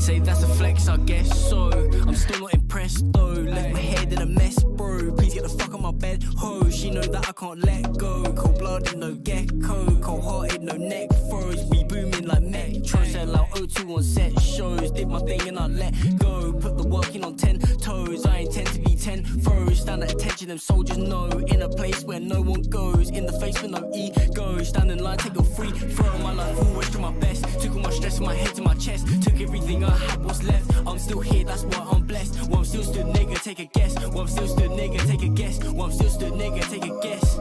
Say that's a flex, I guess so. I'm still not impressed though. Left my head in a mess, bro. Please get the fuck on my bed, ho. She know that I can't let go. Cold blooded, no gecko. Cold hearted, no neck froze. We booming like Metro. Sell out O2 on set shows. Did my thing and I let go. Put the work in on 10 toes. I intend to be 10 throws. Stand at attention, them soldiers know. In a place where no one goes. In the face with no ego. Stand in line, take a free throw. My life always to my best. Took all my stress from my head to my chest. Took everything I had, what's left. I'm still here, that's why I'm blessed. Well, I'm still stood, nigga, take a guess. Well, I'm still stood, nigga, take a guess. Well, I'm still stood, nigga, take a guess.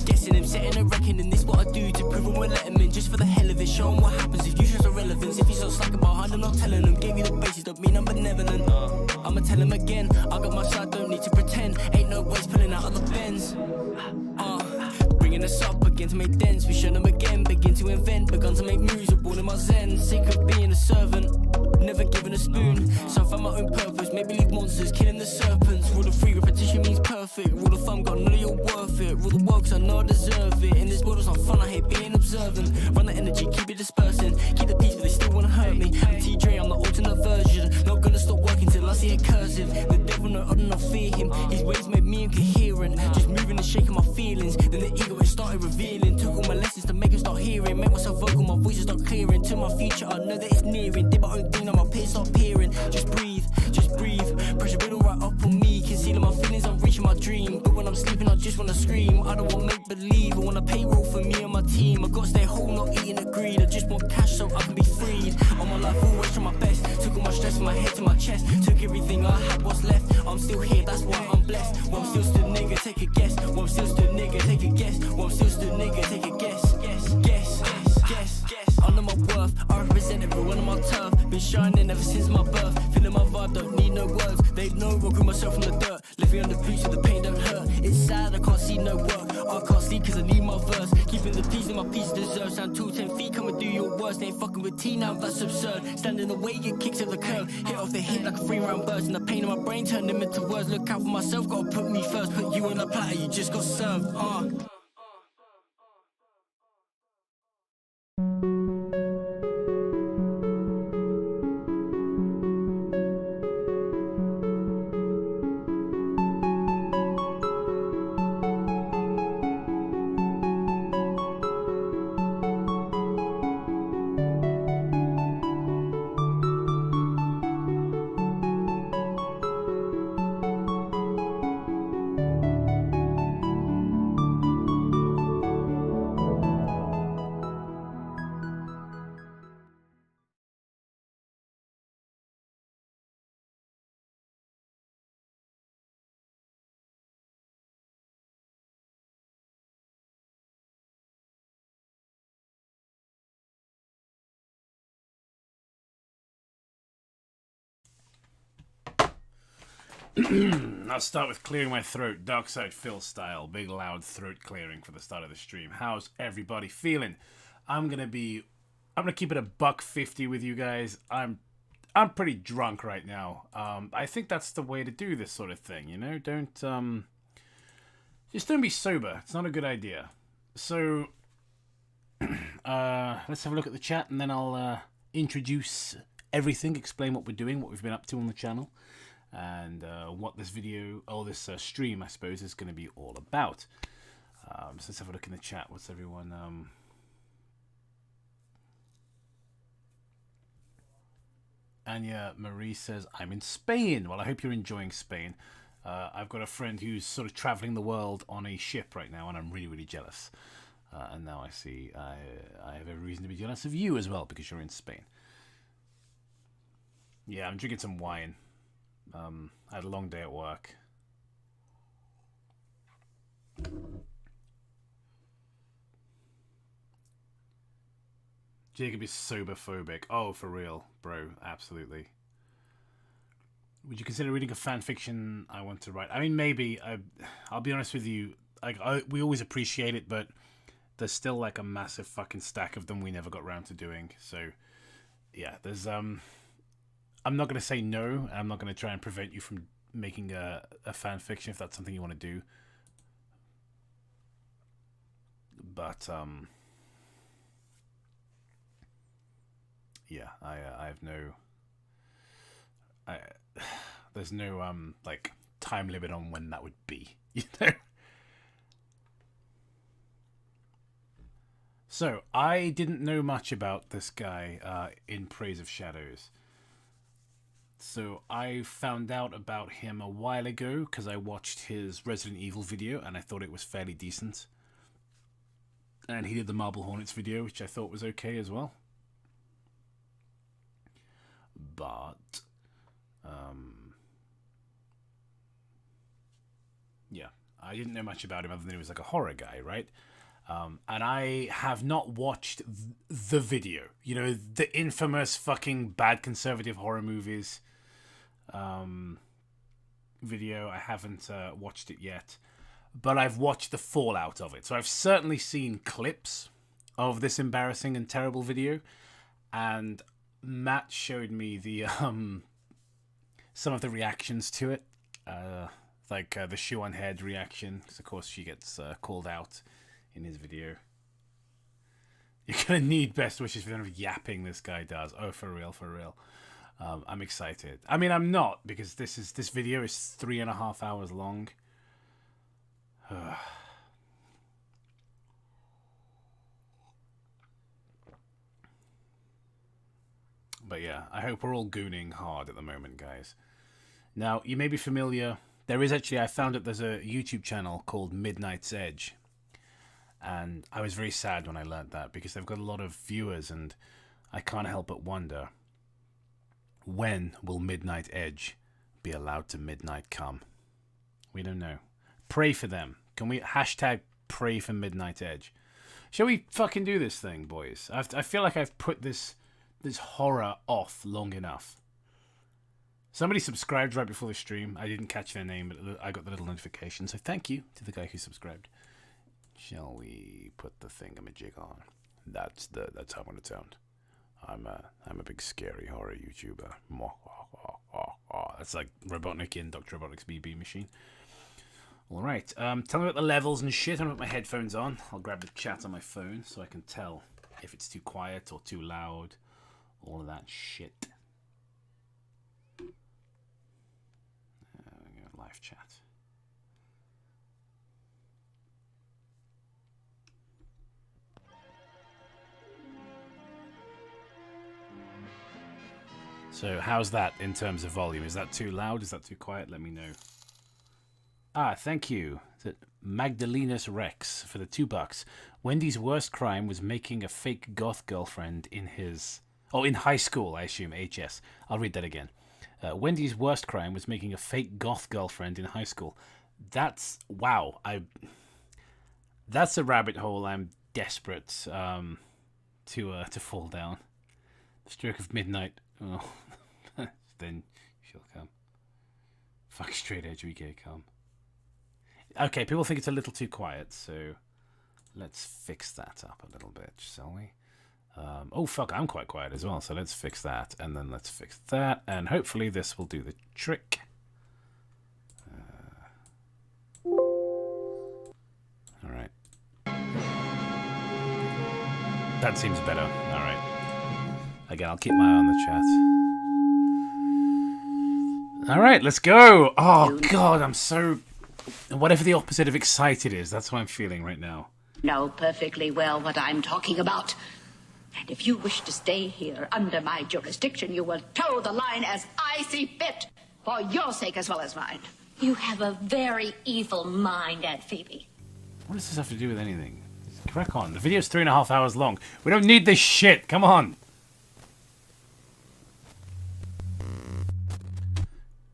Guessing him, setting a reckoning. This what I do to prove him, we'll let him in. Just for the hell of it, show him what happens if you show relevance. If he's not slacking behind, I'm not telling him. Gave you the basis, don't mean I'm benevolent. I'ma tell him again, I got my side, don't need to pretend. Ain't no waste pulling out of the Benz. Bringing us up again to make dents. We show them again, begin to invent. Begun to make moves, we're born in my zen. Sick of being a servant, never given a spoon. So I found my own purpose, maybe leave monsters, killing the serpents. Rule of 3, repetition means perfect. Rule of thumb, got none of your worth it. Rule the world, cause I know I deserve it. In this world, it's not fun, I hate being observant. Run the energy, keep it dispersing. Keep the peace, but they still wanna hurt me. I'm T-Dre, I'm the alternate version. Not gonna stop working till I see it cursive. The devil, no, I do not fear him. His ways made me incoherent. Just moving and shaking my feelings. Then the ego, it started revealing. Took all my lessons to make him start hearing. Make myself vocal, my voice will start clearing. To my future, I know that it's nearing. Did my own thing, now my peers start peering. Just breathe, just breathe. Pressure building right up on me. Concealing my feelings, I'm reaching my dream. But when I'm sleeping, I just wanna scream. I don't want make believe. I want a payroll for me and my team. I gotta stay home, not eating a greed. I just want cash so I can be freed. All my life, always try my best. Took all my stress from my head to my chest. Took everything I had, what's left. I'm still here, that's why I'm blessed. Well, I'm still stood, nigga, take a guess. Well, I'm still stood, nigga, take a guess. Well, I'm still stood, nigga, take a guess. I know my worth, I represent everyone on my turf. Been shining ever since my birth. Feeling my vibe, don't need no words. They know I grew myself from the dirt. Living on the beach so the pain don't hurt. It's sad, I can't see no work. I can't sleep cause I need my verse. Keeping the peace in my peace deserve. Sound 2 10 feet, come and do your worst. They ain't fucking with T now, that's absurd. Stand in the way, get kicks at the curb. Hit off the hit like a 3-round burst. And the pain in my brain turn them into words. Look out for myself, gotta put me first. Put you on the platter, you just got served. I'll start with clearing my throat, Dark Side Phil style, big loud throat clearing for the start of the stream. How's everybody feeling? I'm gonna keep it a $1.50 with you guys. I'm pretty drunk right now. I think that's the way to do this sort of thing, you know? Just don't be sober. It's not a good idea. So let's have a look at the chat and then I'll introduce everything, explain what we're doing, what we've been up to on the channel, and what this video, or this stream, I suppose, is going to be all about. So let's have a look in the chat. What's everyone... Anya Marie says, I'm in Spain. Well, I hope you're enjoying Spain. I've got a friend who's sort of traveling the world on a ship right now, and I'm really, really jealous. And now I see I have every reason to be jealous of you as well, because you're in Spain. Yeah, I'm drinking some wine. I had a long day at work. Jacob is sober phobic. Oh, for real, bro. Absolutely. Would you consider reading a fan fiction I want to write? I mean, maybe. I'll be honest with you. Like, we always appreciate it, but there's still like a massive fucking stack of them we never got around to doing. So, yeah, there's I'm not gonna say no. I'm not gonna try and prevent you from making a fan fiction if that's something you want to do. But yeah, I have no. There's no like time limit on when that would be, you know. So I didn't know much about this guy in Praise of Shadows. So I found out about him a while ago because I watched his Resident Evil video and I thought it was fairly decent. And he did the Marble Hornets video, which I thought was okay as well. But yeah, I didn't know much about him other than he was like a horror guy, right? And I have not watched the video. You know, the infamous fucking bad conservative horror movies video. I haven't watched it yet. But I've watched the fallout of it. So I've certainly seen clips of this embarrassing and terrible video. And Matt showed me the some of the reactions to it. Like the shoe on head reaction. Because of course she gets called out in his video. You're going to need best wishes for the amount of yapping this guy does. Oh, for real, for real. I'm excited. I mean, I'm not, because this video is 3.5 hours long. But yeah, I hope we're all gooning hard at the moment, guys. Now, you may be familiar. There is actually, I found that there's a YouTube channel called Midnight's Edge. And I was very sad when I learned that, because they've got a lot of viewers, and I can't help but wonder, when will Midnight Edge be allowed to midnight come? We don't know. Pray for them. Can we hashtag pray for Midnight Edge? Shall we fucking do this thing, boys? I feel like I've put this horror off long enough. Somebody subscribed right before the stream. I didn't catch their name, but I got the little notification, so thank you to the guy who subscribed. Shall we put the thingamajig on? That's how I'm gonna sound. I'm a big scary horror YouTuber. That's like Robotnik in Dr. Robotnik's BB machine. Alright, tell me about the levels and shit. I'm gonna put my headphones on. I'll grab the chat on my phone so I can tell if it's too quiet or too loud. All of that shit. Live chat. So how's that in terms of volume? Is that too loud? Is that too quiet? Let me know. Ah, thank you. Magdalenus Rex for the $2. Wendy's worst crime was making a fake goth girlfriend in his... Oh, in high school, I assume. HS. I'll read that again. Wendy's worst crime was making a fake goth girlfriend in high school. That's... Wow. That's a rabbit hole I'm desperate to fall down. Stroke of midnight. Oh. Then she'll come. Fuck straight edge, we get come. Okay, people think it's a little too quiet, so let's fix that up a little bit, shall we? Oh fuck, I'm quite quiet as well, so let's fix that, and then let's fix that, and hopefully this will do the trick. Alright. That seems better. Alright. Again, I'll keep my eye on the chat. Alright, let's go! Oh god, I'm so... Whatever the opposite of excited is, that's what I'm feeling right now. Know perfectly well what I'm talking about. And if you wish to stay here under my jurisdiction, you will toe the line as I see fit, for your sake as well as mine. You have a very evil mind, Aunt Phoebe. What does this have to do with anything? Crack on. The video's 3.5 hours long. We don't need this shit. Come on.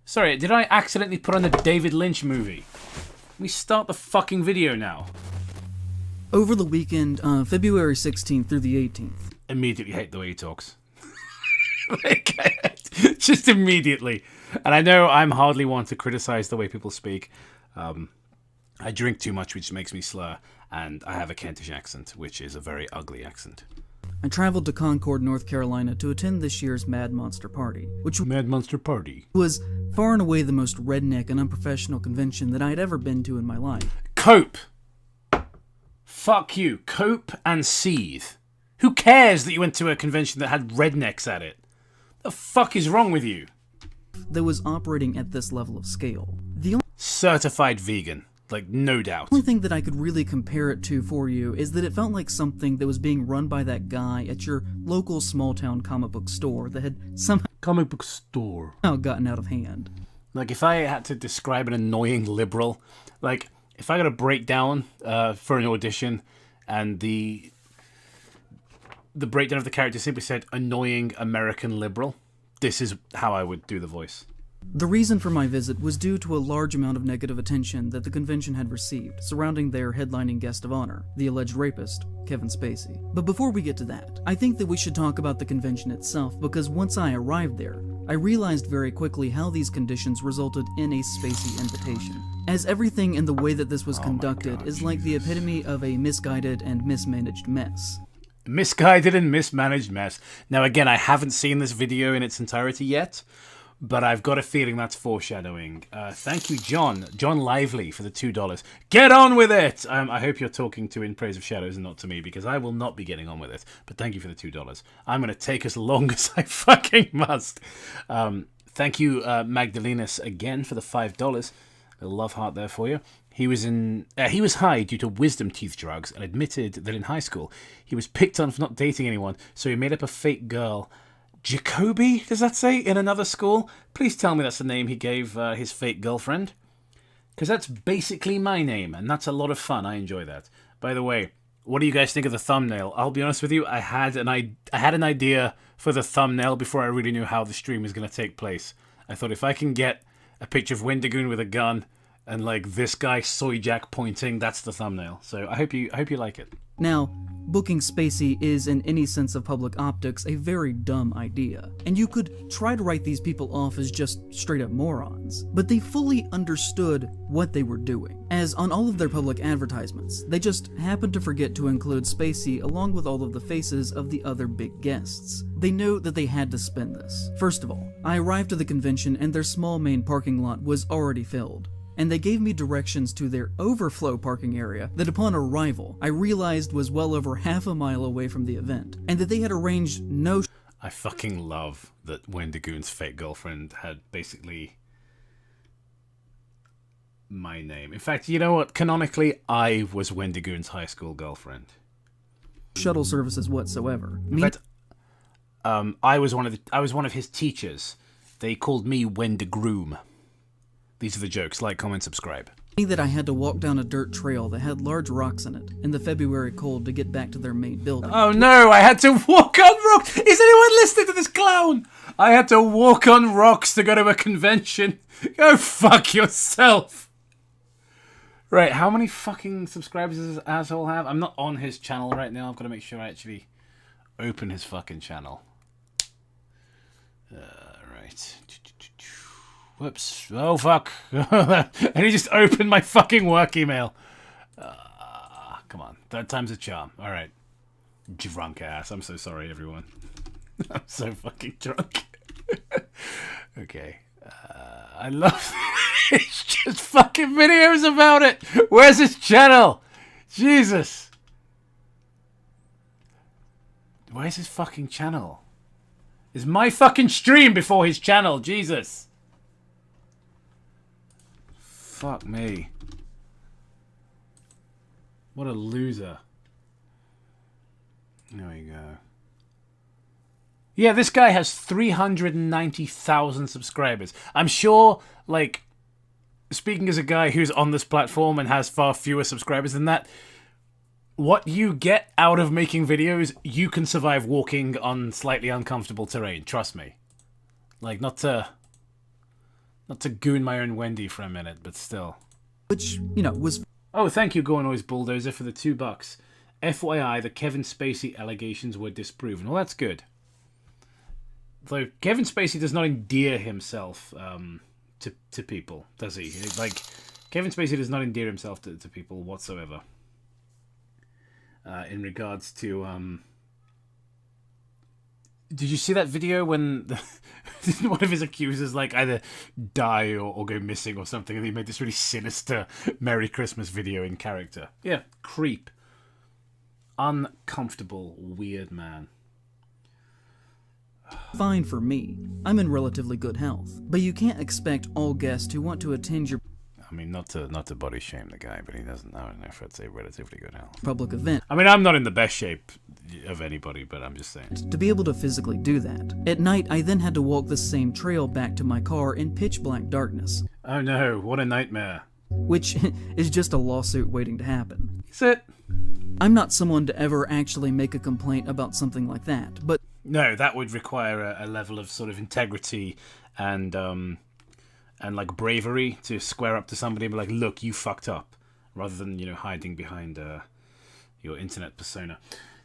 Sorry, did I accidentally put on the David Lynch movie? Can we start the fucking video now? Over the weekend, February 16th through the 18th. Immediately hate the way he talks. Like, just immediately. And I know I'm hardly one to criticize the way people speak. I drink too much, which makes me slur, and I have a Kentish accent, which is a very ugly accent. I traveled to Concord, North Carolina to attend this year's Mad Monster Party, which Mad Monster Party was far and away the most redneck and unprofessional convention that I had ever been to in my life. Cope. Fuck you. Cope and seethe. Who cares that you went to a convention that had rednecks at it? The fuck is wrong with you? That was operating at this level of scale. The Certified vegan. Like, no doubt. only thing that I could really compare it to for you is that it felt like something that was being run by that guy at your local small-town comic book store that had somehow Comic book store. gotten out of hand. Like, if I had to describe an annoying liberal, like, if I got to break down for an audition and the breakdown of the character simply said annoying American liberal, this is how I would do the voice. The reason for my visit was due to a large amount of negative attention that the convention had received surrounding their headlining guest of honor, the alleged rapist, Kevin Spacey. But before we get to that, I think that we should talk about the convention itself, because once I arrived there, I realized very quickly how these conditions resulted in a Spacey invitation. As everything in the way that this was conducted is like the epitome of a misguided and mismanaged mess. Misguided and mismanaged mess. Now, again, I haven't seen this video in its entirety yet, but I've got a feeling that's foreshadowing. Thank you, John Lively, for the $2. Get on with it! I hope you're talking to In Praise of Shadows and not to me, because I will not be getting on with it. But thank you for the $2. I'm going to take as long as I fucking must. Thank you, Magdalenas, again, for the $5. A love heart there for you. He was high due to wisdom teeth drugs and admitted that in high school he was picked on for not dating anyone, so he made up a fake girl. Jacoby, does that say, in another school? Please tell me that's the name he gave his fake girlfriend. Because that's basically my name, and that's a lot of fun. I enjoy that. By the way, what do you guys think of the thumbnail? I'll be honest with you, I had an idea for the thumbnail before I really knew how the stream was going to take place. I thought if I can get a picture of Wendigoon with a gun and like this guy Soyjack pointing, that's the thumbnail. So I hope you like it. Now, booking Spacey is, in any sense of public optics, a very dumb idea, and you could try to write these people off as just straight-up morons, but they fully understood what they were doing, as on all of their public advertisements, they just happened to forget to include Spacey along with all of the faces of the other big guests. They knew that they had to spin this. First of all, I arrived at the convention and their small main parking lot was already filled, and they gave me directions to their overflow parking area that upon arrival I realized was well over half a mile away from the event, and that they had arranged no... I fucking love that Wendigoon's fake girlfriend had basically my name. In fact, you know what? Canonically, I was Wendigoon's high school girlfriend. ...shuttle services whatsoever. In fact, I was one of his teachers. They called me Wendigroom. These are the jokes. Like, comment, subscribe. That I had to walk down a dirt trail that had large rocks in it in the February cold to get back to their main building. Oh no, I had to walk on rocks! Is anyone listening to this clown? I had to walk on rocks to go to a convention. Go fuck yourself! Right, how many fucking subscribers does this asshole have? I'm not on his channel right now. I've got to make sure I actually open his fucking channel. Right. Whoops. Oh, fuck. And he just opened my fucking work email. Come on. Third time's a charm. All right. Drunk ass. I'm so sorry, everyone. I'm so fucking drunk. Okay. I love it's just fucking videos about it. Where's his channel? Jesus. Where's his fucking channel? Is my fucking stream before his channel? Jesus. Fuck me. What a loser. There we go. Yeah, this guy has 390,000 subscribers. I'm sure, like, speaking as a guy who's on this platform and has far fewer subscribers than that, what you get out of making videos, you can survive walking on slightly uncomfortable terrain. Trust me. Like, not to goon my own Wendy for a minute, but still. Which, you know, was... Oh, thank you, Go Noise Bulldozer, for the $2. FYI, the Kevin Spacey allegations were disproven. Well, that's good. Though Kevin Spacey does not endear himself to people, does he? Like, Kevin Spacey does not endear himself to people whatsoever. In regards to did you see that video when one of his accusers like either die or go missing or something, and he made this really sinister Merry Christmas video in character? Yeah, creep. Uncomfortable, weird man. Fine for me. I'm in relatively good health. But you can't expect all guests who want to attend your I mean, not to body shame the guy, but he doesn't. I don't know if I'd say relatively good health. public event I mean, I'm not in the best shape of anybody, but I'm just saying. to be able to physically do that. At night, I then had to walk the same trail back to my car in pitch black darkness, Oh no, what a nightmare. which is just a lawsuit waiting to happen. Is it? I'm not someone to ever actually make a complaint about something like that, but No, that would require a level of sort of integrity and like bravery to square up to somebody and be like, look, you fucked up, rather than, you know, hiding behind your internet persona.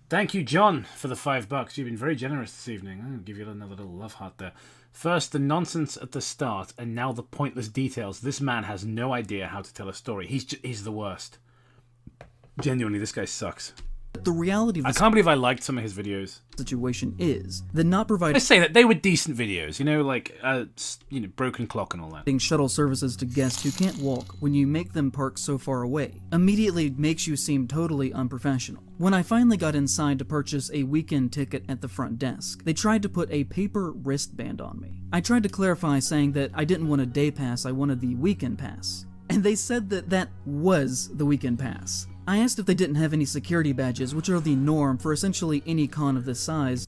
Thank you, John, for the $5. You've been very generous this evening. I'm going to give you another little love heart there. First, the nonsense at the start, and now the pointless details. This man has no idea how to tell a story. He's the worst. Genuinely, this guy sucks. the reality of I the can't believe I liked some of his videos. situation is that not I providing say that they were decent videos, you know, like Broken Clock and all that. shuttle services to guests who can't walk when you make them park so far away immediately makes you seem totally unprofessional. When I finally got inside to purchase a weekend ticket at the front desk, they tried to put a paper wristband on me. I tried to clarify, saying that I didn't want a day pass, I wanted the weekend pass. And they said that that was the weekend pass. I asked if they didn't have any security badges, which are the norm for essentially any con of this size.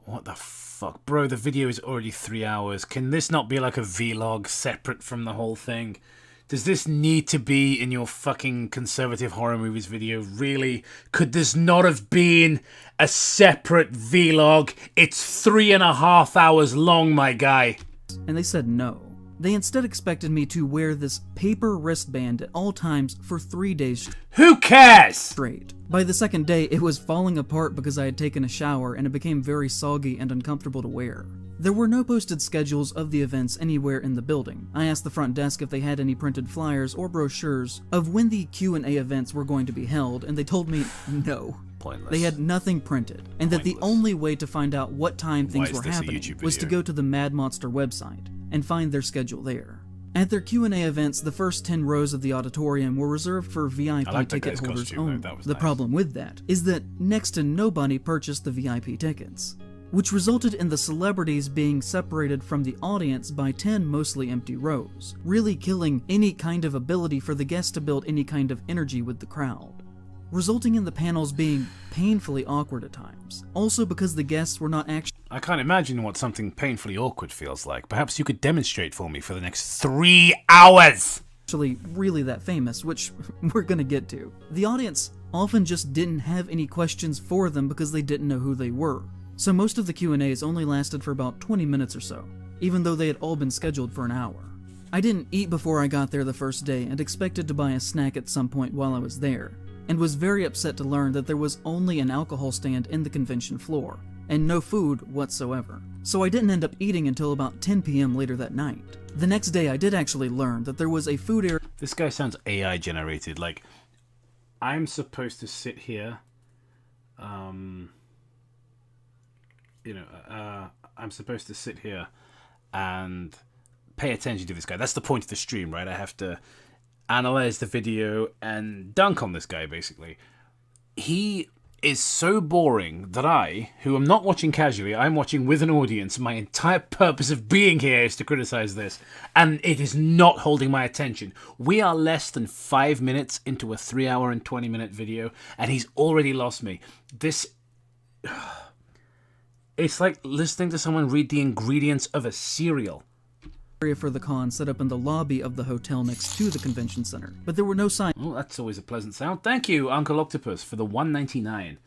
What the fuck? Bro, the video is already 3 hours. Can this not be like a vlog separate from the whole thing? Does this need to be in your fucking conservative horror movies video? Really? Could this not have been a separate vlog? It's 3.5 hours long, my guy. And they said no. They instead expected me to wear this paper wristband at all times for 3 days Who cares? straight. By the second day, it was falling apart because I had taken a shower and it became very soggy and uncomfortable to wear. There were no posted schedules of the events anywhere in the building. I asked the front desk if they had any printed flyers or brochures of when the Q&A events were going to be held, and they told me no. Pointless. They had nothing printed, and that the Pointless. only way to find out what time things is were this a happening YouTube was to video? go to the Mad Monster website and find their schedule there. At their Q&A events, the first 10 rows of the auditorium were reserved for VIP I like that ticket guy's holders costume, though. only. That was The nice. problem with that is that next to nobody purchased the VIP tickets, which resulted in the celebrities being separated from the audience by 10 mostly empty rows, really killing any kind of ability for the guests to build any kind of energy with the crowd, resulting in the panels being painfully awkward at times. Also because the guests were not I can't imagine what something painfully awkward feels like. Perhaps you could demonstrate for me for the next 3 hours. actually really that famous, which we're gonna get to. The audience often just didn't have any questions for them because they didn't know who they were. So most of the Q&As only lasted for about 20 minutes or so, even though they had all been scheduled for an hour. I didn't eat before I got there the first day and expected to buy a snack at some point while I was there, and was very upset to learn that there was only an alcohol stand in the convention floor, and no food whatsoever. So I didn't end up eating until about 10 p.m. later that night. The next day I did actually learn that there was a food area. This guy sounds AI generated. Like, I'm supposed to sit here, I'm supposed to sit here and pay attention to this guy. That's the point of the stream, right? I have to analyze the video and dunk on this guy, basically. He is so boring that I, who am not watching casually, I'm watching with an audience. My entire purpose of being here is to criticize this, and it is not holding my attention. We are less than 5 minutes into a 3 hour and 20-minute video, and he's already lost me. This... It's like listening to someone read the ingredients of a cereal. For the con set up in the lobby of the hotel next to the convention center, but there were no signs Oh, that's always a pleasant sound. Thank you, Uncle Octopus, for the $1.99.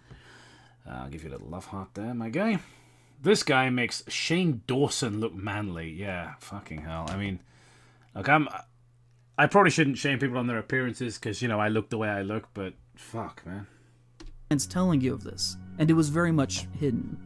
I'll give you a little love heart there, my guy. This guy makes Shane Dawson look manly. Yeah, fucking hell. I mean, look, I probably shouldn't shame people on their appearances because, you know, I look the way I look, but fuck, man. telling you of this, and it was very much hidden.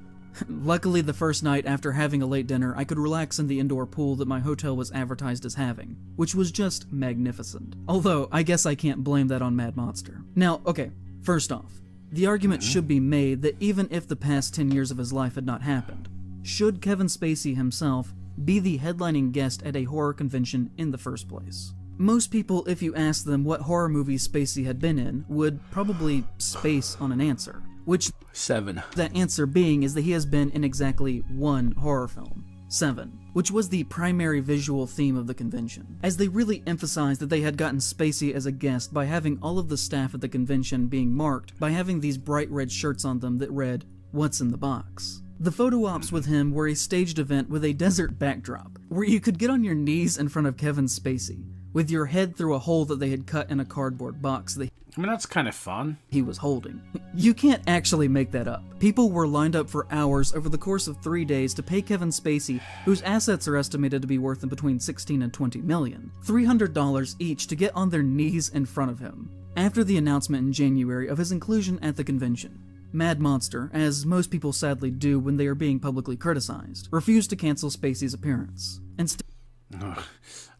Luckily, the first night after having a late dinner, I could relax in the indoor pool that my hotel was advertised as having, which was just magnificent. Although, I guess I can't blame that on Mad Monster. Now, okay, first off, the argument should be made that even if the past 10 years of his life had not happened, should Kevin Spacey himself be the headlining guest at a horror convention in the first place? Most people, if you ask them what horror movies Spacey had been in, would probably space on an answer. Which 7. That answer being is that he has been in exactly one horror film, 7, which was the primary visual theme of the convention, as they really emphasized that they had gotten Spacey as a guest by having all of the staff at the convention being marked by having these bright red shirts on them that read, "What's in the box?" The photo ops with him were a staged event with a desert backdrop, where you could get on your knees in front of Kevin Spacey, with your head through a hole that they had cut in a cardboard box that I mean, that's kind of fun. he was holding. You can't actually make that up. People were lined up for hours over the course of 3 days to pay Kevin Spacey, whose assets are estimated to be worth between 16 and 20 million, $300 each to get on their knees in front of him. After the announcement in January of his inclusion at the convention, Mad Monster, as most people sadly do when they are being publicly criticized, refused to cancel Spacey's appearance. Instead,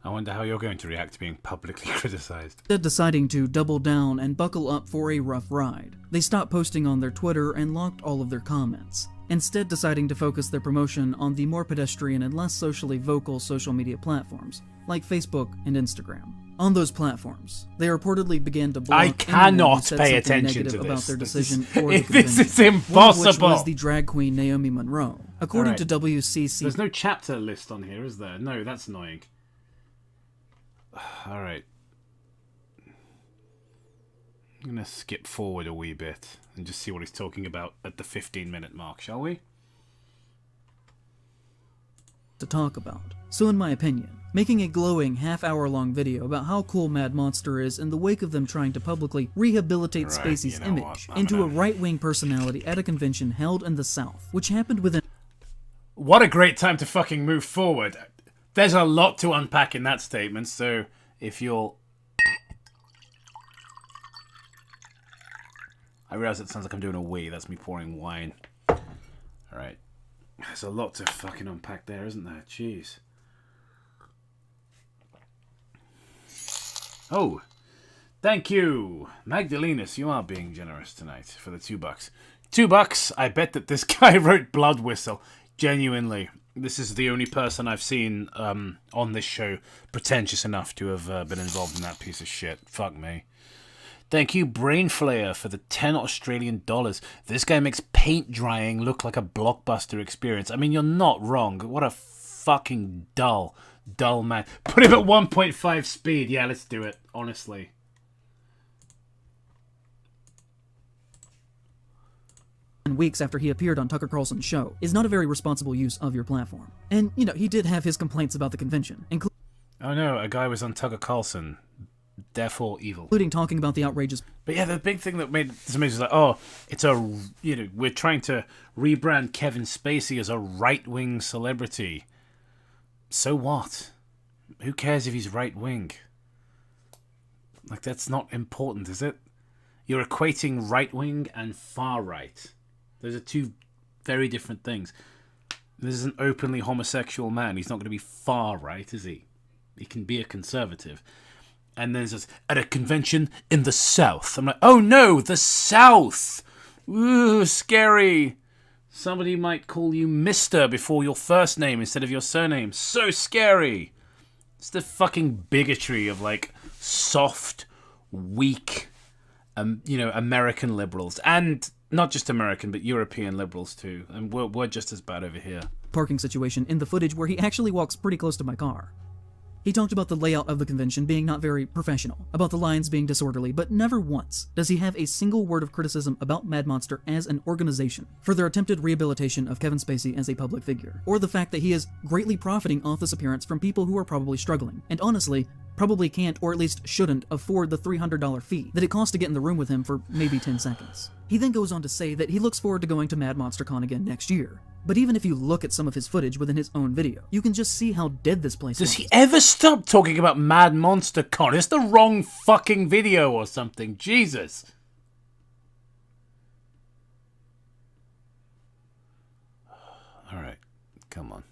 I wonder how you're going to react to being publicly criticized. deciding to double down and buckle up for a rough ride. They stopped posting on their Twitter and locked all of their comments, instead deciding to focus their promotion on the more pedestrian and less socially vocal social media platforms, like Facebook and Instagram. On those platforms, they reportedly began to block I anyone who cannot said pay something attention negative to about this. their This decision is- for the this convention. is impossible. One of which was the drag queen Naomi Monroe. According to Alright. WCC, There's no chapter list on here, is there? No, that's annoying. Alright. I'm going to skip forward a wee bit and just see what he's talking about at the 15-minute mark, shall we? to talk about. So in my opinion, making a glowing half-hour-long video about how cool Mad Monster is in the wake of them trying to publicly rehabilitate Right, Spacey's you know image what, into a right-wing personality at a convention held in the South, which happened within What a great time to fucking move forward. There's a lot to unpack in that statement, so if you'll... I realize it sounds like I'm doing a wee. That's me pouring wine. Alright. There's a lot to fucking unpack there, isn't there? Jeez. Oh. Thank you. Magdalenas, you are being generous tonight for the $2. $2. I bet that this guy wrote Blood Whistle. Genuinely. This is the only person I've seen on this show pretentious enough to have been involved in that piece of shit. Fuck me. Thank you, Brainflayer, for the 10 Australian dollars. This guy makes paint drying look like a blockbuster experience. I mean, you're not wrong. What a fucking dull man. Put him at 1.5 speed. Yeah, let's do it, honestly. weeks after he appeared on Tucker Carlson's show is not a very responsible use of your platform. And, you know, he did have his complaints about the convention, Oh no, a guy was on Tucker Carlson. Therefore evil. including talking about the outrageous But yeah, the big thing that made this amazing was like, oh, it's a, you know, we're trying to rebrand Kevin Spacey as a right-wing celebrity. So what? Who cares if he's right-wing? Like, that's not important, is it? You're equating right-wing and far-right. Those are two very different things. This is an openly homosexual man. He's not going to be far-right, is he? He can be a conservative. And then there's at a convention in the South. I'm like, oh no, the South! Ooh, scary. Somebody might call you Mr. before your first name instead of your surname. So scary. It's the fucking bigotry of, like, soft, weak, you know, American liberals. And not just American, but European liberals too. And we're just as bad over here. parking situation in the footage where he actually walks pretty close to my car. He talked about the layout of the convention being not very professional, about the lines being disorderly, but never once does he have a single word of criticism about Mad Monster as an organization for their attempted rehabilitation of Kevin Spacey as a public figure, or the fact that he is greatly profiting off this appearance from people who are probably struggling, and honestly, probably can't or at least shouldn't afford the $300 fee that it costs to get in the room with him for maybe 10 seconds. He then goes on to say that he looks forward to going to Mad Monster Con again next year. But even if you look at some of his footage within his own video, you can just see how dead this place is. Does he ever stop talking about Mad Monster Con? It's the wrong fucking video or something. Jesus. Come on.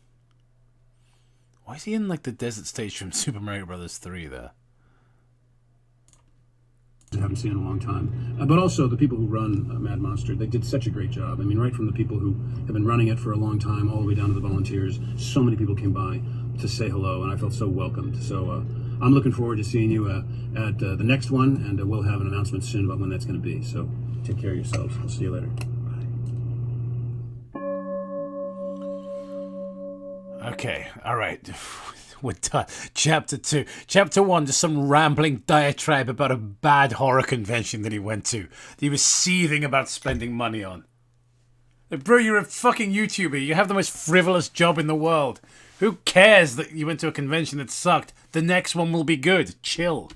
Why is he in, like, the desert stage from Super Mario Bros. 3 there? I haven't seen in a long time. But also the people who run Mad Monster, they did such a great job. I mean, right from the people who have been running it for a long time all the way down to the volunteers, so many people came by to say hello, and I felt so welcomed. So I'm looking forward to seeing you at the next one, and we'll have an announcement soon about when that's going to be. So take care of yourselves. I'll see you later. Okay, alright. We're done. Chapter 2. Chapter 1, just some rambling diatribe about a bad horror convention that he went to. That he was seething about spending money on. Like, bro, you're a fucking YouTuber. You have the most frivolous job in the world. Who cares that you went to a convention that sucked? The next one will be good. Chill.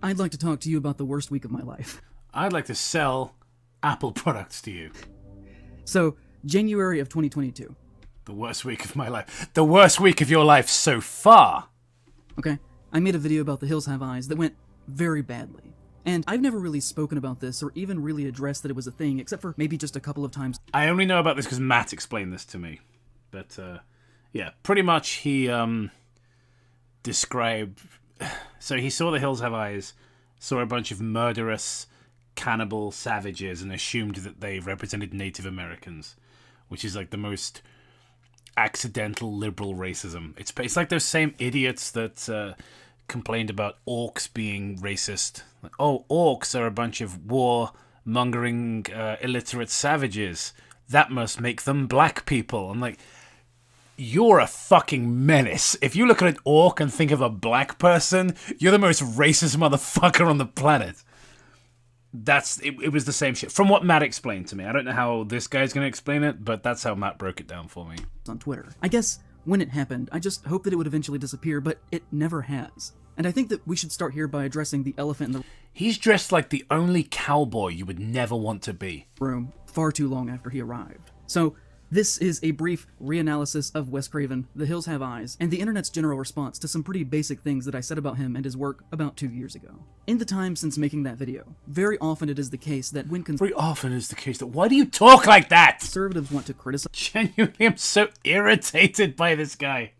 I'd like to talk to you about the worst week of my life. I'd like to sell Apple products to you. So, January of 2022. The worst week of my life. The worst week of your life so far. Okay, I made a video about The Hills Have Eyes that went very badly. And I've never really spoken about this or even really addressed that it was a thing, except for maybe just a couple of times. I only know about this because Matt explained this to me. But, yeah, pretty much he described... So he saw The Hills Have Eyes, saw a bunch of murderous cannibal savages and assumed that they represented Native Americans, which is like the most accidental liberal racism. It's like those same idiots that complained about orcs being racist. Like, oh, orcs are a bunch of war-mongering, illiterate savages. That must make them black people. I'm like, you're a fucking menace. If you look at an orc and think of a black person, you're the most racist motherfucker on the planet. It was the same shit. From what Matt explained to me. I don't know how this guy's going to explain it, but that's how Matt broke it down for me. On Twitter. I guess when it happened, I just hoped that it would eventually disappear, but it never has. And I think that we should start here by addressing the elephant in the He's dressed like the only cowboy you would never want to be. room far too long after he arrived. So, this is a brief reanalysis of Wes Craven, The Hills Have Eyes, and the internet's general response to some pretty basic things that I said about him and his work about 2 years ago. In the time since making that video, very often it is the case that when Why do you talk like that? conservatives want to criticize Genuinely, I'm so irritated by this guy.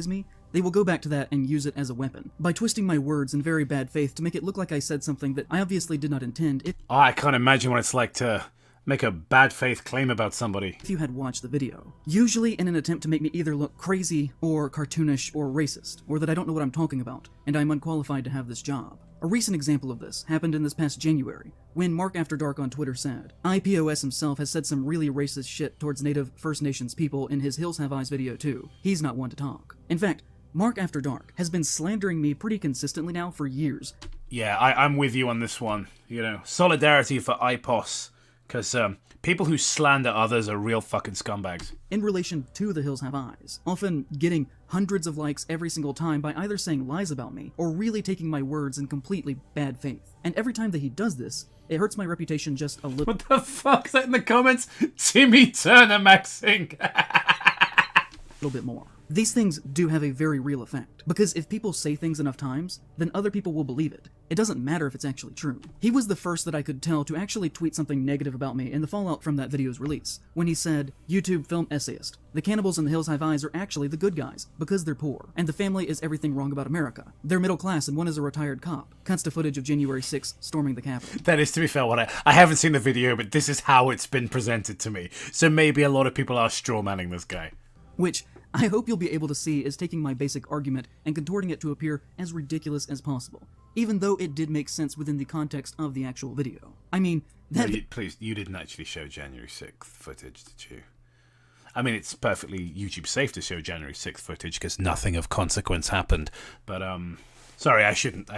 me, they will go back to that and use it as a weapon, by twisting my words in very bad faith to make it look like I said something that I obviously did not intend. Oh, I can't imagine what it's like to make a bad faith claim about somebody. If you had watched the video. Usually in an attempt to make me either look crazy, or cartoonish, or racist, or that I don't know what I'm talking about, and I'm unqualified to have this job. A recent example of this happened in this past January, when Mark After Dark on Twitter said, IPOS himself has said some really racist shit towards Native First Nations people in his Hills Have Eyes video too. He's not one to talk. In fact, Mark After Dark has been slandering me pretty consistently now for years. Yeah, I'm with you on this one. You know, solidarity for IPOS. Because people who slander others are real fucking scumbags. In relation to The Hills Have Eyes, often getting hundreds of likes every single time by either saying lies about me, or really taking my words in completely bad faith. And every time that he does this, it hurts my reputation just a little. What the fuck's that in the comments? Timmy Turner maxing. Little bit more. These things do have a very real effect, because if people say things enough times, then other people will believe it. It doesn't matter if it's actually true. He was the first that I could tell to actually tweet something negative about me in the fallout from that video's release, when he said, YouTube film essayist, the cannibals in The Hills Have Eyes are actually the good guys, because they're poor, and the family is everything wrong about America. They're middle class and one is a retired cop. Cuts to footage of January 6th storming the Capitol. That is, to be fair, what I haven't seen the video, but this is how it's been presented to me. So maybe a lot of people are strawmanning this guy. Which I hope you'll be able to see is taking my basic argument and contorting it to appear as ridiculous as possible, even though it did make sense within the context of the actual video. I mean, that... No, please, you didn't actually show January 6th footage, did you? I mean, it's perfectly YouTube safe to show January 6th footage because nothing of consequence happened, but, sorry, I shouldn't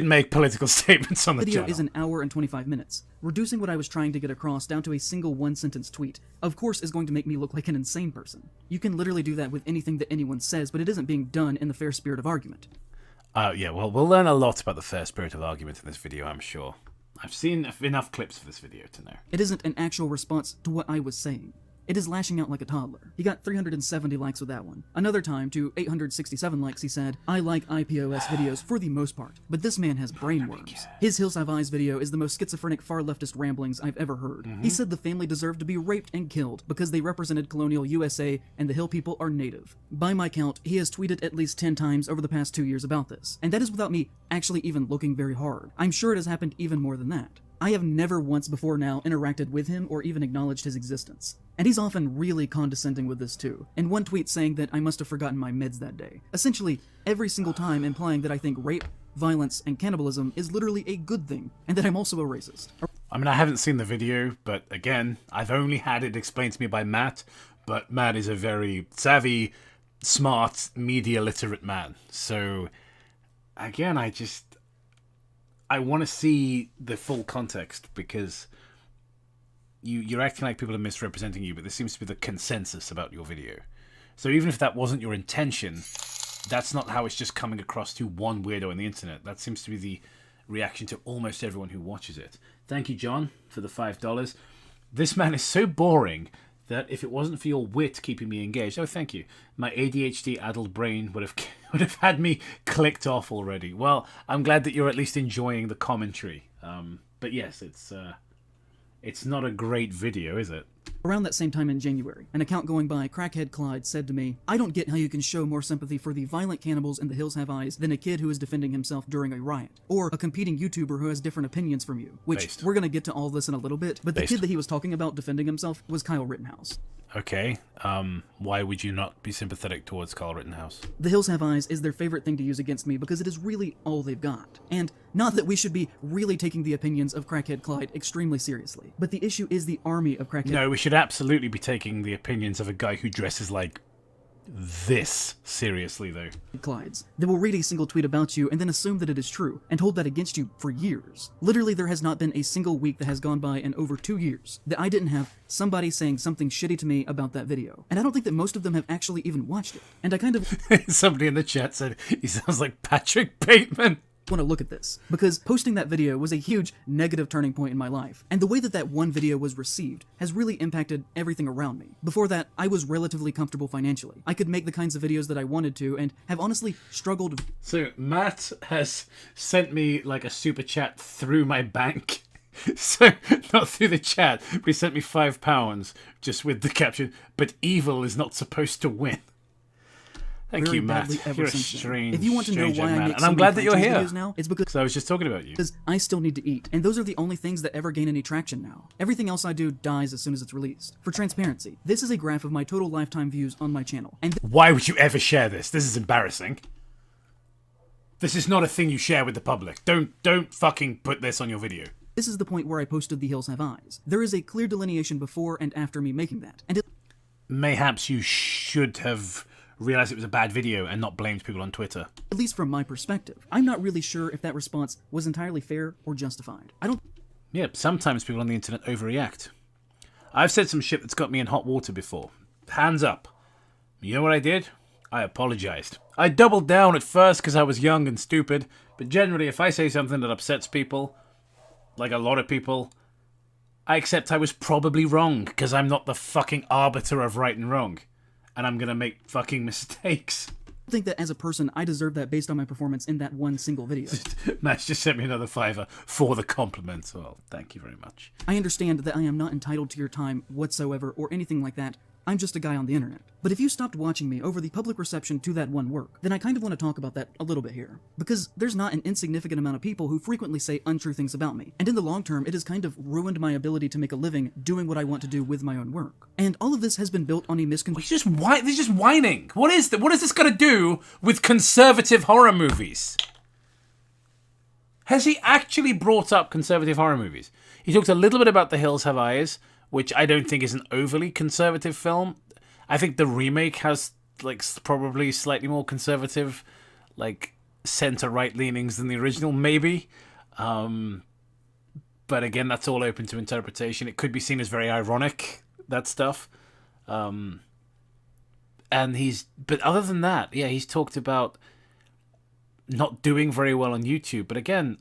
make political statements on the video channel. is an hour and 25 minutes. Reducing what I was trying to get across down to a single one-sentence tweet, of course, is going to make me look like an insane person. You can literally do that with anything that anyone says, but it isn't being done in the fair spirit of argument. Yeah, well, we'll learn a lot about the fair spirit of argument in this video, I'm sure. I've seen enough clips for this video to know. It isn't an actual response to what I was saying. it is lashing out like a toddler. He got 370 likes with that one. Another time, to 867 likes, he said, I like IPOS videos for the most part, but this man has brainworms. His Hills Have Eyes video is the most schizophrenic far leftist ramblings I've ever heard. He said the family deserved to be raped and killed because they represented colonial USA and the hill people are native. By my count, he has tweeted at least 10 times over the past 2 years about this, and that is without me actually even looking very hard. I'm sure it has happened even more than that. I have never once before now interacted with him or even acknowledged his existence. And he's often really condescending with this too, in one tweet saying that I must have forgotten my meds that day. Essentially, every single time implying that I think rape, violence, and cannibalism is literally a good thing, and that I'm also a racist. I mean, I haven't seen the video, but again, I've only had it explained to me by Matt, but Matt is a very savvy, smart, media literate man. So, again, I want to see the full context, because you're acting like people are misrepresenting you, but this seems to be the consensus about your video. So even if that wasn't your intention, that's not how it's just coming across to one weirdo on the internet. That seems to be the reaction to almost everyone who watches it. Thank you, John, for the $5. This man is so boring that if it wasn't for your wit keeping me engaged, oh, thank you, my ADHD-addled brain would have had me clicked off already. Well, I'm glad that you're at least enjoying the commentary. But yes, it's not a great video, is it? Around that same time in January, an account going by Crackhead Clyde said to me, I don't get how you can show more sympathy for the violent cannibals in the Hills Have Eyes than a kid who is defending himself during a riot, or a competing YouTuber who has different opinions from you, which we're going to get to all this in a little bit, but the kid that he was talking about defending himself was Kyle Rittenhouse. Okay, why would you not be sympathetic towards Kyle Rittenhouse? The Hills Have Eyes is their favorite thing to use against me because it is really all they've got. And not that we should be really taking the opinions of Crackhead Clyde extremely seriously, but the issue is the army of Crackhead... No, we should absolutely be taking the opinions of a guy who dresses like this seriously, though. Clydes. They will read a single tweet about you and then assume that it is true, and hold that against you for years. Literally, there has not been a single week that has gone by in over 2 years that I didn't have somebody saying something shitty to me about that video. And I don't think that most of them have actually even watched it. And I kind of... Somebody in the chat said, he sounds like Patrick Bateman. Want to look at this, because posting that video was a huge negative turning point in my life, and the way that that one video was received has really impacted everything around me. Before that, I was relatively comfortable financially. I could make the kinds of videos that I wanted to, and have honestly struggled. So Matt has sent me like a super chat through my bank. So, not through the chat, but he sent me £5 just with the caption, "But evil is not supposed to win." Thank you, Matt. You're a strange, if you want to know why I make and I'm glad that you're here. Videos now, it's because I was just talking about you. Because I still need to eat, and those are the only things that ever gain any traction now. Everything else I do dies as soon as it's released. For transparency, this is a graph of my total lifetime views on my channel. And why would you ever share this? This is embarrassing. This is not a thing you share with the public. Don't fucking put this on your video. This is the point where I posted The Hills Have Eyes. There is a clear delineation before and after me making that. And mayhaps you should have realized it was a bad video and not blamed people on Twitter. At least from my perspective. I'm not really sure if that response was entirely fair or justified. Yeah, sometimes people on the internet overreact. I've said some shit that's got me in hot water before. Hands up. You know what I did? I apologized. I doubled down at first because I was young and stupid, but generally if I say something that upsets people, like a lot of people, I accept I was probably wrong because I'm not the fucking arbiter of right and wrong. And I'm gonna make fucking mistakes. I think that as a person, I deserve that based on my performance in that one single video. Matt just sent me another $5 for the compliment. Well, thank you very much. I understand that I am not entitled to your time whatsoever or anything like that. I'm just a guy on the internet. But if you stopped watching me over the public reception to that one work, then I kind of want to talk about that a little bit here. Because there's not an insignificant amount of people who frequently say untrue things about me. And in the long term, it has kind of ruined my ability to make a living doing what I want to do with my own work. And all of this has been built on a misconception. He's just whining. What is this got to do with conservative horror movies? Has he actually brought up conservative horror movies? He talked a little bit about The Hills Have Eyes, which I don't think is an overly conservative film. I think the remake has like probably slightly more conservative, like center-right leanings than the original, maybe. But again, that's all open to interpretation. It could be seen as very ironic, that stuff. But other than that, yeah, he's talked about not doing very well on YouTube. But again,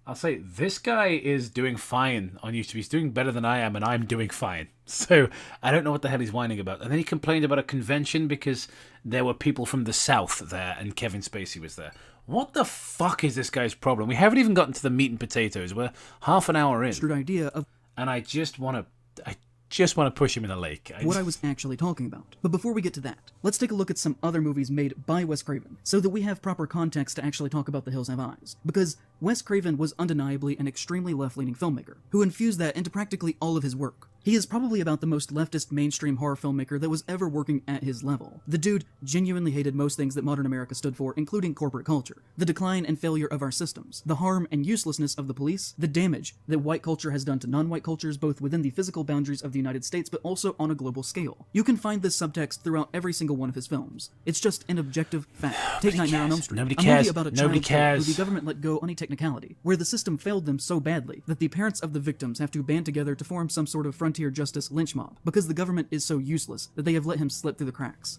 I'll say this guy is doing fine on YouTube. He's doing better than I am, and I'm doing fine. So I don't know what the hell he's whining about. And then he complained about a convention because there were people from the South there and Kevin Spacey was there. What the fuck is this guy's problem? We haven't even gotten to the meat and potatoes. We're half an hour in. Idea of and I just want to push him in a lake. What I was actually talking about. But before we get to that, let's take a look at some other movies made by Wes Craven, so that we have proper context to actually talk about The Hills Have Eyes. Because Wes Craven was undeniably an extremely left-leaning filmmaker, who infused that into practically all of his work. He is probably about the most leftist mainstream horror filmmaker that was ever working at his level. The dude genuinely hated most things that modern America stood for, including corporate culture, the decline and failure of our systems, the harm and uselessness of the police, the damage that white culture has done to non-white cultures both within the physical boundaries of the United States but also on a global scale. You can find this subtext throughout every single one of his films. It's just an objective fact. Take Nightmare on Elm Street, Nobody a cares. movie about a Nobody child's cares. who the government let go on a technicality, where the system failed them so badly that the parents of the victims have to band together to form some sort of frontier justice lynch mob, because the government is so useless that they have let him slip through the cracks.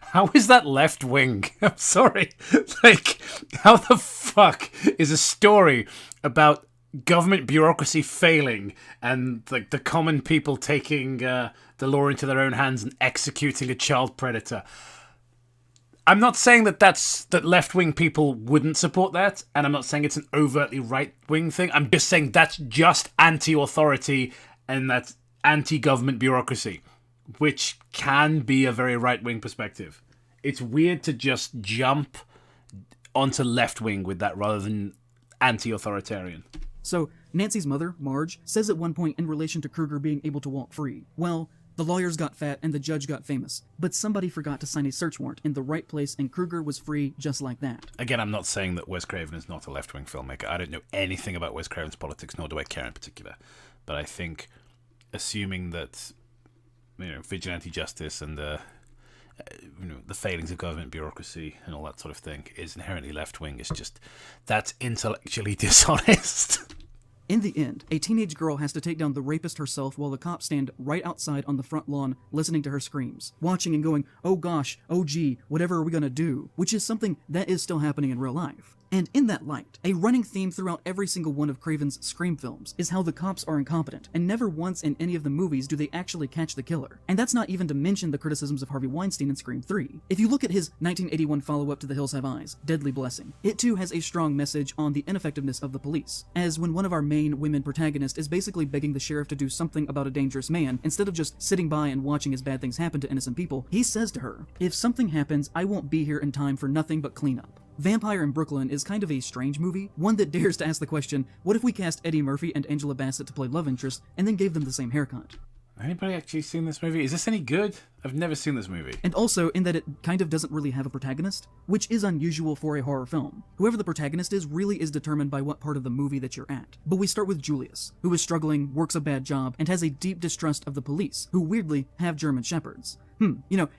How is that left wing? I'm sorry. Like, how the fuck is a story about government bureaucracy failing and like the common people taking the law into their own hands and executing a child predator? I'm not saying that left-wing people wouldn't support that, and I'm not saying it's an overtly right-wing thing. I'm just saying that's just anti-authority and that's anti-government bureaucracy, which can be a very right-wing perspective. It's weird to just jump onto left-wing with that rather than anti-authoritarian. So, Nancy's mother, Marge, says at one point in relation to Kruger being able to walk free, well, the lawyers got fat and the judge got famous, but somebody forgot to sign a search warrant in the right place and Kruger was free just like that. Again, I'm not saying that Wes Craven is not a left-wing filmmaker. I don't know anything about Wes Craven's politics, nor do I care in particular. But I think assuming that, vigilante justice and the failings of government bureaucracy and all that sort of thing is inherently left-wing, is just, that's intellectually dishonest. In the end, a teenage girl has to take down the rapist herself while the cops stand right outside on the front lawn listening to her screams, watching and going, oh gosh, oh gee, whatever are we gonna do? Which is something that is still happening in real life. And in that light, a running theme throughout every single one of Craven's Scream films is how the cops are incompetent, and never once in any of the movies do they actually catch the killer. And that's not even to mention the criticisms of Harvey Weinstein in Scream 3. If you look at his 1981 follow-up to The Hills Have Eyes, Deadly Blessing, it too has a strong message on the ineffectiveness of the police, as when one of our main women protagonists is basically begging the sheriff to do something about a dangerous man, instead of just sitting by and watching as bad things happen to innocent people, he says to her, if something happens, I won't be here in time for nothing but cleanup. Vampire in Brooklyn is kind of a strange movie, one that dares to ask the question, what if we cast Eddie Murphy and Angela Bassett to play love interest, and then gave them the same haircut? Anybody actually seen this movie? Is this any good? I've never seen this movie. And also in that it kind of doesn't really have a protagonist, which is unusual for a horror film. Whoever the protagonist is really is determined by what part of the movie that you're at. But we start with Julius, who is struggling, works a bad job, and has a deep distrust of the police, who weirdly have German shepherds.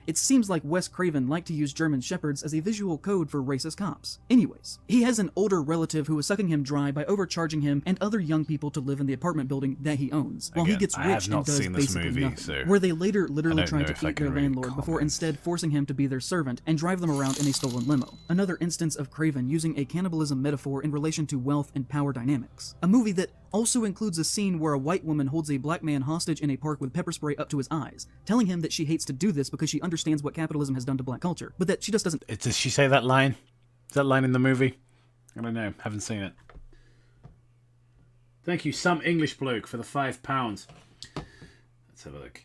It seems like Wes Craven liked to use German shepherds as a visual code for racist cops. Anyways, he has an older relative who is sucking him dry by overcharging him and other young people to live in the apartment building that he owns, while he gets rich and does basically nothing. Where they later literally try to eat their landlord before instead forcing him to be their servant and drive them around in a stolen limo. Another instance of Craven using a cannibalism metaphor in relation to wealth and power dynamics. A movie that also includes a scene where a white woman holds a black man hostage in a park with pepper spray up to his eyes, telling him that she hates to do this because she understands what capitalism has done to black culture, but that she just doesn't... Does she say that line? Is that line in the movie? I don't know. Haven't seen it. Thank you, some English bloke, for the £5. Let's have a look.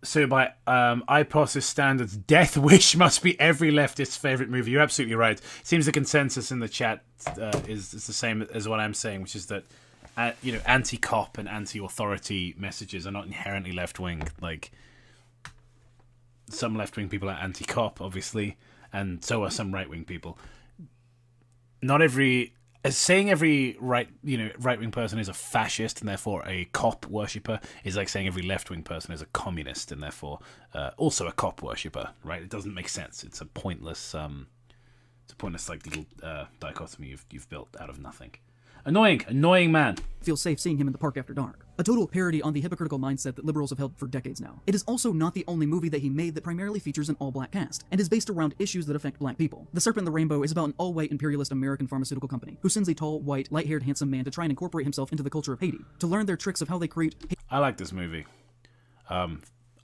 So by IPOS's standards, Death Wish must be every leftist's favourite movie. You're absolutely right. It seems the consensus in the chat is the same as what I'm saying, which is that anti-cop and anti-authority messages are not inherently left-wing. Like, some left-wing people are anti-cop, obviously, and so are some right-wing people. Saying every right-wing person is a fascist and therefore a cop worshipper is like saying every left-wing person is a communist and therefore also a cop worshipper, right? It doesn't make sense. It's a pointless, like little dichotomy you've built out of nothing. Annoying man. Feel safe seeing him in the park after dark. A total parody on the hypocritical mindset that liberals have held for decades now. It is also not the only movie that he made that primarily features an all-black cast, and is based around issues that affect black people. The Serpent and the Rainbow is about an all-white imperialist American pharmaceutical company, who sends a tall, white, light-haired, handsome man to try and incorporate himself into the culture of Haiti, to learn their tricks of how they create... I like this movie.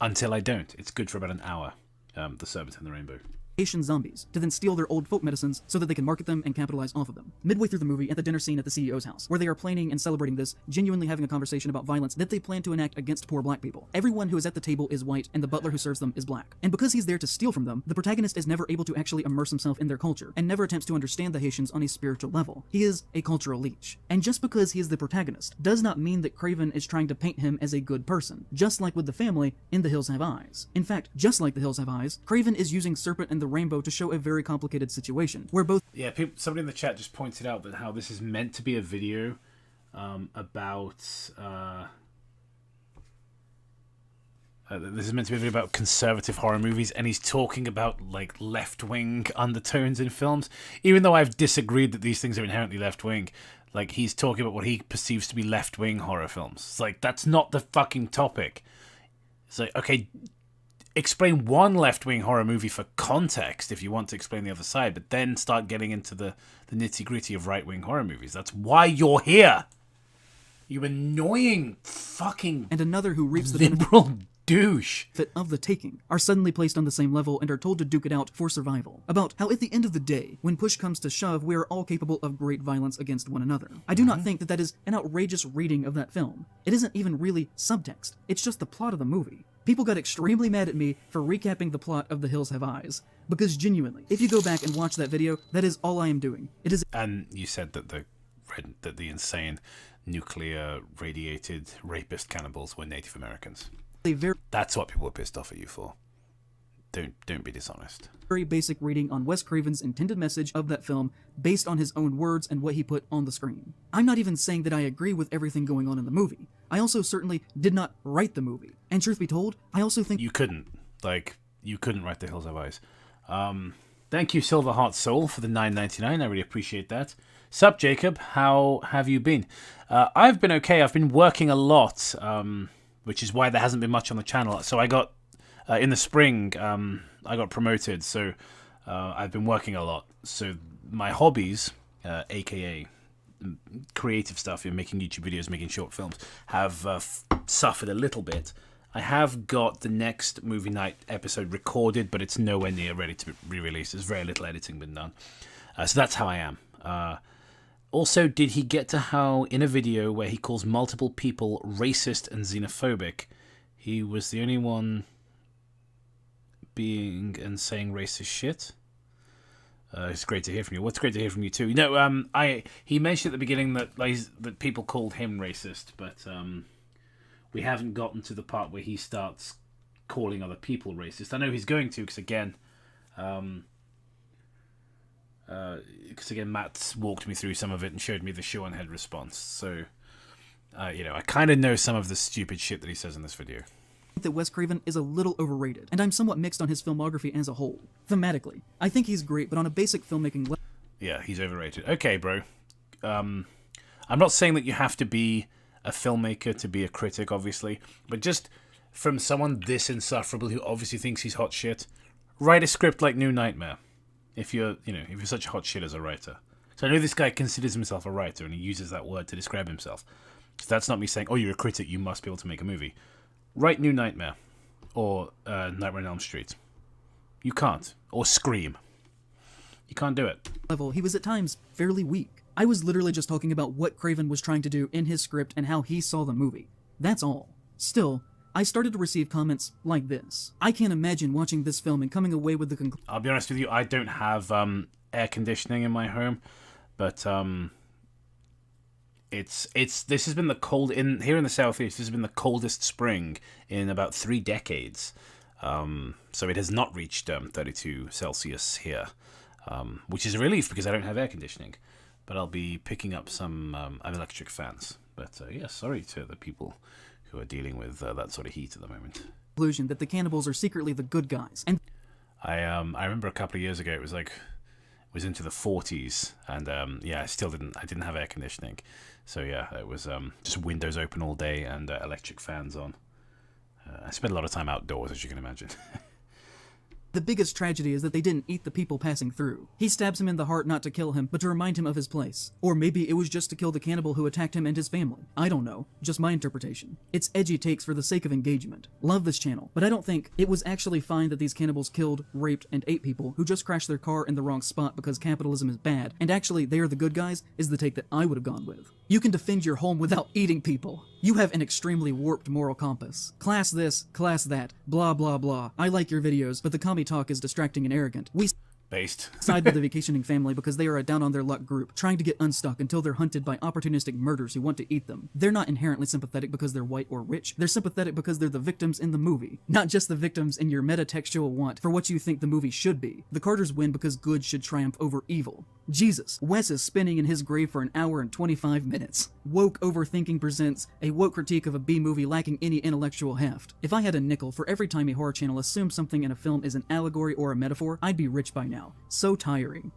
until I don't. It's good for about an hour, the Serpent and the Rainbow. Haitian zombies to then steal their old folk medicines so that they can market them and capitalize off of them. Midway through the movie, at the dinner scene at the CEO's house, where they are planning and celebrating this, genuinely having a conversation about violence that they plan to enact against poor black people. Everyone who is at the table is white, and the butler who serves them is black. And because he's there to steal from them, the protagonist is never able to actually immerse himself in their culture, and never attempts to understand the Haitians on a spiritual level. He is a cultural leech. And just because he is the protagonist does not mean that Craven is trying to paint him as a good person, just like with the family in The Hills Have Eyes. In fact, just like The Hills Have Eyes, Craven is using Serpent and the Rainbow to show a very complicated situation, where both... Yeah, somebody in the chat just pointed out that how this is meant to be a video about... this is meant to be a video about conservative horror movies, and he's talking about, like, left-wing undertones in films. Even though I've disagreed that these things are inherently left-wing, like, he's talking about what he perceives to be left-wing horror films. It's like, that's not the fucking topic. It's like, okay... explain one left-wing horror movie for context if you want to explain the other side, but then start getting into the nitty-gritty of right-wing horror movies. That's why you're here. You annoying fucking and another who reaps the liberal douche benefit of the taking are suddenly placed on the same level and are told to duke it out for survival. About how at the end of the day, when push comes to shove, we are all capable of great violence against one another. I do not think that that is an outrageous reading of that film. It isn't even really subtext. It's just the plot of the movie. People got extremely mad at me for recapping the plot of The Hills Have Eyes, because genuinely, if you go back and watch that video, that is all I am doing. It is. And you said that the insane nuclear radiated rapist cannibals were Native Americans. That's what people were pissed off at you for. Don't be dishonest. Very basic reading on Wes Craven's intended message of that film based on his own words and what he put on the screen. I'm not even saying that I agree with everything going on in the movie. I also certainly did not write the movie. And truth be told, I also think you couldn't write The Hills Have Eyes. Thank you, Silver Heart Soul, for the $9.99. I really appreciate that. Sup, Jacob? How have you been? I've been okay. I've been working a lot, which is why there hasn't been much on the channel. So I got in the spring, I got promoted, so I've been working a lot. So my hobbies, aka creative stuff, making YouTube videos, making short films, have suffered a little bit. I have got the next movie night episode recorded, but it's nowhere near ready to be released. There's very little editing been done. So that's how I am. Also, did he get to how in a video where he calls multiple people racist and xenophobic, he was the only one being and saying racist shit? It's great to hear from you. What's great to hear from you too? You know, he mentioned at the beginning that that people called him racist, but we haven't gotten to the part where he starts calling other people racist. I know he's going to, because again, Matt walked me through some of it and showed me the show on head response. So, I kind of know some of the stupid shit that he says in this video. That Wes Craven is a little overrated, and I'm somewhat mixed on his filmography as a whole. Thematically, I think he's great, but on a basic filmmaking level... Yeah, he's overrated. Okay, bro. I'm not saying that you have to be a filmmaker to be a critic, obviously, but just from someone this insufferable who obviously thinks he's hot shit, write a script like New Nightmare. If you're such a hot shit as a writer. So I know this guy considers himself a writer, and he uses that word to describe himself. So that's not me saying, oh, you're a critic, you must be able to make a movie. Write New Nightmare, or Nightmare on Elm Street. You can't. Or Scream. You can't do it. He was at times fairly weak. I was literally just talking about what Craven was trying to do in his script and how he saw the movie. That's all. Still, I started to receive comments like this. I can't imagine watching this film and coming away with the conclusion. I'll be honest with you, I don't have air conditioning in my home, but this has been the cold here in the southeast. This has been the coldest spring in about 3 decades. So it has not reached 32 Celsius here, which is a relief because I don't have air conditioning. But I'll be picking up some electric fans. But sorry to the people who are dealing with that sort of heat at the moment. Illusion that the cannibals are secretly the good guys. And I remember a couple of years ago it was into the 40s, and I didn't have air conditioning, so it was just windows open all day and electric fans on. I spent a lot of time outdoors, as you can imagine. The biggest tragedy is that they didn't eat the people passing through. He stabs him in the heart not to kill him, but to remind him of his place. Or maybe it was just to kill the cannibal who attacked him and his family. I don't know. Just my interpretation. It's edgy takes for the sake of engagement. Love this channel, but I don't think it was actually fine that these cannibals killed, raped, and ate people who just crashed their car in the wrong spot because capitalism is bad, and actually they are the good guys, is the take that I would have gone with. You can defend your home without eating people. You have an extremely warped moral compass. Class this, class that, blah blah blah. I like your videos, but the commie talk is distracting and arrogant. We Based. side with the vacationing family because they are a down-on-their-luck group, trying to get unstuck until they're hunted by opportunistic murderers who want to eat them. They're not inherently sympathetic because they're white or rich, they're sympathetic because they're the victims in the movie, not just the victims in your metatextual want for what you think the movie should be. The Carters win because good should triumph over evil. Jesus, Wes is spinning in his grave for an hour and 25 minutes. Woke Overthinking presents a woke critique of a B-movie lacking any intellectual heft. If I had a nickel for every time a horror channel assumes something in a film is an allegory or a metaphor, I'd be rich by now. So tiring.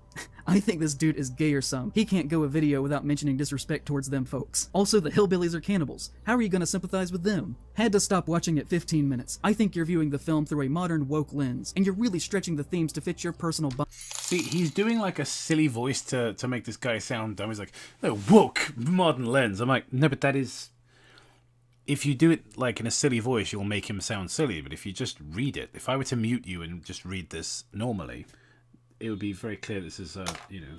I think this dude is gay or some. He can't go a video without mentioning disrespect towards them folks. Also, the hillbillies are cannibals. How are you gonna sympathize with them? Had to stop watching at 15 minutes. I think you're viewing the film through a modern woke lens, and you're really stretching the themes to fit your personal See, he's doing like a silly voice to make this guy sound dumb. He's like, no, woke, modern lens. I'm like, no, but that is... If you do it like in a silly voice, you'll make him sound silly. But if you just read it, if I were to mute you and just read this normally, it would be very clear this is a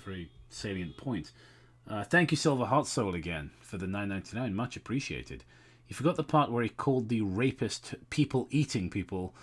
very salient point. Thank you, Silver Heart Soul, again for the $9.99. Much appreciated. You forgot the part where he called the rapist people eating people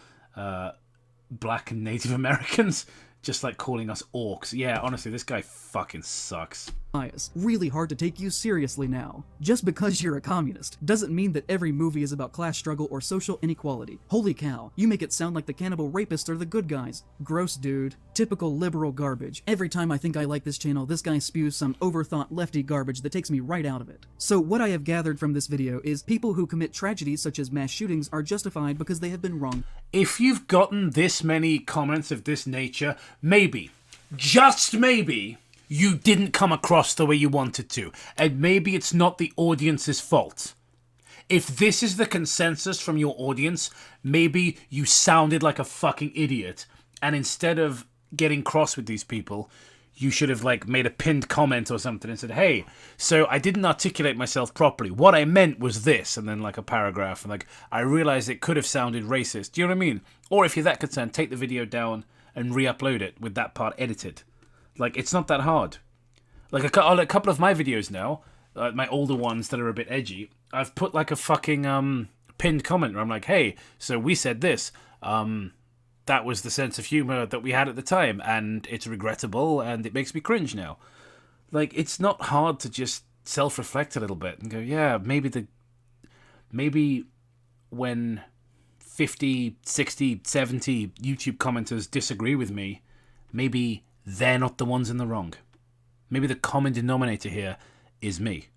black and Native Americans, just like calling us orcs. Yeah, honestly, this guy fucking sucks. bias. Really hard to take you seriously now. Just because you're a communist doesn't mean that every movie is about class struggle or social inequality. Holy cow, you make it sound like the cannibal rapists are the good guys. Gross, dude. Typical liberal garbage. Every time I think I like this channel, this guy spews some overthought lefty garbage that takes me right out of it. So what I have gathered from this video is people who commit tragedies such as mass shootings are justified because they have been wrong. If you've gotten this many comments of this nature, maybe, just maybe, you didn't come across the way you wanted to, and maybe it's not the audience's fault. If this is the consensus from your audience, maybe you sounded like a fucking idiot, and instead of getting cross with these people, you should have like made a pinned comment or something and said, hey, so I didn't articulate myself properly. What I meant was this, and then like a paragraph, and like, I realized it could have sounded racist. Do you know what I mean? Or if you're that concerned, take the video down and re-upload it with that part edited. Like, it's not that hard. Like, a couple of my videos now, my older ones that are a bit edgy, I've put, like, a fucking pinned comment where I'm like, hey, so we said this. That was the sense of humor that we had at the time, and it's regrettable, and it makes me cringe now. Like, it's not hard to just self-reflect a little bit and go, yeah, maybe when 50, 60, 70 YouTube commenters disagree with me, maybe they're not the ones in the wrong. Maybe the common denominator here is me.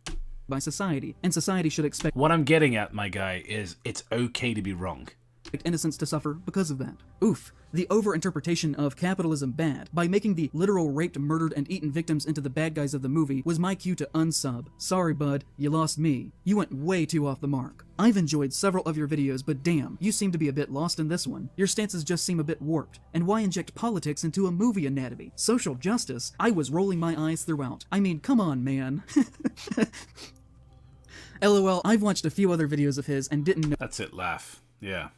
By society, and society should expect What I'm getting at, my guy, is it's okay to be wrong. innocents to suffer because of that. Oof. The overinterpretation of capitalism bad by making the literal raped, murdered, and eaten victims into the bad guys of the movie was my cue to unsub. Sorry, bud, you lost me. You went way too off the mark. I've enjoyed several of your videos, but damn, you seem to be a bit lost in this one. Your stances just seem a bit warped. And why inject politics into a movie anatomy? Social justice? I was rolling my eyes throughout. I mean, come on, man. LOL, I've watched a few other videos of his and didn't know. That's it, laugh. Yeah.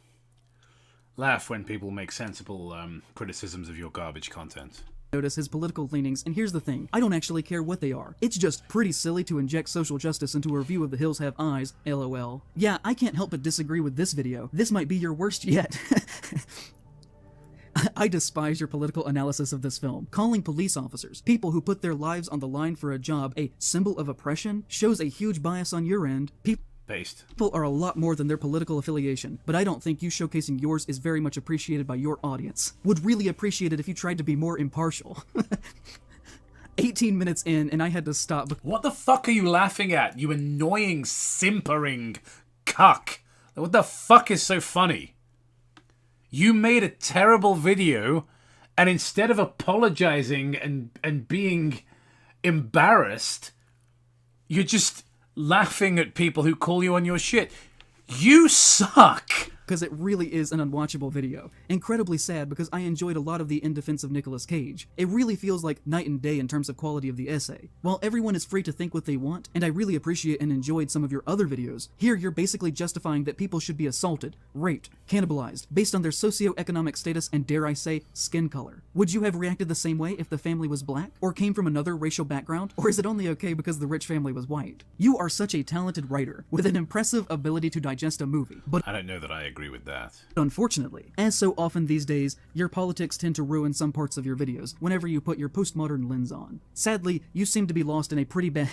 Laugh when people make sensible criticisms of your garbage content. Notice his political leanings, and here's the thing, I don't actually care what they are. It's just pretty silly to inject social justice into a review of The Hills Have Eyes, LOL. Yeah, I can't help but disagree with this video. This might be your worst yet. I despise your political analysis of this film. Calling police officers, people who put their lives on the line for a job, a symbol of oppression, shows a huge bias on your end. People are a lot more than their political affiliation, but I don't think you showcasing yours is very much appreciated by your audience. Would really appreciate it if you tried to be more impartial. 18 minutes in, and I had to stop. What the fuck are you laughing at, you annoying, simpering cuck? What the fuck is so funny? You made a terrible video, and instead of apologizing and being embarrassed, you're just laughing at people who call you on your shit. You suck. because it really is an unwatchable video. Incredibly sad because I enjoyed a lot of the In Defense of Nicolas Cage. It really feels like night and day in terms of quality of the essay. While everyone is free to think what they want, and I really appreciate and enjoyed some of your other videos, here you're basically justifying that people should be assaulted, raped, cannibalized, based on their socioeconomic status and, dare I say, skin color. Would you have reacted the same way if the family was black, or came from another racial background, or is it only okay because the rich family was white? You are such a talented writer, with an impressive ability to digest a movie, but I don't know that I agree with that. unfortunately, as so often these days, your politics tend to ruin some parts of your videos whenever you put your postmodern lens on. Sadly, you seem to be lost in a pretty bad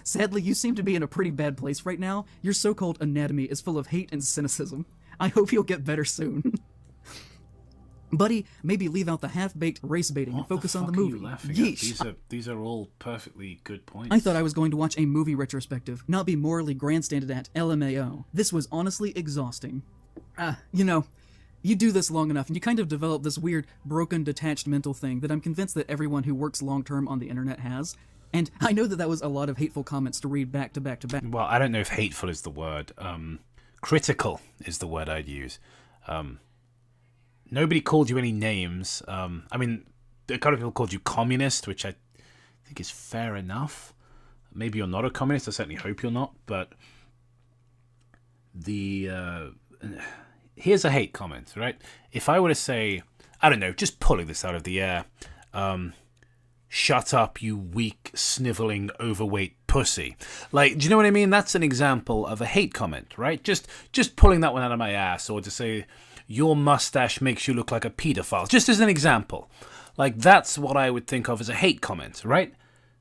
Sadly, you seem to be in a pretty bad place right now. Your so-called anatomy is full of hate and cynicism. I hope you'll get better soon. Buddy, maybe leave out the half-baked race baiting and focus on the movie. What the fuck are you laughing at? These are all perfectly good points. I thought I was going to watch a movie retrospective, not be morally grandstanded at LMAO. This was honestly exhausting. You know, you do this long enough and you kind of develop this weird, broken, detached mental thing that I'm convinced that everyone who works long-term on the internet has. And I know that that was a lot of hateful comments to read back to back to back. Well, I don't know if hateful is the word. Critical is the word I'd use. Nobody called you any names. I mean, a couple of people called you communist, which I think is fair enough. Maybe you're not a communist. I certainly hope you're not. But here's a hate comment, right? If I were to say, I don't know, just pulling this out of the air, shut up, you weak, sniveling, overweight pussy. Like, do you know what I mean? That's an example of a hate comment, right? Just pulling that one out of my ass, or to say, your mustache makes you look like a pedophile, just as an example. Like, that's what I would think of as a hate comment, right?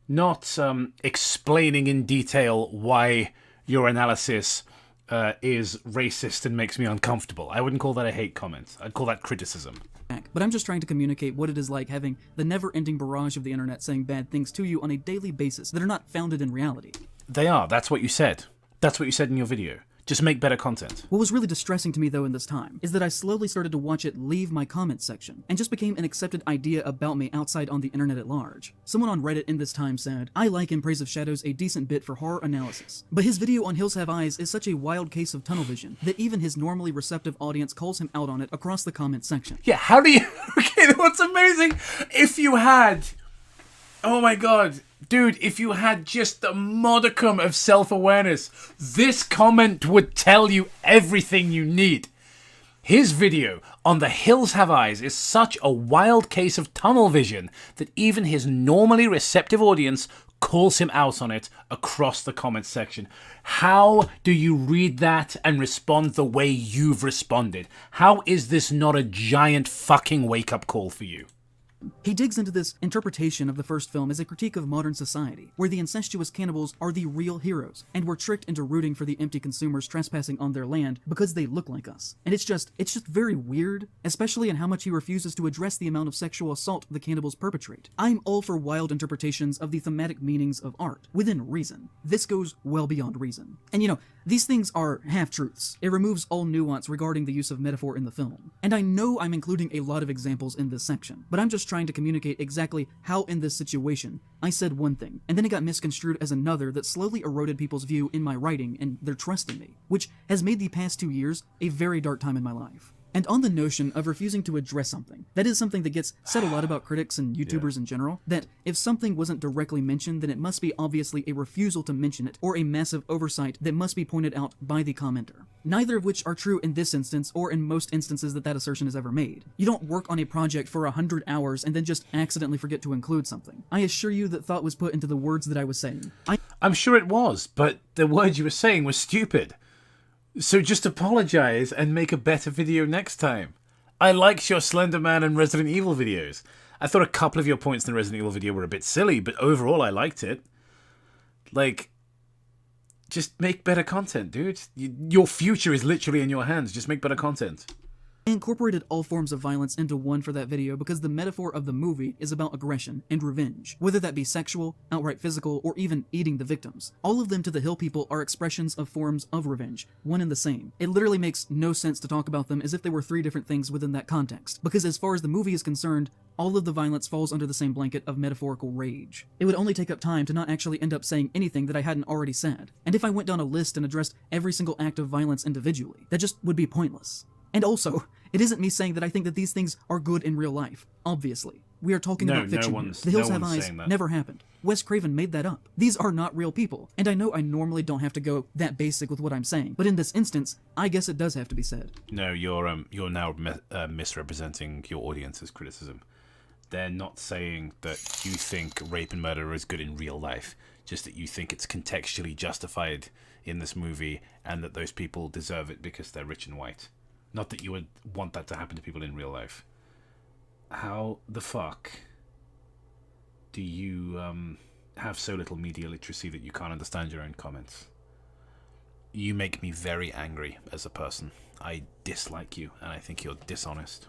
Not explaining in detail why your analysis is racist and makes me uncomfortable. I wouldn't call that a hate comment. I'd call that criticism. But I'm just trying to communicate what it is like having the never-ending barrage of the internet saying bad things to you on a daily basis that are not founded in reality. They are. That's what you said. That's what you said in your video. Just make better content. What was really distressing to me, though, in this time, is that I slowly started to watch it leave my comment section, and just became an accepted idea about me outside on the internet at large. Someone on Reddit in this time said, I like In Praise of Shadows a decent bit for horror analysis, but his video on Hills Have Eyes is such a wild case of tunnel vision that even his normally receptive audience calls him out on it across the comment section. Yeah, how do you... Okay, what's amazing, if you had... Oh my god... Dude, if you had just a modicum of self-awareness, this comment would tell you everything you need. His video on The Hills Have Eyes is such a wild case of tunnel vision that even his normally receptive audience calls him out on it across the comment section. How do you read that and respond the way you've responded? How is this not a giant fucking wake-up call for you? He digs into this interpretation of the first film as a critique of modern society, where the incestuous cannibals are the real heroes, and we're tricked into rooting for the empty consumers trespassing on their land because they look like us. And it's just very weird, especially in how much he refuses to address the amount of sexual assault the cannibals perpetrate. I'm all for wild interpretations of the thematic meanings of art, within reason. This goes well beyond reason. And you know, these things are half-truths. It removes all nuance regarding the use of metaphor in the film. And I know I'm including a lot of examples in this section, but I'm just trying to communicate exactly how in this situation I said one thing, and then it got misconstrued as another that slowly eroded people's view in my writing and their trust in me, which has made the past 2 years a very dark time in my life. And on the notion of refusing to address something, that is something that gets said a lot about critics and YouTubers in general, that if something wasn't directly mentioned, then it must be obviously a refusal to mention it, or a massive oversight that must be pointed out by the commenter. Neither of which are true in this instance, or in most instances that assertion is ever made. You don't work on a project for 100 hours and then just accidentally forget to include something. I assure you that thought was put into the words that I was saying. I'm sure it was, but the words you were saying were stupid. So just apologize and make a better video next time. I liked your Slender Man and Resident Evil videos. I thought a couple of your points in the Resident Evil video were a bit silly, but overall I liked it. Like, just make better content, dude. Your future is literally in your hands. Just make better content. I incorporated all forms of violence into one for that video because the metaphor of the movie is about aggression and revenge, whether that be sexual, outright physical, or even eating the victims. All of them to the Hill people are expressions of forms of revenge, one and the same. It literally makes no sense to talk about them as if they were 3 different things within that context, because as far as the movie is concerned, all of the violence falls under the same blanket of metaphorical rage. It would only take up time to not actually end up saying anything that I hadn't already said, and if I went down a list and addressed every single act of violence individually, that just would be pointless. And also, it isn't me saying that I think that these things are good in real life, obviously. We are talking about fiction. The Hills Have Eyes never happened. Wes Craven made that up. These are not real people. And I know I normally don't have to go that basic with what I'm saying, but in this instance, I guess it does have to be said. No, you're now misrepresenting your audience's criticism. They're not saying that you think rape and murder is good in real life, just that you think it's contextually justified in this movie and that those people deserve it because they're rich and white. Not that you would want that to happen to people in real life. How the fuck do you have so little media literacy that you can't understand your own comments? You make me very angry as a person. I dislike you, and I think you're dishonest.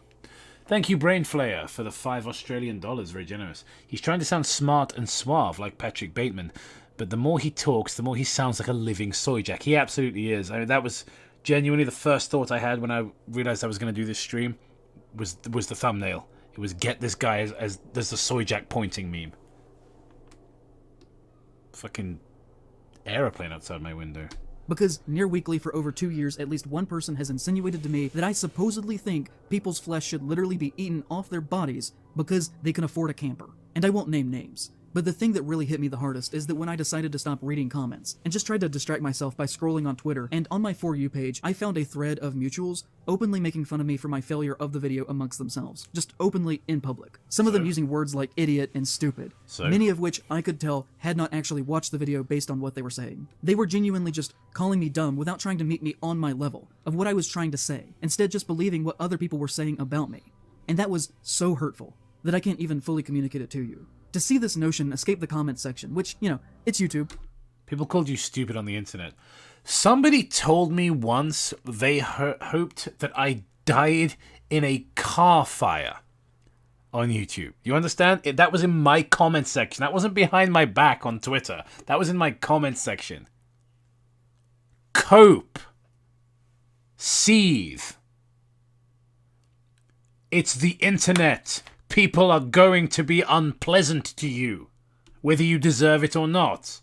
Thank you, Brainflayer, for the $5 Australian. Very generous. He's trying to sound smart and suave like Patrick Bateman, but the more he talks, the more he sounds like a living Soyjack. He absolutely is. I mean, that was genuinely the first thought I had when I realized I was going to do this stream. Was the thumbnail. It was get this guy as there's the Soyjack pointing meme. Fucking aeroplane outside my window. Because near weekly for over 2 years, at least one person has insinuated to me that I supposedly think people's flesh should literally be eaten off their bodies because they can afford a camper. And I won't name names. But the thing that really hit me the hardest is that when I decided to stop reading comments and just tried to distract myself by scrolling on Twitter, and on my For You page, I found a thread of mutuals openly making fun of me for my failure of the video amongst themselves. Just openly in public. Some of them using words like idiot and stupid. Many of which I could tell had not actually watched the video based on what they were saying. They were genuinely just calling me dumb without trying to meet me on my level of what I was trying to say, instead just believing what other people were saying about me. And that was so hurtful that I can't even fully communicate it to you. To see this notion escape the comments section, which, you know, it's YouTube. People called you stupid on the internet. Somebody told me once they hoped that I died in a car fire on YouTube. You understand? That was in my comment section. That wasn't behind my back on Twitter. That was in my comment section. Cope. Seethe. It's the internet. People are going to be unpleasant to you, whether you deserve it or not.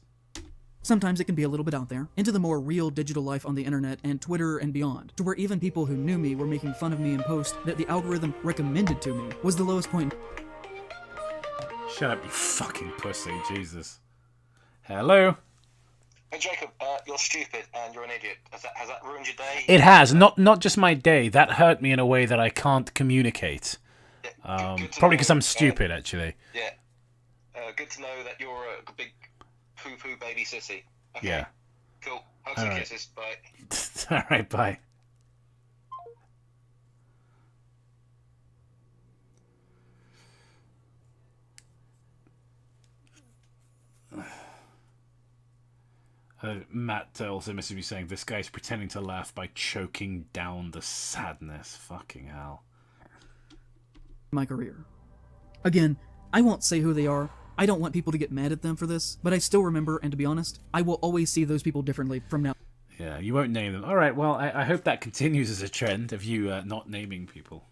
Sometimes it can be a little bit out there, into the more real digital life on the internet and Twitter and beyond, to where even people who knew me were making fun of me in posts that the algorithm recommended to me was the lowest point. Shut up, you fucking pussy, Jesus. Hello? Hey Jacob, you're stupid and you're an idiot. Has that ruined your day? It has, not just my day. That hurt me in a way that I can't communicate. Good Probably because I'm stupid, actually. Yeah. Good to know that you're a big poo-poo baby sissy. Okay. Yeah. Cool. Hugs and kisses. Bye. Alright, bye. Matt also messaged me saying, this guy's pretending to laugh by choking down the sadness. Fucking hell. My career. Again, I won't say who they are. I don't want people to get mad at them for this, but I still remember, and to be honest, I will always see those people differently from now. Yeah, you won't name them. Alright, well, I hope that continues as a trend of you not naming people.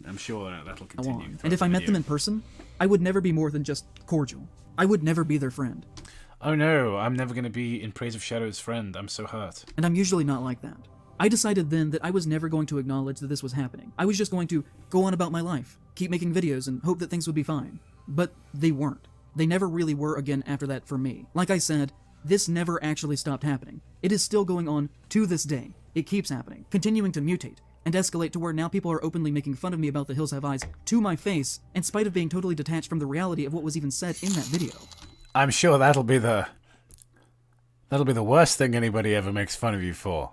I'm sure that'll continue. And if I met them in person, I would never be more than just cordial. I would never be their friend. Oh no, I'm never going to be in Praise of Shadow's friend. I'm so hurt. And I'm usually not like that. I decided then that I was never going to acknowledge that this was happening. I was just going to go on about my life, keep making videos, and hope that things would be fine. But they weren't. They never really were again after that for me. Like I said, this never actually stopped happening. It is still going on to this day. It keeps happening, continuing to mutate and escalate to where now people are openly making fun of me about The Hills Have Eyes to my face, in spite of being totally detached from the reality of what was even said in that video. I'm sure that'll be the worst thing anybody ever makes fun of you for.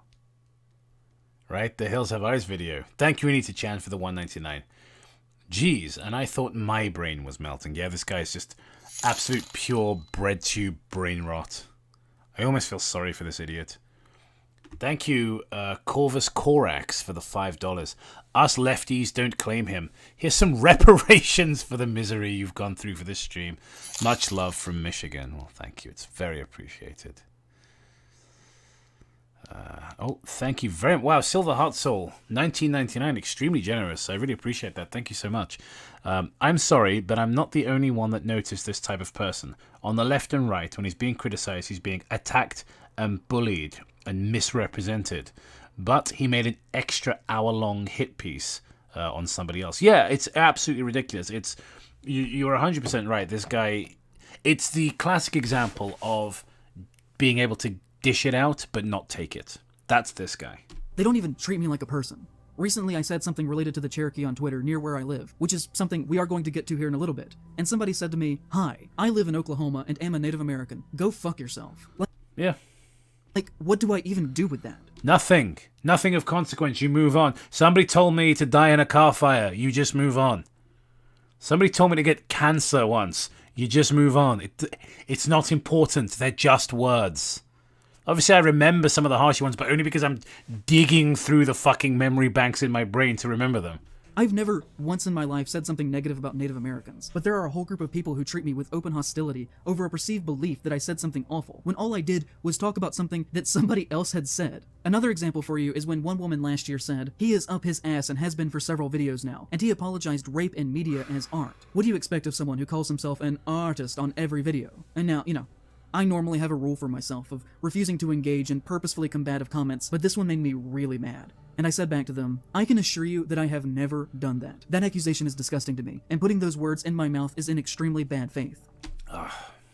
Right? The Hills Have Eyes video. Thank you, Anita Chan, for the $1.99. Jeez, and I thought my brain was melting. Yeah, this guy's just absolute pure bread tube brain rot. I almost feel sorry for this idiot. Thank you, Corvus Corax, for the $5. Us lefties don't claim him. Here's some reparations for the misery you've gone through for this stream. Much love from Michigan. Well, thank you. It's very appreciated. Oh, thank you very much. Wow, Silver Heart Soul, $19.99, extremely generous. I really appreciate that. Thank you so much. I'm sorry, but I'm not the only one that noticed this type of person. On the left and right, when he's being criticized, he's being attacked and bullied and misrepresented. but he made an extra hour-long hit piece on somebody else. Yeah, it's absolutely ridiculous. You're 100% right. This guy, it's the classic example of being able to dish it out but not take it. That's this guy. They don't even treat me like a person. Recently, I said something related to the Cherokee on Twitter near where I live, which is something we are going to get to here in a little bit. And somebody said to me, "Hi, I live in Oklahoma and am a Native American. Go fuck yourself." Yeah. Like, what do I even do with that? Nothing. Nothing of consequence. You move on. Somebody told me to die in a car fire. You just move on. Somebody told me to get cancer once. You just move on. It's not important. They're just words. Obviously, I remember some of the harsher ones, but only because I'm digging through the fucking memory banks in my brain to remember them. I've never once in my life said something negative about Native Americans, but there are a whole group of people who treat me with open hostility over a perceived belief that I said something awful, when all I did was talk about something that somebody else had said. Another example for you is when one woman last year said, "He is up his ass and has been for several videos now, and he apologized rape in media as art." What do you expect of someone who calls himself an artist on every video? And now, I normally have a rule for myself of refusing to engage in purposefully combative comments, but this one made me really mad. And I said back to them, "I can assure you that I have never done that. That accusation is disgusting to me, and putting those words in my mouth is in extremely bad faith."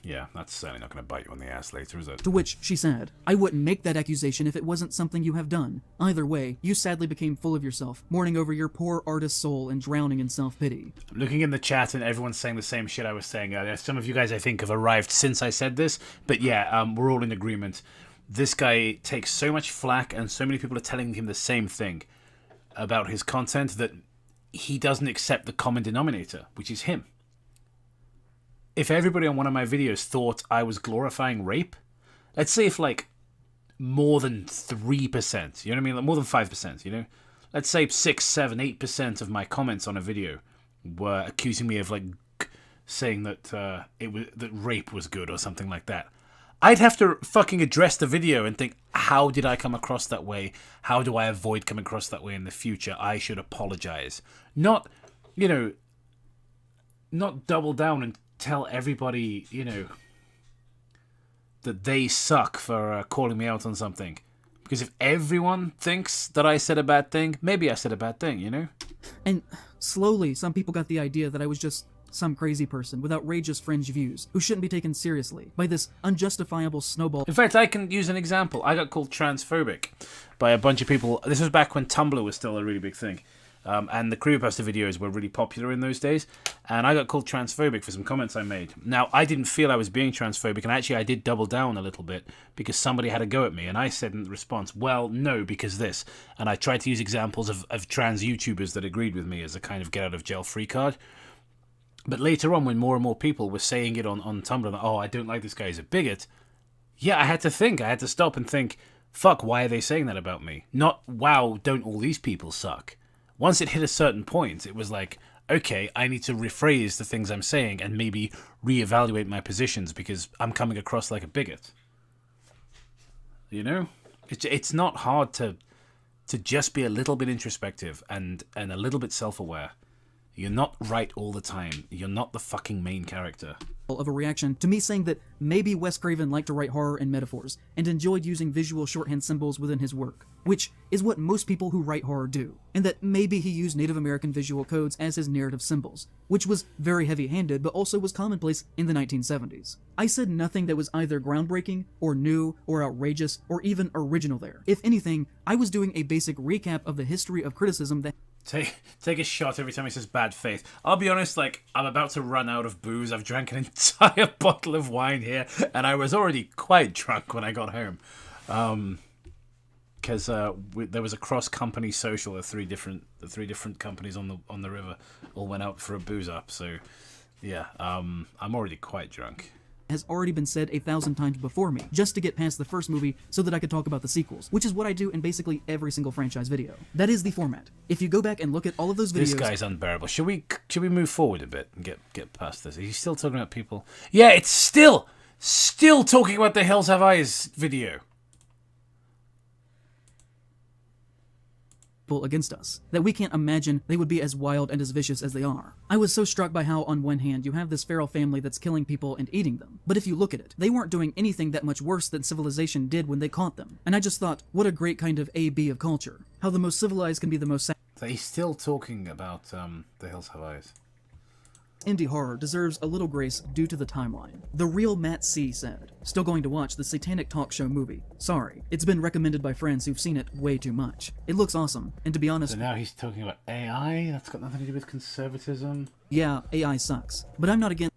Yeah, that's certainly not going to bite you on the ass later, is it? To which she said, "I wouldn't make that accusation if it wasn't something you have done. Either way, you sadly became full of yourself, mourning over your poor artist soul and drowning in self-pity." I'm looking in the chat and everyone's saying the same shit I was saying earlier. Some of you guys, I think, have arrived since I said this, but yeah, we're all in agreement. This guy takes so much flack and so many people are telling him the same thing about his content that he doesn't accept the common denominator, which is him. If everybody on one of my videos thought I was glorifying rape, let's say if like more than 3%, you know what I mean? Like more than 5%, you know? Let's say 6, 7, 8% of my comments on a video were accusing me of like saying that that rape was good or something like that. I'd have to fucking address the video and think, how did I come across that way? How do I avoid coming across that way in the future? I should apologize. Not, not double down and tell everybody, that they suck for calling me out on something. Because if everyone thinks that I said a bad thing, maybe I said a bad thing, And slowly, some people got the idea that I was just some crazy person with outrageous fringe views who shouldn't be taken seriously by this unjustifiable snowball. In fact, I can use an example. I got called transphobic by a bunch of people. This was back when Tumblr was still a really big thing. And the creepypasta videos were really popular in those days. And I got called transphobic for some comments I made. Now, I didn't feel I was being transphobic, and actually I did double down a little bit because somebody had a go at me. And I said in response, well, no, because this. And I tried to use examples of trans YouTubers that agreed with me as a kind of get-out-of-jail-free card. But later on, when more and more people were saying it on Tumblr, that, oh, I don't like this guy, he's a bigot, yeah, I had to think. I had to stop and think, fuck, why are they saying that about me? Not, wow, don't all these people suck? Once it hit a certain point, it was like, okay, I need to rephrase the things I'm saying and maybe reevaluate my positions because I'm coming across like a bigot. It's not hard to just be a little bit introspective and a little bit self-aware. You're not right all the time. You're not the fucking main character. Of a reaction to me saying that maybe Wes Craven liked to write horror and metaphors and enjoyed using visual shorthand symbols within his work, which is what most people who write horror do, and that maybe he used Native American visual codes as his narrative symbols, which was very heavy-handed but also was commonplace in the 1970s. I said nothing that was either groundbreaking or new or outrageous or even original there. If anything, I was doing a basic recap of the history of criticism that Take a shot every time he says bad faith. I'll be honest, I'm about to run out of booze. I've drank an entire bottle of wine here, and I was already quite drunk when I got home. Because there was a cross-company social. The three different companies on the river all went out for a booze up. So, yeah, I'm already quite drunk. Has already been said 1,000 times before me, just to get past the first movie so that I could talk about the sequels, which is what I do in basically every single franchise video. That is the format. If you go back and look at all of those videos... This guy's unbearable. Should we move forward a bit and get past this? Are you still talking about people? Yeah, it's still talking about the Hills Have Eyes video. against us, that we can't imagine they would be as wild and as vicious as they are. I was so struck by how, on one hand, you have this feral family that's killing people and eating them, but if you look at it, they weren't doing anything that much worse than civilization did when they caught them. And I just thought, what a great kind of A-B of culture. How the most civilized can be the most So he's still talking about The Hills Have Eyes. indie horror deserves a little grace due to the timeline. The real Matt C. said, "Still going to watch the Satanic Talk Show movie. Sorry. It's been recommended by friends who've seen it way too much. It looks awesome, and to be honest..." So now he's talking about AI? That's got nothing to do with conservatism? Yeah, AI sucks. But I'm not against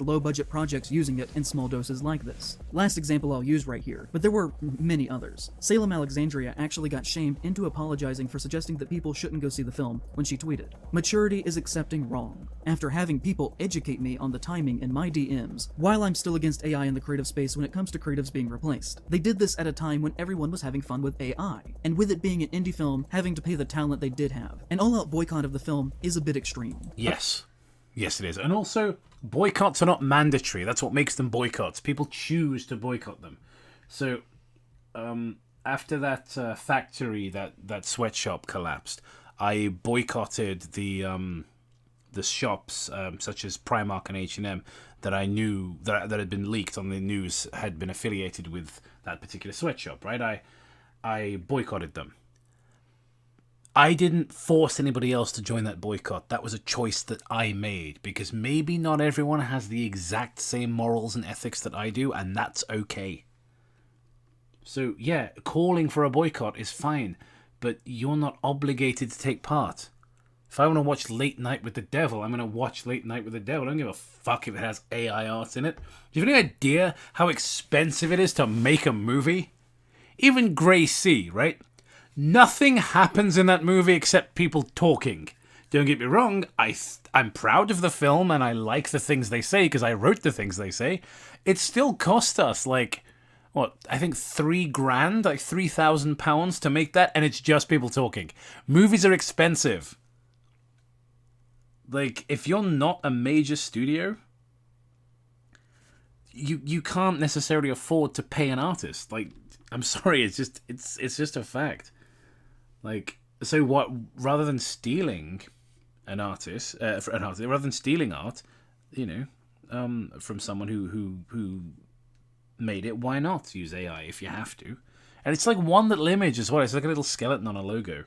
low-budget projects using it in small doses like this. Last example I'll use right here, but there were many others. Salem Alexandria actually got shamed into apologizing for suggesting that people shouldn't go see the film when she tweeted, "Maturity is accepting wrong," after having people educate me on the timing in my DMs, while I'm still against AI in the creative space when it comes to creatives being replaced. They did this at a time when everyone was having fun with AI, and with it being an indie film, having to pay the talent they did have. An all-out boycott of the film is a bit extreme. Yes. Yes, it is. And also, boycotts are not mandatory. That's what makes them boycotts. People choose to boycott them. So, after that factory, that sweatshop collapsed, I boycotted the shops such as Primark and H&M that I knew that had been leaked on the news had been affiliated with that particular sweatshop. Right? I boycotted them. I didn't force anybody else to join that boycott. That was a choice that I made, because maybe not everyone has the exact same morals and ethics that I do, and that's okay. So, yeah, calling for a boycott is fine, but you're not obligated to take part. If I want to watch Late Night with the Devil, I'm going to watch Late Night with the Devil. I don't give a fuck if it has AI art in it. Do you have any idea how expensive it is to make a movie? Even Grey Sea, right? Nothing happens in that movie except people talking. Don't get me wrong, I'm proud of the film and I like the things they say because I wrote the things they say. It still cost us like, what, I think £3,000, like £3,000 to make that, and it's just people talking. Movies are expensive. Like, if you're not a major studio, you can't necessarily afford to pay an artist. Like, I'm sorry, it's just a fact. Like, so what? Rather than stealing rather than stealing art, from someone who made it, why not use AI if you have to? And it's like one little image as well. It's like a little skeleton on a logo.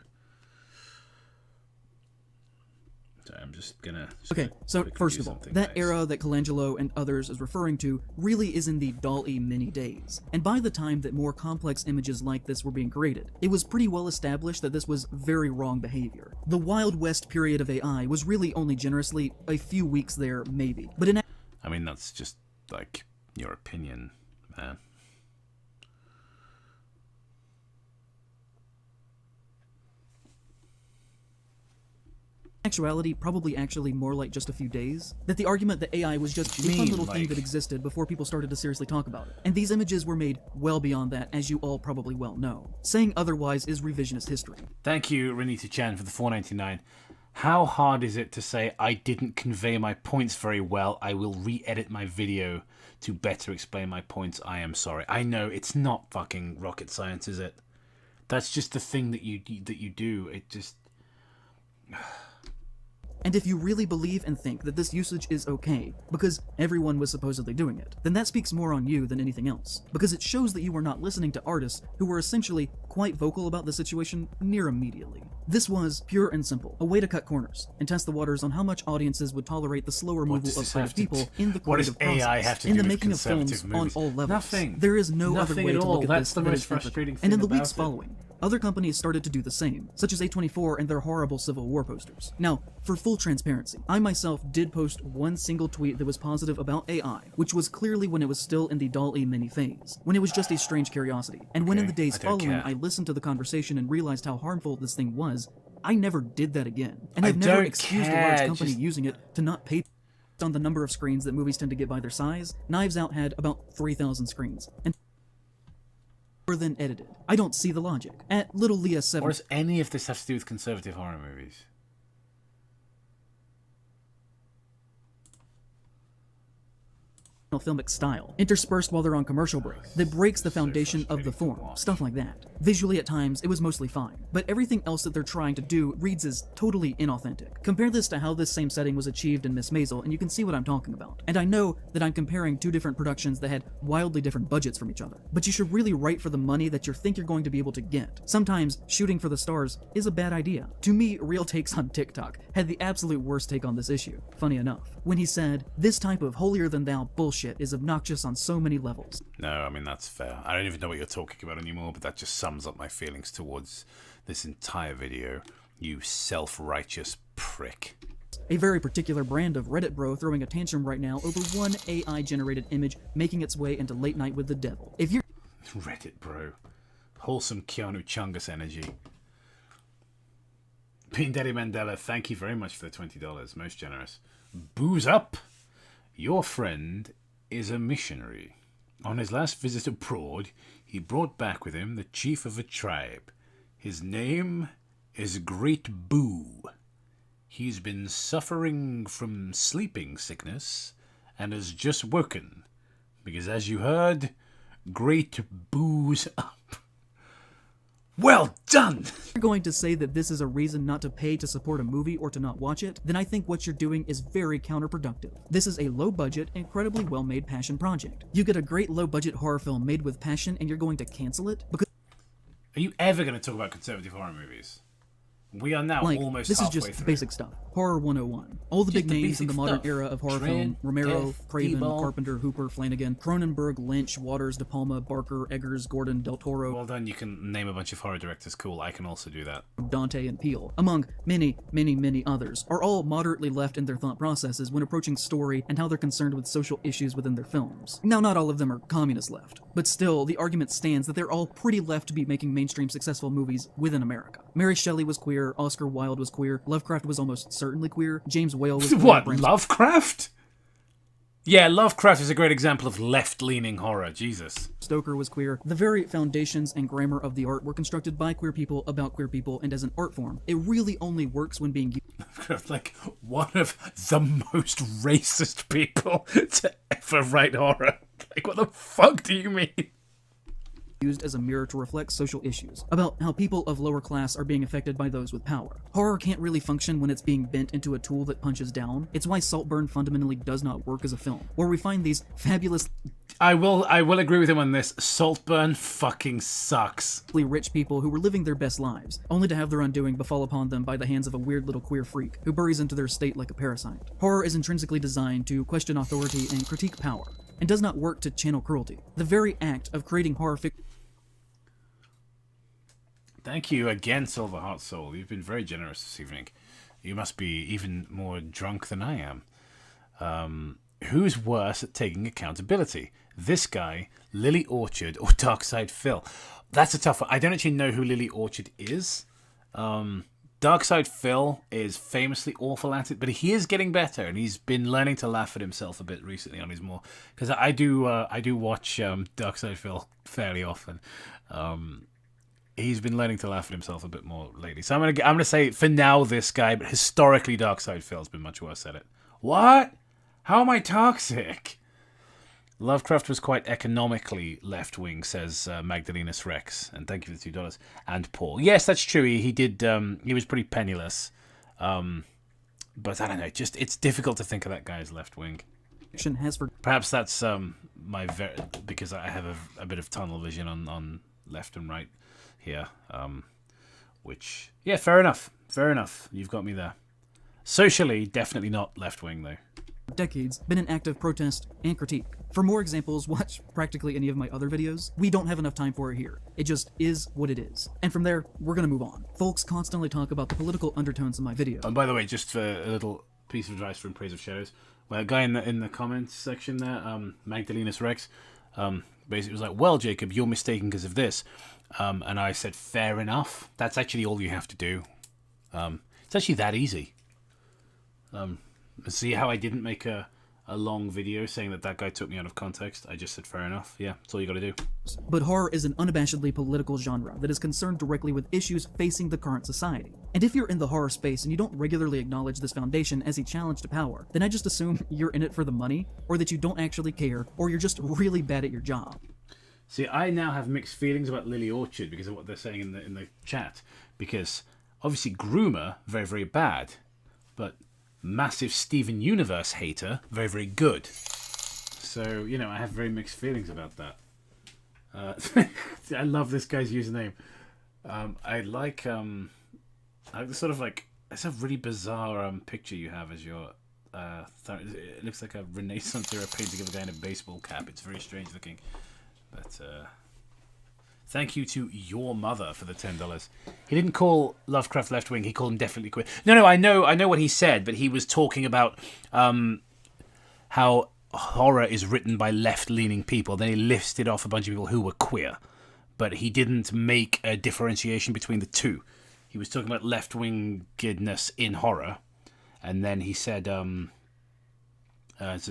Sorry, I'm just gonna... Okay, so first of all, that era that Colangelo and others is referring to really is in the DALL-E mini days. And by the time that more complex images like this were being created, it was pretty well established that this was very wrong behavior. The Wild West period of AI was really only generously a few weeks there, maybe. But in... I mean, that's just, like, your opinion, man. actuality, probably actually more like just a few days. That the argument that AI was just a fun little thing that existed before people started to seriously talk about it. And these images were made well beyond that, as you all probably well know. Saying otherwise is revisionist history. Thank you, Renita Chan, for the $4.99. How hard is it to say I didn't convey my points very well? I will re-edit my video to better explain my points. I am sorry. I know it's not fucking rocket science, is it? That's just the thing that you do. It just... And if you really believe and think that this usage is okay, because everyone was supposedly doing it, then that speaks more on you than anything else, because it shows that you were not listening to artists who were essentially quite vocal about the situation near immediately. This was, pure and simple, a way to cut corners and test the waters on how much audiences would tolerate the slower removal of creative people in the creative process, in the making of films on all levels. Nothing. There is no other way to look at That's this the most frustrating thing. And in the weeks following, other companies started to do the same, such as A24 and their horrible Civil War posters. Now, for full transparency, I myself did post one single tweet that was positive about AI, which was clearly when it was still in the DALL-E mini phase, when it was just a strange curiosity. And when in the days following I listened to the conversation and realized how harmful this thing was, I never did that again. And I've never excused a large company using it to not pay on the number of screens that movies tend to get by their size. Knives Out had about 3,000 screens. And than edited. I don't see the logic. At Little Leah 7... Or does any of this have to do with conservative horror movies? filmic style, interspersed while they're on commercial break, that breaks the foundation of the form, stuff like that. Visually at times, it was mostly fine, but everything else that they're trying to do reads as totally inauthentic. Compare this to how this same setting was achieved in Miss Maisel, and you can see what I'm talking about. And I know that I'm comparing two different productions that had wildly different budgets from each other, but you should really write for the money that you think you're going to be able to get. Sometimes, shooting for the stars is a bad idea. To me, Real Takes on TikTok had the absolute worst take on this issue, funny enough, when he said, "This type of holier-than-thou bullshit is obnoxious on so many levels." No, I mean, that's fair. I don't even know what you're talking about anymore, but that just sums up my feelings towards this entire video. You self-righteous prick. A very particular brand of Reddit bro throwing a tantrum right now over one AI-generated image making its way into Late Night with the Devil. If you're Reddit bro. Wholesome Keanu Chungus energy. Bean Daddy Mandela, thank you very much for the $20. Most generous. Booze up! Your friend is a missionary. On his last visit abroad, he brought back with him the chief of a tribe. His name is Great Boo. He's been suffering from sleeping sickness and has just woken. Because as you heard, Great Boo's up. Well done! If you're going to say that this is a reason not to pay to support a movie or to not watch it, then I think what you're doing is very counterproductive. This is a low-budget, incredibly well-made passion project. You get a great low-budget horror film made with passion and you're going to cancel it? Because Are you ever going to talk about conservative horror movies? We are now almost this is halfway just through. basic stuff. Horror 101. All the big the names in basic the modern stuff. era of horror Trent, film: Romero, Death, Craven, T-Ball. Carpenter, Hooper, Flanagan, Cronenberg, Lynch, Waters, De Palma, Barker, Eggers, Gordon, Del Toro, Well done, you can name a bunch of horror directors. Cool, I can also do that. Dante, and Peele, among many, many, many others, are all moderately left in their thought processes when approaching story and how they're concerned with social issues within their films. Now, not all of them are communist left, but still, the argument stands that they're all pretty left to be making mainstream successful movies within America. Mary Shelley was queer, Oscar Wilde was queer, Lovecraft was almost certainly queer, James Whale was queer. What, Lovecraft? Yeah, Lovecraft is a great example of left-leaning horror, Jesus. Stoker was queer. The very foundations and grammar of the art were constructed by queer people, about queer people, and as an art form. It really only works when being Like, one of the most racist people to ever write horror. Like, what the fuck do you mean? used as a mirror to reflect social issues, about how people of lower class are being affected by those with power. Horror can't really function when it's being bent into a tool that punches down. It's why Saltburn fundamentally does not work as a film, where we find these fabulous... I will agree with him on this. Saltburn fucking sucks. rich people who were living their best lives, only to have their undoing befall upon them by the hands of a weird little queer freak who buries into their state like a parasite. Horror is intrinsically designed to question authority and critique power, and does not work to channel cruelty. The very act of creating horror fiction... Thank you again, Silver Heart Soul. You've been very generous this evening. You must be even more drunk than I am. Who's worse at taking accountability? This guy, Lily Orchard, or Darkside Phil? That's a tough one. I don't actually know who Lily Orchard is. Darkside Phil is famously awful at it, but he is getting better, and he's been learning to laugh at himself a bit recently on his more... Because I do watch Darkside Phil fairly often. He's been learning to laugh at himself a bit more lately. So I'm gonna say for now this guy, but historically Darkside Phil's been much worse at it. What? How am I toxic? Lovecraft was quite economically left-wing, says Magdalenas Rex, and thank you for the $2. And Paul. Yes, that's true. He did. He was pretty penniless. But I don't know. Just it's difficult to think of that guy as left-wing. has for... Perhaps that's because I have a bit of tunnel vision on left and right here. Which, yeah, fair enough. Fair enough. You've got me there. Socially, definitely not left-wing, though. decades been an active protest and critique. For more examples, watch practically any of my other videos. We don't have enough time for it here. It just is what it is. And from there, we're gonna move on. Folks constantly talk about the political undertones in my video. And by the way, just for a little piece of advice from Praise of Shadows, well, a guy in the comments section there, Magdalenas Rex, basically was like, well, Jacob, you're mistaken because of this. And I said, fair enough. That's actually all you have to do. It's actually that easy. See how I didn't make a a long video saying that guy took me out of context. I just said fair enough. Yeah, that's all you got to do. But horror is an unabashedly political genre that is concerned directly with issues facing the current society. And if you're in the horror space and you don't regularly acknowledge this foundation as a challenge to power, then I just assume you're in it for the money, or that you don't actually care, or you're just really bad at your job. See, I now have mixed feelings about Lily Orchard because of what they're saying in the chat. Because obviously Groomer, very, very bad. But massive Steven Universe hater, very, very good. So, you know, I have very mixed feelings about that. I love this guy's username. I like sort of like, it's a really bizarre picture you have as your it looks like a Renaissance era painting of a guy in a baseball cap. It's very strange looking. But thank you to your mother for the $10. He didn't call Lovecraft left wing. He called him definitely queer. No, I know what he said, but he was talking about how horror is written by left-leaning people. Then he listed off a bunch of people who were queer, but he didn't make a differentiation between the two. He was talking about left-wingedness in horror, and then he said, Mary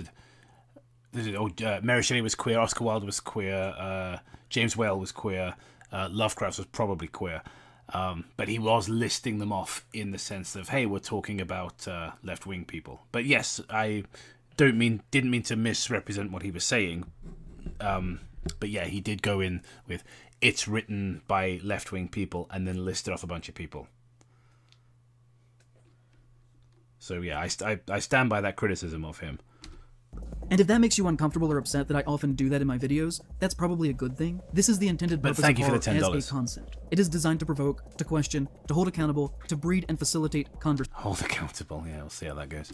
Shelley was queer, Oscar Wilde was queer, James Whale was queer, Lovecraft was probably queer, but he was listing them off in the sense of, hey, we're talking about left-wing people. But yes, I didn't mean to misrepresent what he was saying, but yeah, he did go in with, it's written by left-wing people, and then listed off a bunch of people. So yeah, I stand by that criticism of him. And if that makes you uncomfortable or upset that I often do that in my videos, that's probably a good thing. This is the intended purpose of horror as a concept. It is designed to provoke, to question, to hold accountable, to breed and facilitate conversation. Hold accountable, yeah, we'll see how that goes.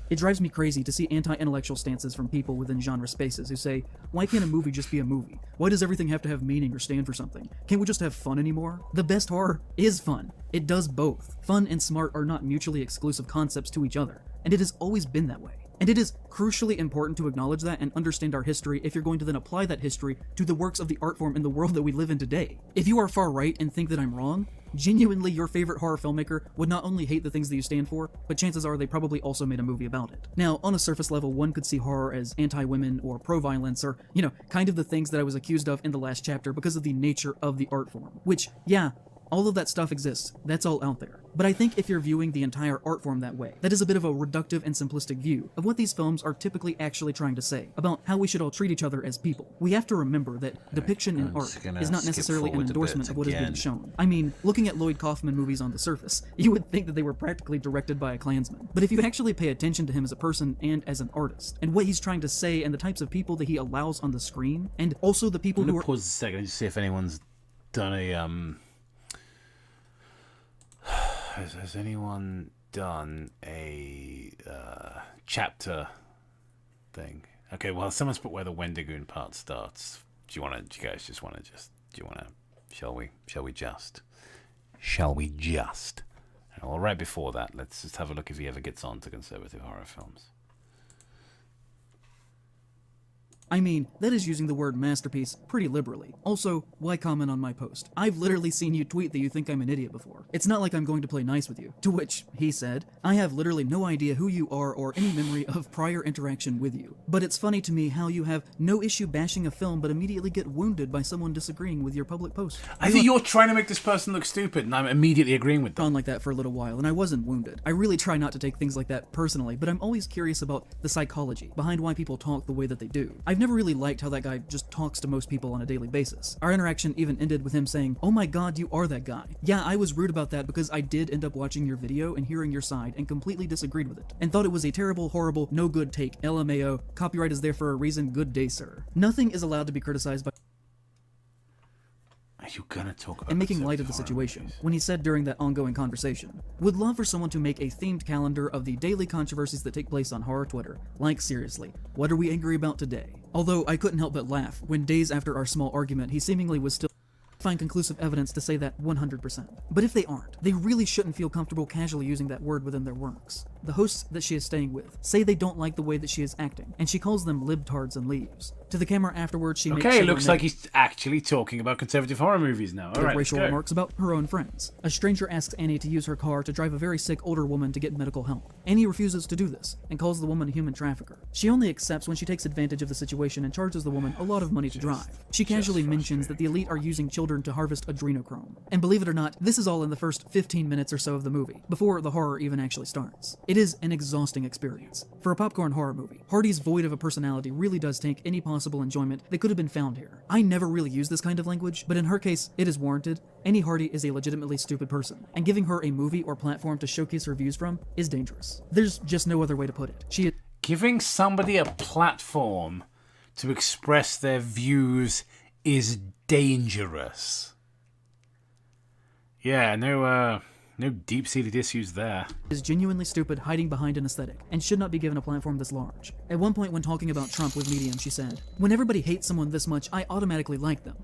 It drives me crazy to see anti-intellectual stances from people within genre spaces who say, why can't a movie just be a movie? Why does everything have to have meaning or stand for something? Can't we just have fun anymore? The best horror is fun. It does both. Fun and smart are not mutually exclusive concepts to each other, and it has always been that way. And it is crucially important to acknowledge that and understand our history if you're going to then apply that history to the works of the art form in the world that we live in today. If you are far right and think that I'm wrong, genuinely your favorite horror filmmaker would not only hate the things that you stand for, but chances are they probably also made a movie about it. Now, on a surface level, one could see horror as anti-women or pro-violence or, you know, kind of the things that I was accused of in the last chapter because of the nature of the art form. Which, yeah, all of that stuff exists. That's all out there. But I think if you're viewing the entire art form that way, that is a bit of a reductive and simplistic view of what these films are typically actually trying to say about how we should all treat each other as people. We have to remember that depiction in art is not necessarily an endorsement of what is being shown. I mean, looking at Lloyd Kaufman movies on the surface, you would think that they were practically directed by a Klansman. But if you actually pay attention to him as a person and as an artist, and what he's trying to say and the types of people that he allows on the screen, and also the people who are— Pause a second and just see if anyone's done a Has anyone done a chapter thing? Okay, well, someone's put where the Wendigoon part starts. Do you guys just want to, shall we just? Well, right before that, let's just have a look if he ever gets on to conservative horror films. I mean, that is using the word masterpiece pretty liberally. Also, why comment on my post? I've literally seen you tweet that you think I'm an idiot before. It's not like I'm going to play nice with you. To which he said, I have literally no idea who you are or any memory of prior interaction with you. But it's funny to me how you have no issue bashing a film but immediately get wounded by someone disagreeing with your public post. I think you're trying to make this person look stupid and I'm immediately agreeing with them. On like that for a little while and I wasn't wounded. I really try not to take things like that personally, but I'm always curious about the psychology behind why people talk the way that they do. I've never really liked how that guy just talks to most people on a daily basis. Our interaction even ended with him saying, oh my god, you are that guy. Yeah, I was rude about that because I did end up watching your video and hearing your side and completely disagreed with it, and thought it was a terrible, horrible, no good take. LMAO, copyright is there for a reason, good day, sir. Nothing is allowed to be criticized by— Are you gonna talk about and making light of the situation, when he said during that ongoing conversation, would love for someone to make a themed calendar of the daily controversies that take place on horror Twitter. Like, seriously, what are we angry about today? Although I couldn't help but laugh when days after our small argument he seemingly was still find conclusive evidence to say that 100%. But if they aren't, they really shouldn't feel comfortable casually using that word within their works. the hosts that she is staying with say they don't like the way that she is acting, and she calls them libtards and leaves. To the camera afterwards, she makes Okay, looks like he's actually talking about conservative horror movies now. All right, racial let's go. remarks about her own friends. A stranger asks Annie to use her car to drive a very sick older woman to get medical help. Annie refuses to do this and calls the woman a human trafficker. She only accepts when she takes advantage of the situation and charges the woman a lot of money to drive. She casually mentions that the elite are using children to harvest adrenochrome. And believe it or not, this is all in the first 15 minutes or so of the movie, before the horror even actually starts. It is an exhausting experience. For a popcorn horror movie, Hardy's void of a personality really does take any possible enjoyment that could have been found here. I never really use this kind of language, but in her case, it is warranted. Annie Hardy is a legitimately stupid person, and giving her a movie or platform to showcase her views from is dangerous. There's just no other way to put it. Giving somebody a platform to express their views is dangerous. Yeah, no deep-seated issues there. Is genuinely stupid, hiding behind an aesthetic, and should not be given a platform this large. At one point when talking about Trump with Medium, she said, "When everybody hates someone this much, I automatically like them.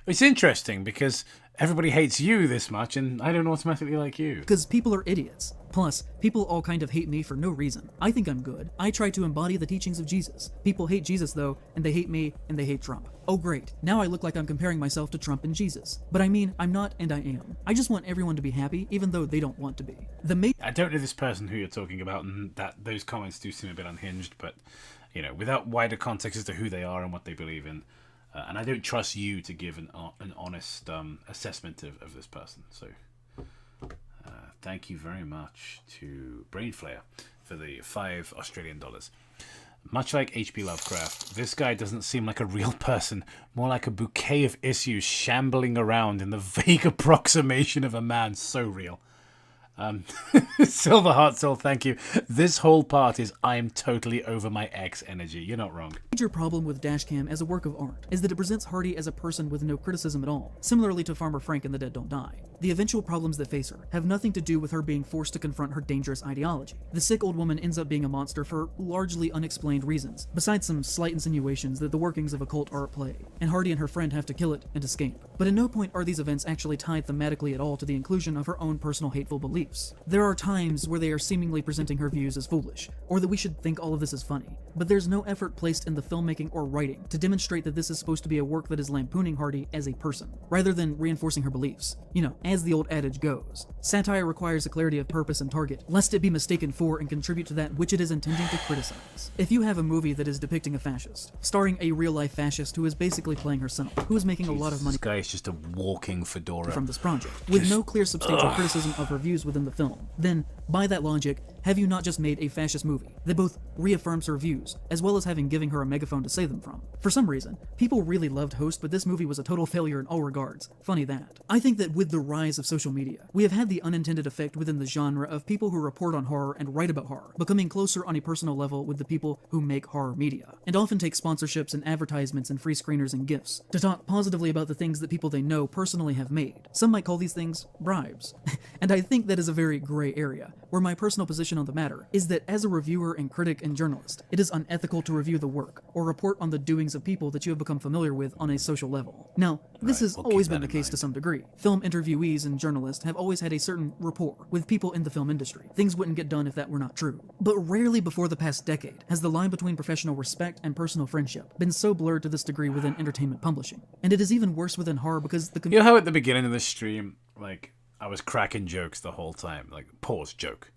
It's interesting because everybody hates you this much and I don't automatically like you. Because people are idiots. Plus, people all kind of hate me for no reason. I think I'm good. I try to embody the teachings of Jesus. People hate Jesus though, and they hate me, and they hate Trump. Oh great, now I look like I'm comparing myself to Trump and Jesus. But I mean, I'm not and I am. I just want everyone to be happy, even though they don't want to be. I don't know this person who you're talking about, and those comments do seem a bit unhinged, but, you know, without wider context as to who they are and what they believe in, and I don't trust you to give an honest assessment of this person. So, thank you very much to Brainflayer for the $5 Australian. Much like H.P. Lovecraft, this guy doesn't seem like a real person, more like a bouquet of issues shambling around in the vague approximation of a man so real. Silver Heart Soul, thank you. This whole part is I'm totally over my ex energy. You're not wrong. Major problem with Dashcam as a work of art is that it presents Hardy as a person with no criticism at all, similarly to Farmer Frank in The Dead Don't Die. The eventual problems that face her have nothing to do with her being forced to confront her dangerous ideology. The sick old woman ends up being a monster for largely unexplained reasons, besides some slight insinuations that the workings of a cult are at play, and Hardy and her friend have to kill it and escape. But at no point are these events actually tied thematically at all to the inclusion of her own personal hateful beliefs. There are times where they are seemingly presenting her views as foolish, or that we should think all of this is funny, but there's no effort placed in the filmmaking or writing to demonstrate that this is supposed to be a work that is lampooning Hardy as a person, rather than reinforcing her beliefs. You know, as the old adage goes, satire requires a clarity of purpose and target, lest it be mistaken for and contribute to that which it is intending to criticize. If you have a movie that is depicting a fascist, starring a real-life fascist who is basically playing herself, who is making a lot of money This guy is just a walking fedora from this project, with no clear substantial criticism of her views within the film, then, by that logic, have you not just made a fascist movie that both reaffirms her views, as well as giving her a megaphone to say them from? For some reason, people really loved Host, but this movie was a total failure in all regards. Funny that. I think that with the rise of social media, we have had the unintended effect within the genre of people who report on horror and write about horror, becoming closer on a personal level with the people who make horror media, and often take sponsorships and advertisements and free screeners and gifts to talk positively about the things that people they know personally have made. Some might call these things bribes. And I think that is a very gray area, where my personal position on the matter is that as a reviewer and critic and journalist, it is unethical to review the work or report on the doings of people that you have become familiar with on a social level. Now, this has always been the case to some degree. Film interviewees and journalists have always had a certain rapport with people in the film industry. Things wouldn't get done if that were not true. But rarely before the past decade has the line between professional respect and personal friendship been so blurred to this degree within entertainment publishing. And it is even worse within horror because the... You know how at the beginning of the stream, like, I was cracking jokes the whole time, like, pause joke,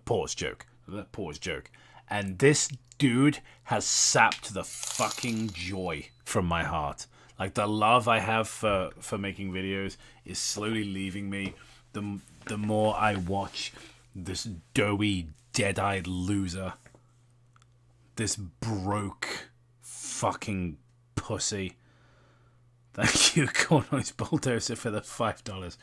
pause joke, pause joke. And this dude has sapped the fucking joy from my heart. Like, the love I have for making videos is slowly leaving me the more I watch this doughy, dead-eyed loser. This broke fucking pussy. Thank you, Cornelius Bulldozer, for the $5.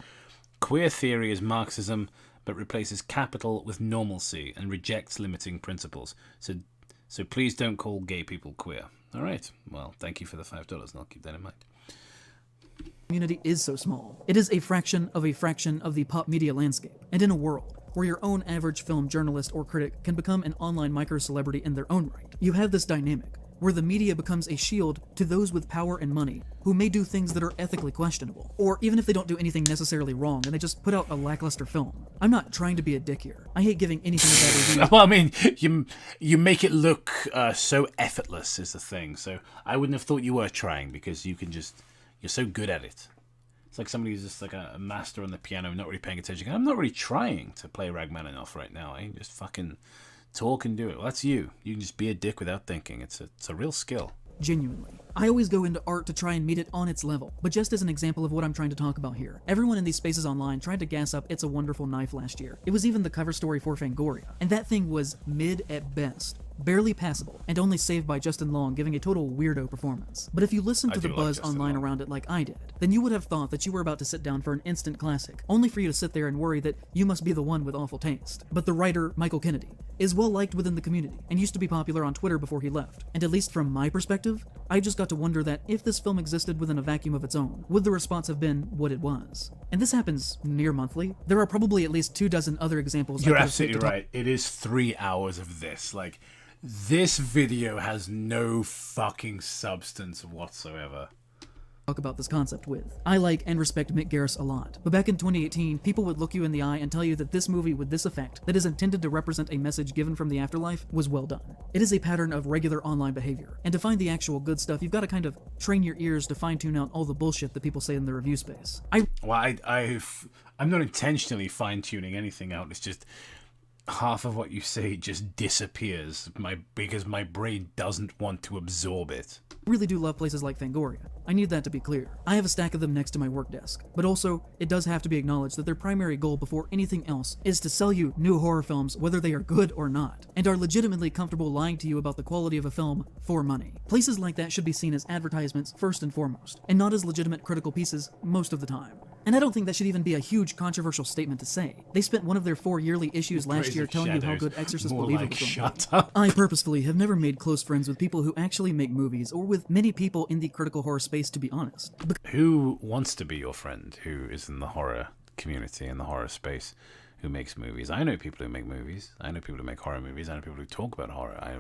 Queer theory is Marxism, but replaces capital with normalcy and rejects limiting principles. So please don't call gay people queer. All right. Well, thank you for the $5, and I'll keep that in mind. Community is so small. It is a fraction of the pop media landscape. And in a world where your own average film journalist or critic can become an online micro-celebrity in their own right, you have this dynamic where the media becomes a shield to those with power and money who may do things that are ethically questionable, or even if they don't do anything necessarily wrong and they just put out a lackluster film. I'm not trying to be a dick here. I hate giving anything a bad review. Well, I mean, you make it look so effortless is the thing. So I wouldn't have thought you were trying, because you're so good at it. It's like somebody who's just like a master on the piano, not really paying attention. I'm not really trying to play Rachmaninoff right now. I just fucking talk and do it. Well, that's you. You can just be a dick without thinking. It's a real skill. Genuinely. I always go into art to try and meet it on its level, but just as an example of what I'm trying to talk about here, everyone in these spaces online tried to gas up It's a Wonderful Knife last year. It was even the cover story for Fangoria, and that thing was mid at best, barely passable, and only saved by Justin Long giving a total weirdo performance. But if you listened to the buzz online around it like I did, then you would have thought that you were about to sit down for an instant classic, only for you to sit there and worry that you must be the one with awful taste. But the writer, Michael Kennedy, is well liked within the community, and used to be popular on Twitter before he left. And at least from my perspective, I just got to wonder that if this film existed within a vacuum of its own, would the response have been what it was? And this happens near monthly. There are probably at least 24 other example. You're absolutely right. It is 3 hours of this. Like, this video has no fucking substance whatsoever. Talk about this concept with. I like and respect Mick Garris a lot, but back in 2018, people would look you in the eye and tell you that this movie with this effect, that is intended to represent a message given from the afterlife, was well done. It is a pattern of regular online behavior, and to find the actual good stuff, you've got to kind of train your ears to fine-tune out all the bullshit that people say in the review space. I'm not intentionally fine-tuning anything out. It's just half of what you say just disappears because my brain doesn't want to absorb it. I really do love places like Fangoria. I need that to be clear. I have a stack of them next to my work desk, but also, it does have to be acknowledged that their primary goal before anything else is to sell you new horror films, whether they are good or not, and are legitimately comfortable lying to you about the quality of a film for money. Places like that should be seen as advertisements first and foremost, and not as legitimate critical pieces most of the time. And I don't think that should even be a huge controversial statement to say. They spent one of their 4 yearly issues last year telling you how good Exorcist Believer was going to be. I purposefully have never made close friends with people who actually make movies, or with many people in the critical horror space, to be honest. Who wants to be your friend who is in the horror community, in the horror space, who makes movies? I know people who make movies. I know people who make horror movies. I know people who talk about horror. I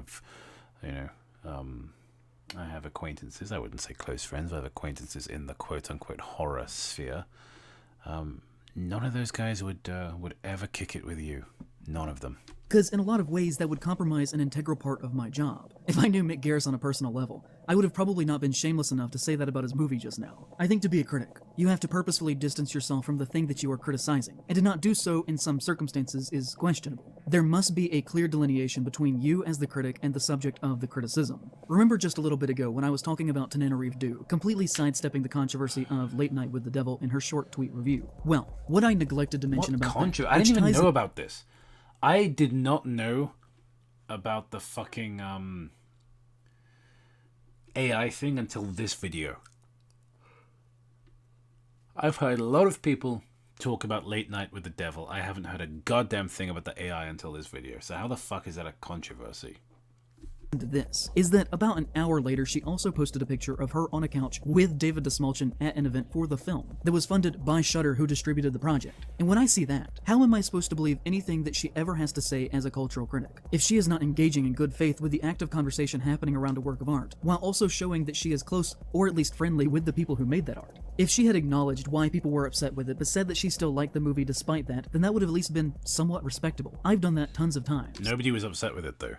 have acquaintances. I wouldn't say close friends. I have acquaintances in the quote-unquote horror sphere. None of those guys would ever kick it with you. None of them. Because in a lot of ways that would compromise an integral part of my job. If I knew Mick Garris on a personal level, I would have probably not been shameless enough to say that about his movie just now. I think to be a critic, you have to purposefully distance yourself from the thing that you are criticizing, and to not do so in some circumstances is questionable. There must be a clear delineation between you as the critic and the subject of the criticism. Remember just a little bit ago when I was talking about Tananarive Due, completely sidestepping the controversy of Late Night with the Devil in her short tweet review. Well, what I neglected to mention about that... I didn't even know about this. I did not know about the fucking AI thing until this video. I've heard a lot of people talk about Late Night with the Devil. I haven't heard a goddamn thing about the AI until this video. So how the fuck is that a controversy? This is that about an hour later she also posted a picture of her on a couch with David Desmalchin at an event for the film that was funded by Shudder, who distributed the project. And when I see that, how am I supposed to believe anything that she ever has to say as a cultural critic if she is not engaging in good faith with the active conversation happening around a work of art, while also showing that she is close or at least friendly with the people who made that art? If she had acknowledged why people were upset with it but said that she still liked the movie despite that, then that would have at least been somewhat respectable. I've done that tons of times. Nobody was upset with it though.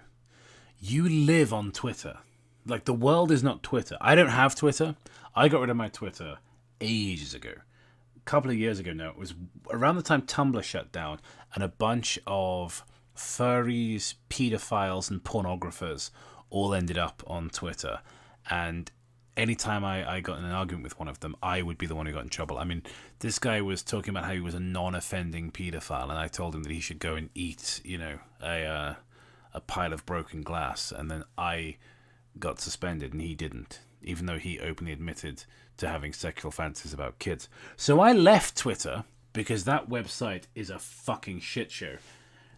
You live on Twitter. Like, the world is not Twitter. I don't have Twitter. I got rid of my Twitter ages ago. A couple of years ago now. It was around the time Tumblr shut down, and a bunch of furries, pedophiles, and pornographers all ended up on Twitter. And anytime I got in an argument with one of them, I would be the one who got in trouble. I mean, this guy was talking about how he was a non-offending pedophile, and I told him that he should go and eat, a pile of broken glass, and then I got suspended and he didn't, even though he openly admitted to having sexual fantasies about kids. So I left Twitter because that website is a fucking shit show.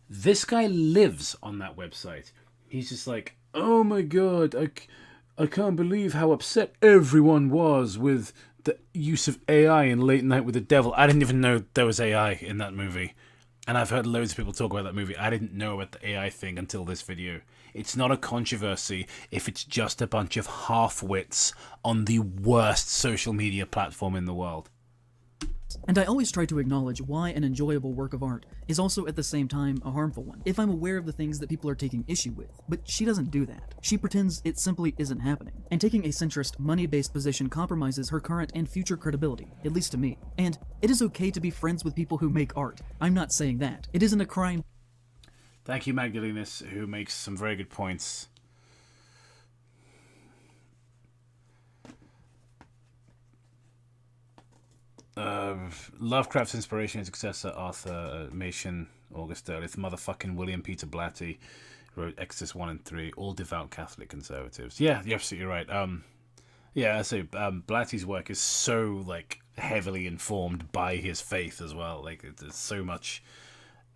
This guy lives on that website. He's just like, oh my god, I can't believe how upset everyone was with the use of AI in Late Night with the Devil. I didn't even know there was AI in that movie. And I've heard loads of people talk about that movie. I didn't know about the AI thing until this video. It's not a controversy if it's just a bunch of half-wits on the worst social media platform in the world. And I always try to acknowledge why an enjoyable work of art is also at the same time a harmful one, if I'm aware of the things that people are taking issue with. But she doesn't do that. She pretends it simply isn't happening. And taking a centrist, money-based position compromises her current and future credibility, at least to me. And it is okay to be friends with people who make art. I'm not saying that. It isn't a crime. Thank you, Magdalenas, who makes some very good points. Lovecraft's inspiration and successor, Arthur Machen, August 30th. Motherfucking William Peter Blatty wrote Exodus 1 and 3. All devout Catholic conservatives. Yeah, you're absolutely right. Yeah, I say Blatty's work is so like heavily informed by his faith as well. Like there's so much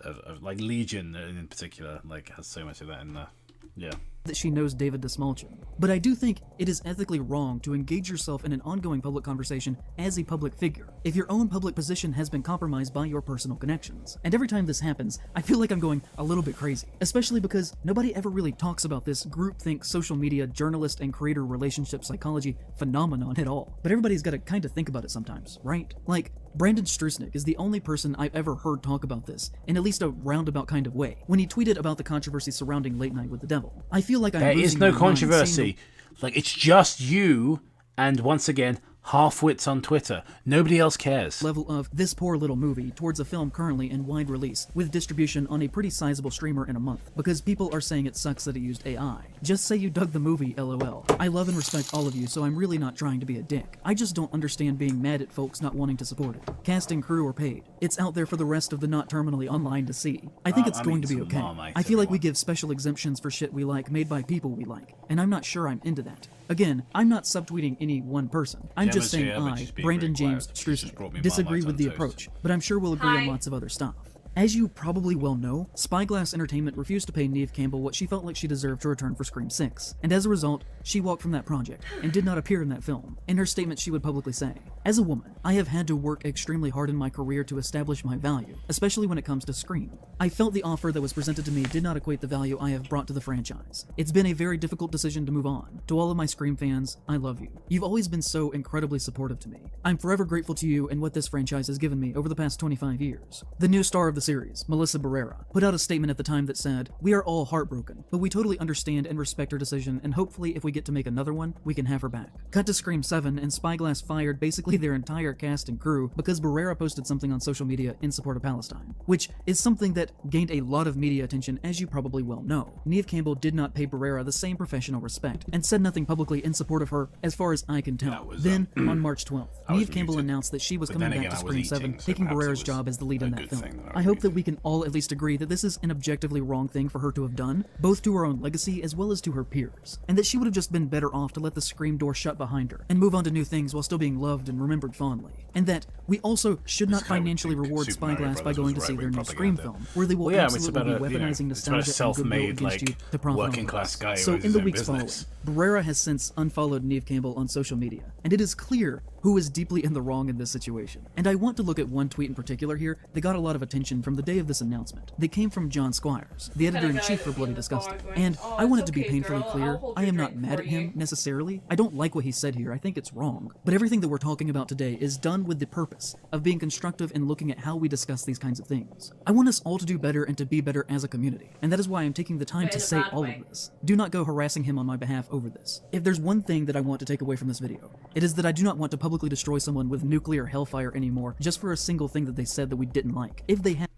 of like Legion in particular, like has so much of that in there. Yeah. That she knows David Desmalchin. But I do think it is ethically wrong to engage yourself in an ongoing public conversation as a public figure if your own public position has been compromised by your personal connections. And every time this happens, I feel like I'm going a little bit crazy, especially because nobody ever really talks about this groupthink social media journalist and creator relationship psychology phenomenon at all. But everybody's got to kind of think about it sometimes, right? Like, Brandon Strusnick is the only person I've ever heard talk about this in at least a roundabout kind of way when he tweeted about the controversy surrounding Late Night with the Devil. I feel like there is no controversy. Like, it's just you and, once again, half-wits on Twitter. Nobody else cares. Level of this poor little movie towards a film currently in wide release with distribution on a pretty sizable streamer in a month because people are saying it sucks that it used AI. Just say you dug the movie, lol. I love and respect all of you, so I'm really not trying to be a dick. I just don't understand being mad at folks not wanting to support it. Cast and crew are paid. It's out there for the rest of the not terminally online to see. I think it's going to be okay. I feel like we give special exemptions for shit we like made by people we like, and I'm not sure I'm into that. Again, I'm not subtweeting any one person. I'm just saying I, Brandon James Strusnick, disagree with the approach, but I'm sure we'll agree on lots of other stuff. As you probably well know, Spyglass Entertainment refused to pay Neve Campbell what she felt like she deserved to return for Scream 6, and as a result, she walked from that project and did not appear in that film. In her statement, she would publicly say, "As a woman, I have had to work extremely hard in my career to establish my value, especially when it comes to Scream. I felt the offer that was presented to me did not equate the value I have brought to the franchise. It's been a very difficult decision to move on. To all of my Scream fans, I love you. You've always been so incredibly supportive to me. I'm forever grateful to you and what this franchise has given me over the past 25 years." The new star of the series, Melissa Barrera, put out a statement at the time that said, "We are all heartbroken, but we totally understand and respect her decision, and hopefully if we get to make another one, we can have her back." Cut to Scream 7, and Spyglass fired basically their entire cast and crew because Barrera posted something on social media in support of Palestine, which is something that gained a lot of media attention, as you probably well know. Neve Campbell did not pay Barrera the same professional respect, and said nothing publicly in support of her, as far as I can tell. Then, on March 12th, Neve Campbell announced that she was coming back to Scream 7, taking Barrera's job as the lead in that film. I hope that we can all at least agree that this is an objectively wrong thing for her to have done, both to her own legacy as well as to her peers, and that she would have just been better off to let the Scream door shut behind her and move on to new things while still being loved and remembered fondly. And that we also should not financially reward Spyglass by going to see their new Scream film, where they will absolutely be weaponizing nostalgia and goodwill against you to profit on the So in the weeks following, Barrera has since unfollowed Neve Campbell on social media, and it is clear who is deeply in the wrong in this situation. And I want to look at one tweet in particular here that got a lot of attention from the day of this announcement. They came from John Squires, the editor-in-chief for Bloody Disgusting. And I want it to be painfully clear, I am not mad at him, necessarily. I don't like what he said here, I think it's wrong. But everything that we're talking about today is done with the purpose of being constructive and looking at how we discuss these kinds of things. I want us all to do better and to be better as a community. And that is why I'm taking the time to say all of this. Do not go harassing him on my behalf over this. If there's one thing that I want to take away from this video, it is that I do not want to publicly destroy someone with nuclear hellfire anymore just for a single thing that they said that we didn't like. If they have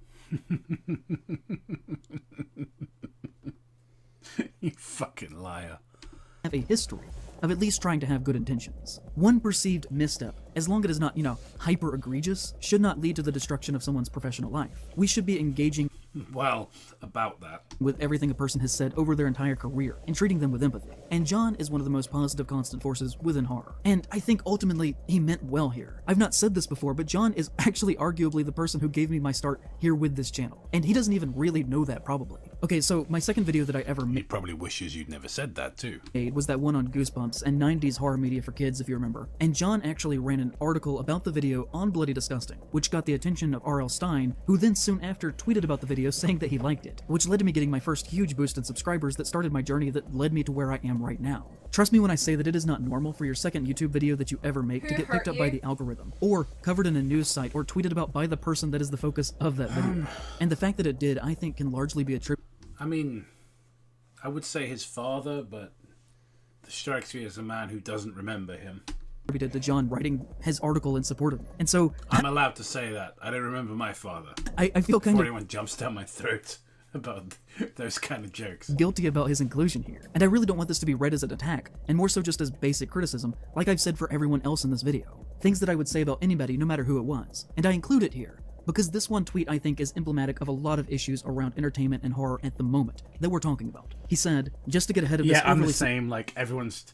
You fucking liar. Have a history of at least trying to have good intentions. One perceived misstep, as long as it is not, hyper egregious, should not lead to the destruction of someone's professional life. We should be engaging well about that with everything a person has said over their entire career and treating them with empathy. And John is one of the most positive constant forces within horror. And I think ultimately he meant well here. I've not said this before, but John is actually arguably the person who gave me my start here with this channel. And he doesn't even really know that probably. Okay, so my second video that I ever He made probably wishes you'd never said that, too. was that one on Goosebumps and 90s horror media for kids, if you remember. And John actually ran an article about the video on Bloody Disgusting, which got the attention of R.L. Stine, who then soon after tweeted about the video saying that he liked it, which led to me getting my first huge boost in subscribers that started my journey that led me to where I am right now. Trust me when I say that it is not normal for your second YouTube video that you ever make to get picked up by the algorithm, or covered in a news site, or tweeted about by the person that is the focus of that video. And the fact that it did, I think, can largely be attributed. I mean, I would say his father, but this strikes me as a man who doesn't remember him. To John writing his article in support of him. And so I'm allowed to say that. I don't remember my father. I feel kind Before of anyone jumps down my throat about those kind of jokes. guilty about his inclusion here. And I really don't want this to be read as an attack, and more so just as basic criticism, like I've said for everyone else in this video. Things that I would say about anybody, no matter who it was. And I include it here, because this one tweet I think is emblematic of a lot of issues around entertainment and horror at the moment that we're talking about. He said, just to get ahead of this Yeah, I'm the overly same. Like, everyone's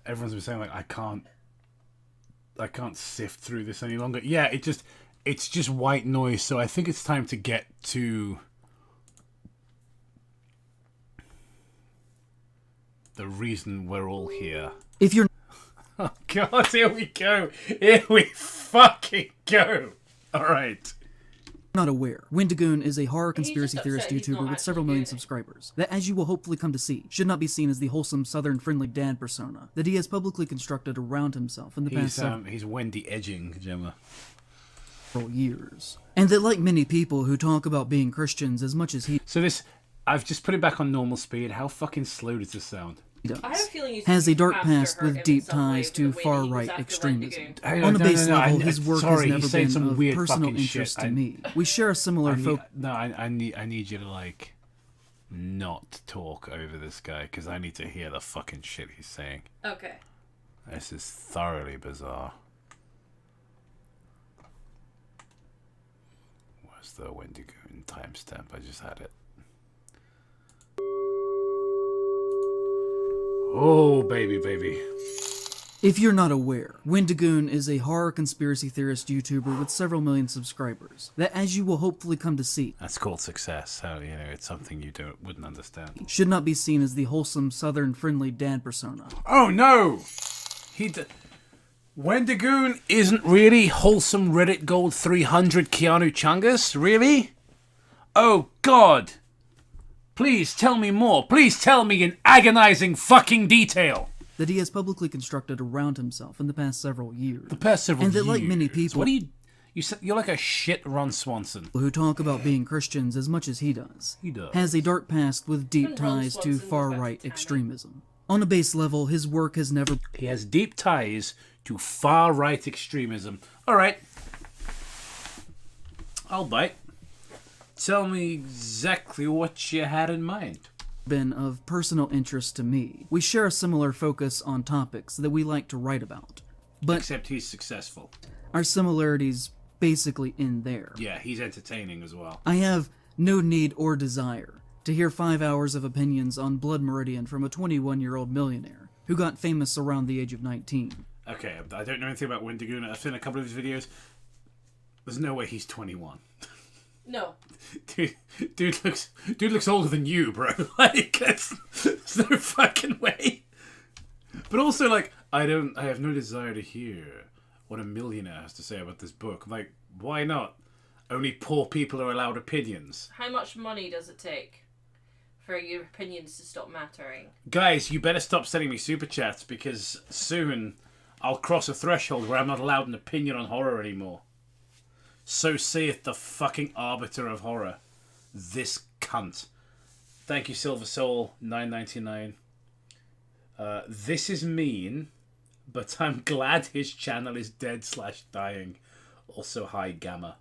been saying, like, I can't sift through this any longer. Yeah, it's just white noise, so I think it's time to get to the reason we're all here. If you're Oh god, here we go. Here we fucking go. Alright. not aware, Wendigoon is a horror conspiracy just theorist upset he's YouTuber not with several actually million doing it. subscribers that, as you will hopefully come to see, should not be seen as the wholesome southern friendly dad persona that he has publicly constructed around himself in the past He's Wendy edging, Gemma. several years. And that, like many people who talk about being Christians as much as he So this, I've just put it back on normal speed. How fucking slow does this sound? does, I have a feeling he's has a dark after past her with in deep some way ties with to the way that he was far-right after extremism. Wendigoon. On a base level, I- his work sorry, has he's never saying been some of weird personal fucking interest shit. to me. We share a similar focus. I need you to, like, not talk over this guy, because I need to hear the fucking shit he's saying. Okay. This is thoroughly bizarre. Where's the Wendigoon timestamp? I just had it. Oh, baby, baby. If you're not aware, Wendigoon is a horror conspiracy theorist YouTuber with several million subscribers that, as you will hopefully come to see, That's called success. How, you know, it's something you wouldn't understand. should not be seen as the wholesome southern friendly dad persona. Oh no! Wendigoon isn't really wholesome Reddit Gold 300 Keanu Chungus? Really? Oh god! Please tell me more. Please tell me in agonizing fucking detail. That he has publicly constructed around himself in the past several years. The past several And that, years. like many people- What do you said you're like a shit Ron Swanson. Who talk about being Christians as much as he does, He does. has a dark past with deep Even Ron ties to Swanson was far-right about to extremism. On a base level, his work has never He has deep ties to far-right extremism. Alright. I'll bite. Tell me exactly what you had in mind. been of personal interest to me. We share a similar focus on topics that we like to write about, but Except he's successful. our similarities basically end there. Yeah, he's entertaining as well. I have no need or desire to hear 5 hours of opinions on Blood Meridian from a 21-year-old millionaire who got famous around the age of 19. Okay, I don't know anything about Wendigoon. I've seen a couple of his videos. There's no way he's 21. No. Dude looks older than you, bro. Like, there's no fucking way. But also, like, I have no desire to hear what a millionaire has to say about this book. Like, why not? Only poor people are allowed opinions. How much money does it take for your opinions to stop mattering? Guys, you better stop sending me super chats, because soon I'll cross a threshold where I'm not allowed an opinion on horror anymore. So saith the fucking arbiter of horror. This cunt. Thank you, Silver Soul, $9.99. This is mean, but I'm glad his channel is dead/dying. Also, hi, Gamma.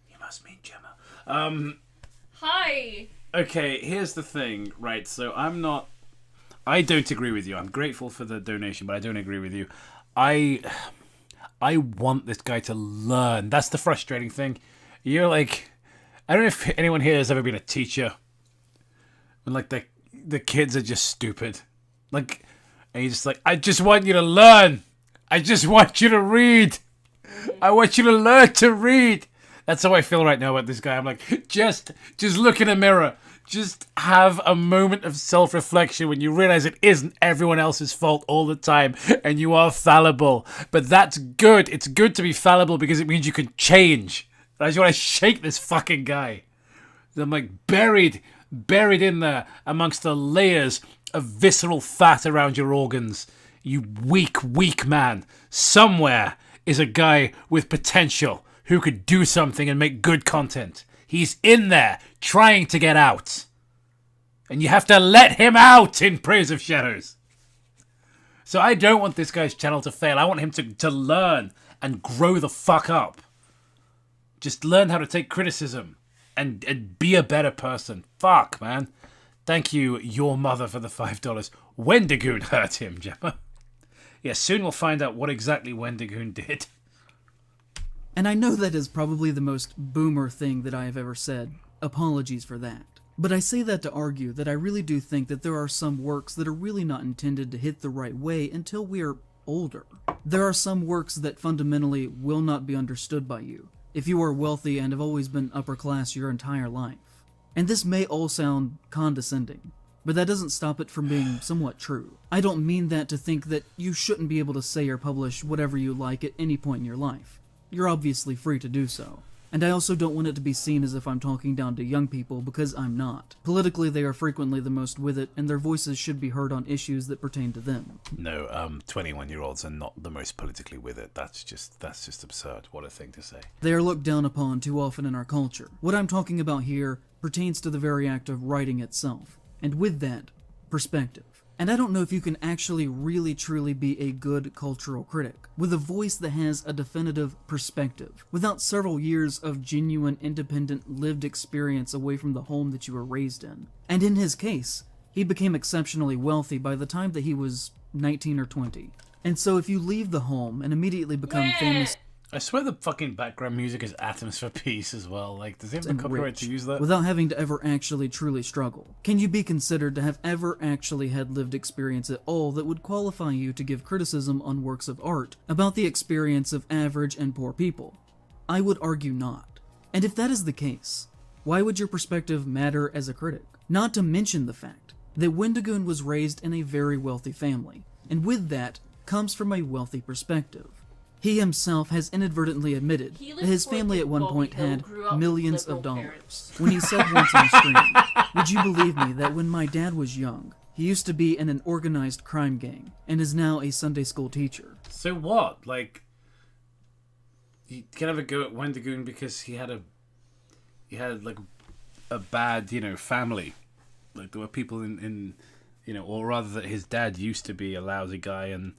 You must mean Gemma. Hi! Okay, here's the thing, right? So I don't agree with you. I'm grateful for the donation, but I don't agree with you. I want this guy to learn. That's the frustrating thing. You're like, I don't know if anyone here has ever been a teacher. When like the kids are just stupid. Like, and you're just like, I just want you to learn. I just want you to read. I want you to learn to read. That's how I feel right now about this guy. I'm like, just look in a mirror. Just have a moment of self-reflection when you realize it isn't everyone else's fault all the time and you are fallible. But that's good. It's good to be fallible because it means you can change. I just want to shake this fucking guy. I'm like buried in there amongst the layers of visceral fat around your organs. You weak man. Somewhere is a guy with potential who could do something and make good content. He's in there trying to get out. And you have to let him out in Praise of Shadows. So I don't want this guy's channel to fail. I want him to learn and grow the fuck up. Just learn how to take criticism and be a better person. Fuck, man. Thank you, your mother, for the $5. Wendigoon hurt him, Gemma. Yeah, soon we'll find out what exactly Wendigoon did. And I know that is probably the most boomer thing that I have ever said. Apologies for that. But I say that to argue that I really do think that there are some works that are really not intended to hit the right way until we are older. There are some works that fundamentally will not be understood by you if you are wealthy and have always been upper class your entire life. And this may all sound condescending, but that doesn't stop it from being somewhat true. I don't mean that to think that you shouldn't be able to say or publish whatever you like at any point in your life. You're obviously free to do so. And I also don't want it to be seen as if I'm talking down to young people, because I'm not. Politically, they are frequently the most with it, and their voices should be heard on issues that pertain to them. No, 21-year-olds are not the most politically with it. That's just absurd. What a thing to say. They are looked down upon too often in our culture. What I'm talking about here pertains to the very act of writing itself. And with that, perspective. And I don't know if you can actually really truly be a good cultural critic with a voice that has a definitive perspective, without several years of genuine, independent, lived experience away from the home that you were raised in. And in his case, he became exceptionally wealthy by the time that he was 19 or 20. And so if you leave the home and immediately become famous... I swear the fucking background music is Atoms for Peace as well. Like, does he have the copyright to use that? Without having to ever actually truly struggle. Can you be considered to have ever actually had lived experience at all that would qualify you to give criticism on works of art about the experience of average and poor people? I would argue not. And if that is the case, why would your perspective matter as a critic? Not to mention the fact that Wendigoon was raised in a very wealthy family, and with that comes from a wealthy perspective. He himself has inadvertently admitted that his family at one point had millions of dollars. When he said once on stream, "Would you believe me that when my dad was young, he used to be in an organized crime gang and is now a Sunday school teacher?" So what? Like, you can have a go at Wendigoon because he had like a bad, family. Like, there were people in or rather that his dad used to be a lousy guy and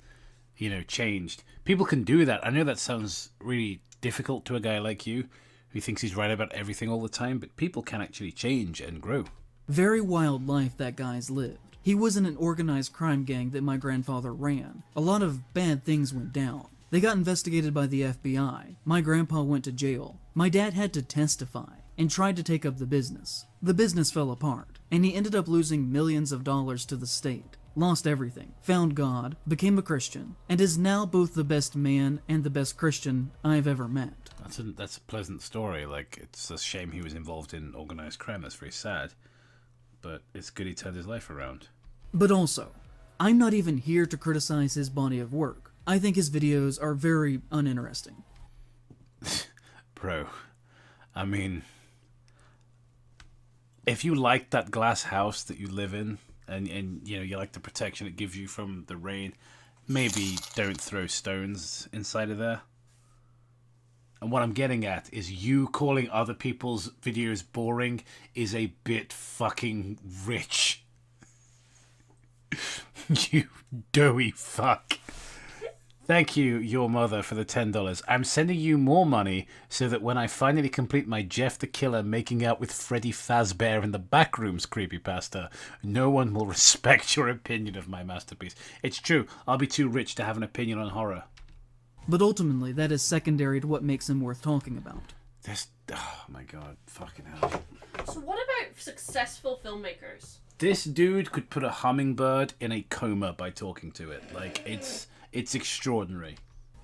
changed. People can do that. I know that sounds really difficult to a guy like you who thinks he's right about everything all the time, but people can actually change and grow. Very wild life that guy's lived. He was in an organized crime gang that my grandfather ran. A lot of bad things went down. They got investigated by the FBI. My grandpa went to jail. My dad had to testify and tried to take up the business. The business fell apart, and he ended up losing millions of dollars to the state. Lost everything, found God, became a Christian, and is now both the best man and the best Christian I've ever met. That's a pleasant story. Like, it's a shame he was involved in organized crime. That's very sad. But it's good he turned his life around. But also, I'm not even here to criticize his body of work. I think his videos are very uninteresting. Bro, I mean, if you like that glass house that you live in, and you like the protection it gives you from the rain, maybe don't throw stones inside of there. And what I'm getting at is you calling other people's videos boring is a bit fucking rich. You doughy fuck. Thank you, your mother, for the $10. I'm sending you more money so that when I finally complete my Jeff the Killer making out with Freddy Fazbear in the Backrooms creepypasta, no one will respect your opinion of my masterpiece. It's true, I'll be too rich to have an opinion on horror. But ultimately, that is secondary to what makes him worth talking about. Oh my god, fucking hell. So what about successful filmmakers? This dude could put a hummingbird in a coma by talking to it. Like, it's extraordinary.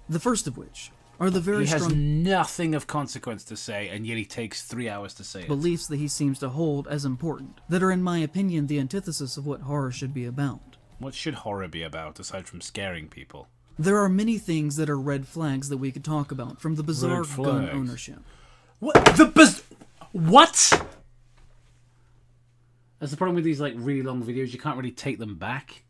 The first of which are the very He has strong nothing of consequence to say, and yet he takes 3 hours to say it. beliefs that he seems to hold as important, that are in my opinion the antithesis of what horror should be about. What should horror be about, aside from scaring people? There are many things that are red flags that we could talk about, from the bizarre Red gun flags. ownership. What? What? That's the problem with these like really long videos. You can't really take them back.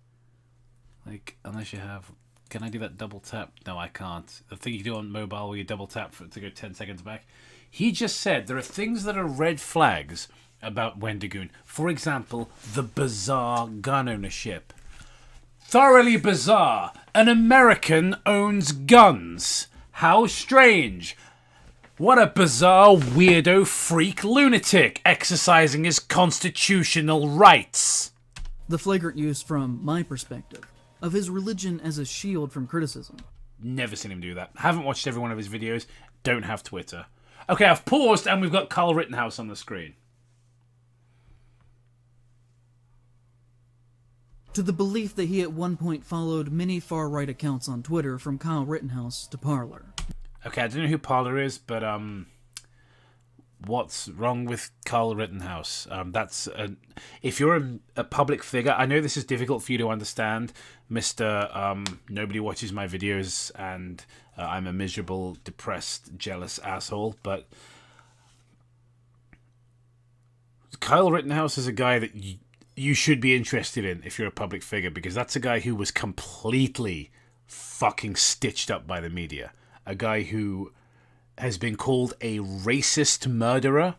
Like, unless you have... Can I do that double tap? No, I can't. The thing you do on mobile where you double tap for it to go 10 seconds back. He just said there are things that are red flags about Wendigoon. For example, the bizarre gun ownership. Thoroughly bizarre. An American owns guns. How strange. What a bizarre, weirdo, freak lunatic exercising his constitutional rights. The flagrant use, from my perspective, of his religion as a shield from criticism. Never seen him do that. Haven't watched every one of his videos. Don't have Twitter. Okay, I've paused and we've got Carl Rittenhouse on the screen. To the belief that he at one point followed many far-right accounts on Twitter, from Kyle Rittenhouse to Parler. Okay, I don't know who Parler is, but what's wrong with Carl Rittenhouse? If you're a public figure, I know this is difficult for you to understand, Mr. Nobody watches my videos, and I'm a miserable, depressed, jealous asshole, but Kyle Rittenhouse is a guy that you should be interested in if you're a public figure, because that's a guy who was completely fucking stitched up by the media. A guy who has been called a racist murderer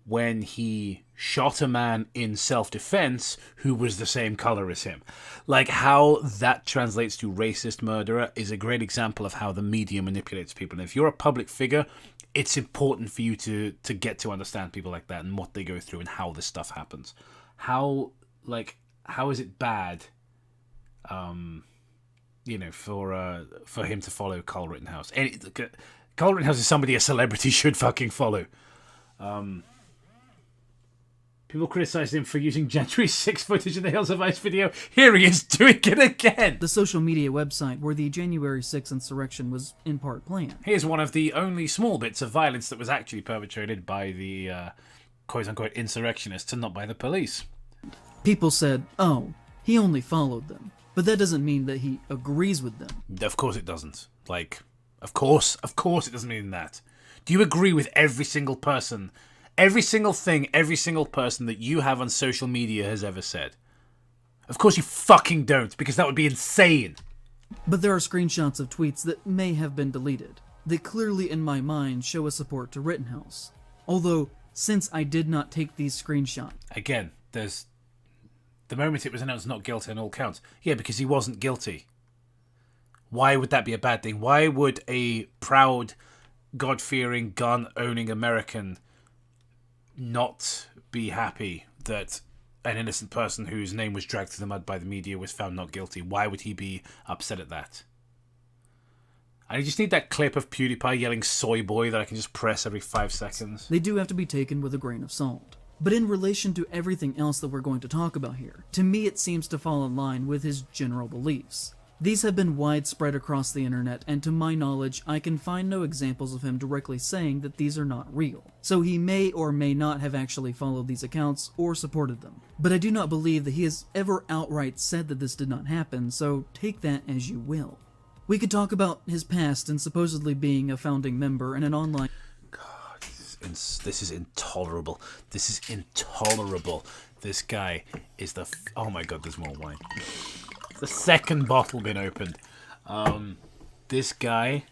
when he shot a man in self-defense who was the same color as him. Like, how that translates to racist murderer is a great example of how the media manipulates people. And if you're a public figure, it's important for you to get to understand people like that and what they go through and how this stuff happens. How is it bad, for him to follow Carl Rittenhouse? Carl Rittenhouse is somebody a celebrity should fucking follow. People criticized him for using January 6 footage in the Hills of Ice video. Here he is doing it again. The social media website where the January 6 insurrection was in part planned. Here's one of the only small bits of violence that was actually perpetrated by the quote-unquote insurrectionists and not by the police. People said, oh, he only followed them. But that doesn't mean that he agrees with them. Of course it doesn't. Of course it doesn't mean that. Do you agree with every single person, every single thing, every single person that you have on social media has ever said? Of course you fucking don't, because that would be insane. But there are screenshots of tweets that may have been deleted, that clearly in my mind show a support to Rittenhouse. Although, since I did not take these screenshots... Again, there's... The moment it was announced not guilty on all counts. Yeah, because he wasn't guilty. Why would that be a bad thing? Why would a proud, God-fearing, gun-owning American not be happy that an innocent person whose name was dragged through the mud by the media was found not guilty? Why would he be upset at that? I just need that clip of PewDiePie yelling "soy boy" that I can just press every 5 seconds. They do have to be taken with a grain of salt. But in relation to everything else that we're going to talk about here, to me it seems to fall in line with his general beliefs. These have been widespread across the internet, and to my knowledge, I can find no examples of him directly saying that these are not real. So he may or may not have actually followed these accounts or supported them. But I do not believe that he has ever outright said that this did not happen, so take that as you will. We could talk about his past and supposedly being a founding member in an online... This is intolerable. This is intolerable. This guy is the... Oh my god, there's more wine. The second bottle been opened. This guy...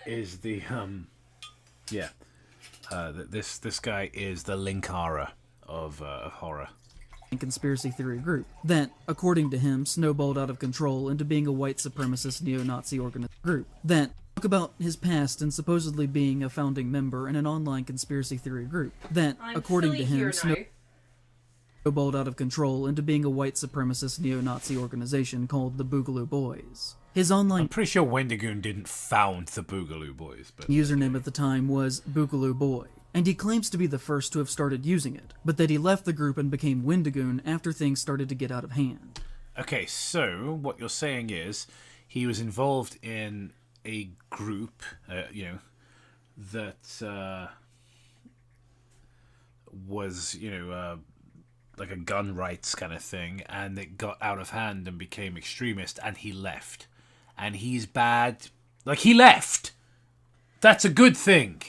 is the... This guy is the Linkara of horror. Conspiracy theory group that, according to him, snowballed out of control into being a white supremacist neo-Nazi organized group that talk about his past and supposedly being a founding member in an online conspiracy theory group that, according to him, snowballed out of control into being a white supremacist neo-Nazi organization called the Boogaloo Boys. His online... I'm pretty sure Wendigoon didn't found the Boogaloo Boys, but... username at the time was Boogaloo Boy. And he claims to be the first to have started using it, but that he left the group and became Wendigoon after things started to get out of hand. Okay, so what you're saying is he was involved in a group, that was, like a gun rights kind of thing, and it got out of hand and became extremist, and he left. And he's bad. Like, he left. That's a good thing.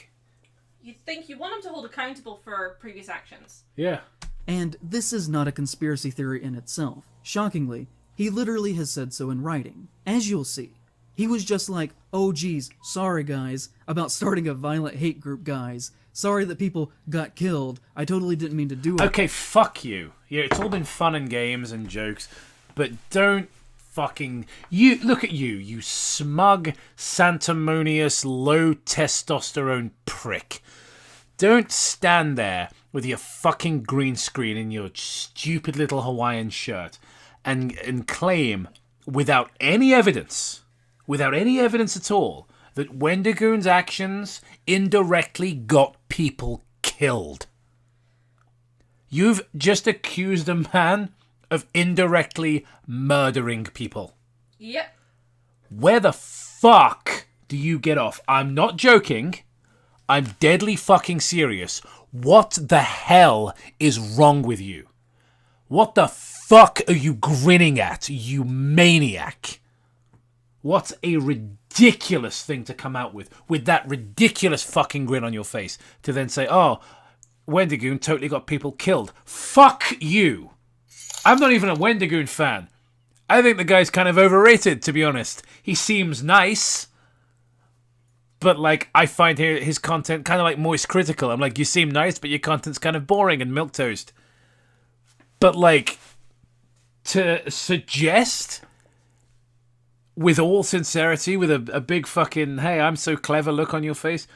You want him to hold accountable for previous actions. Yeah. And this is not a conspiracy theory in itself. Shockingly, he literally has said so in writing. As you'll see, he was just like, oh geez, sorry guys, about starting a violent hate group, guys. Sorry that people got killed. I totally didn't mean to do it. Okay, fuck you. Yeah, it's all been fun and games and jokes, but don't fucking... You look at you, you smug, sanctimonious, low testosterone prick. Don't stand there with your fucking green screen in your stupid little Hawaiian shirt and claim, without any evidence at all, that Wendigoon's actions indirectly got people killed. You've just accused a man of indirectly murdering people. Yep. Where the fuck do you get off? I'm not joking. I'm deadly fucking serious. What the hell is wrong with you? What the fuck are you grinning at, you maniac? What a ridiculous thing to come out with that ridiculous fucking grin on your face, to then say, oh, Wendigoon totally got people killed. Fuck you. I'm not even a Wendigoon fan. I think the guy's kind of overrated, to be honest. He seems nice, but like, I find his content kind of like moist critical. I'm like, you seem nice, but your content's kind of boring and milquetoast. But like, to suggest, with all sincerity, with a big fucking, hey, I'm so clever look on your face,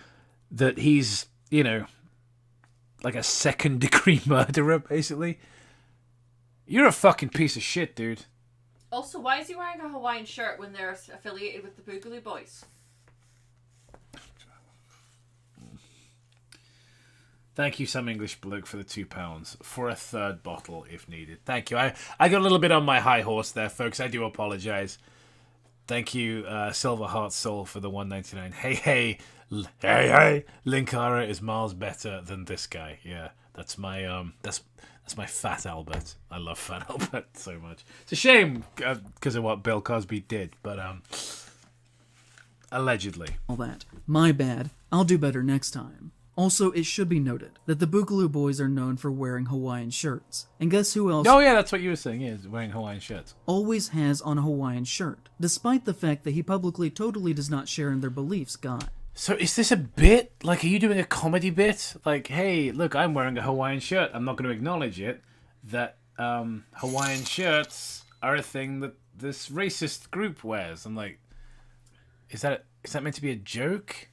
that he's, like a second-degree murderer, basically. You're a fucking piece of shit, dude. Also, why is he wearing a Hawaiian shirt when they're affiliated with the Boogaloo Boys? Thank you, some English bloke, for the £2 for a third bottle if needed. Thank you. I got a little bit on my high horse there, folks. I do apologise. Thank you, Silver Heart Soul, for the $1.99. Hey, Linkara is miles better than this guy. Yeah, that's my that's my Fat Albert. I love Fat Albert so much. It's a shame because of what Bill Cosby did, but allegedly. All that. My bad. I'll do better next time. Also, it should be noted that the Boogaloo Boys are known for wearing Hawaiian shirts. And guess who else? Oh yeah, that's what you were saying, yeah, wearing Hawaiian shirts. Always has on a Hawaiian shirt, despite the fact that he publicly totally does not share in their beliefs, guy. So is this a bit? Like, are you doing a comedy bit? Like, hey, look, I'm wearing a Hawaiian shirt. I'm not going to acknowledge it, that Hawaiian shirts are a thing that this racist group wears. I'm like, is that meant to be a joke?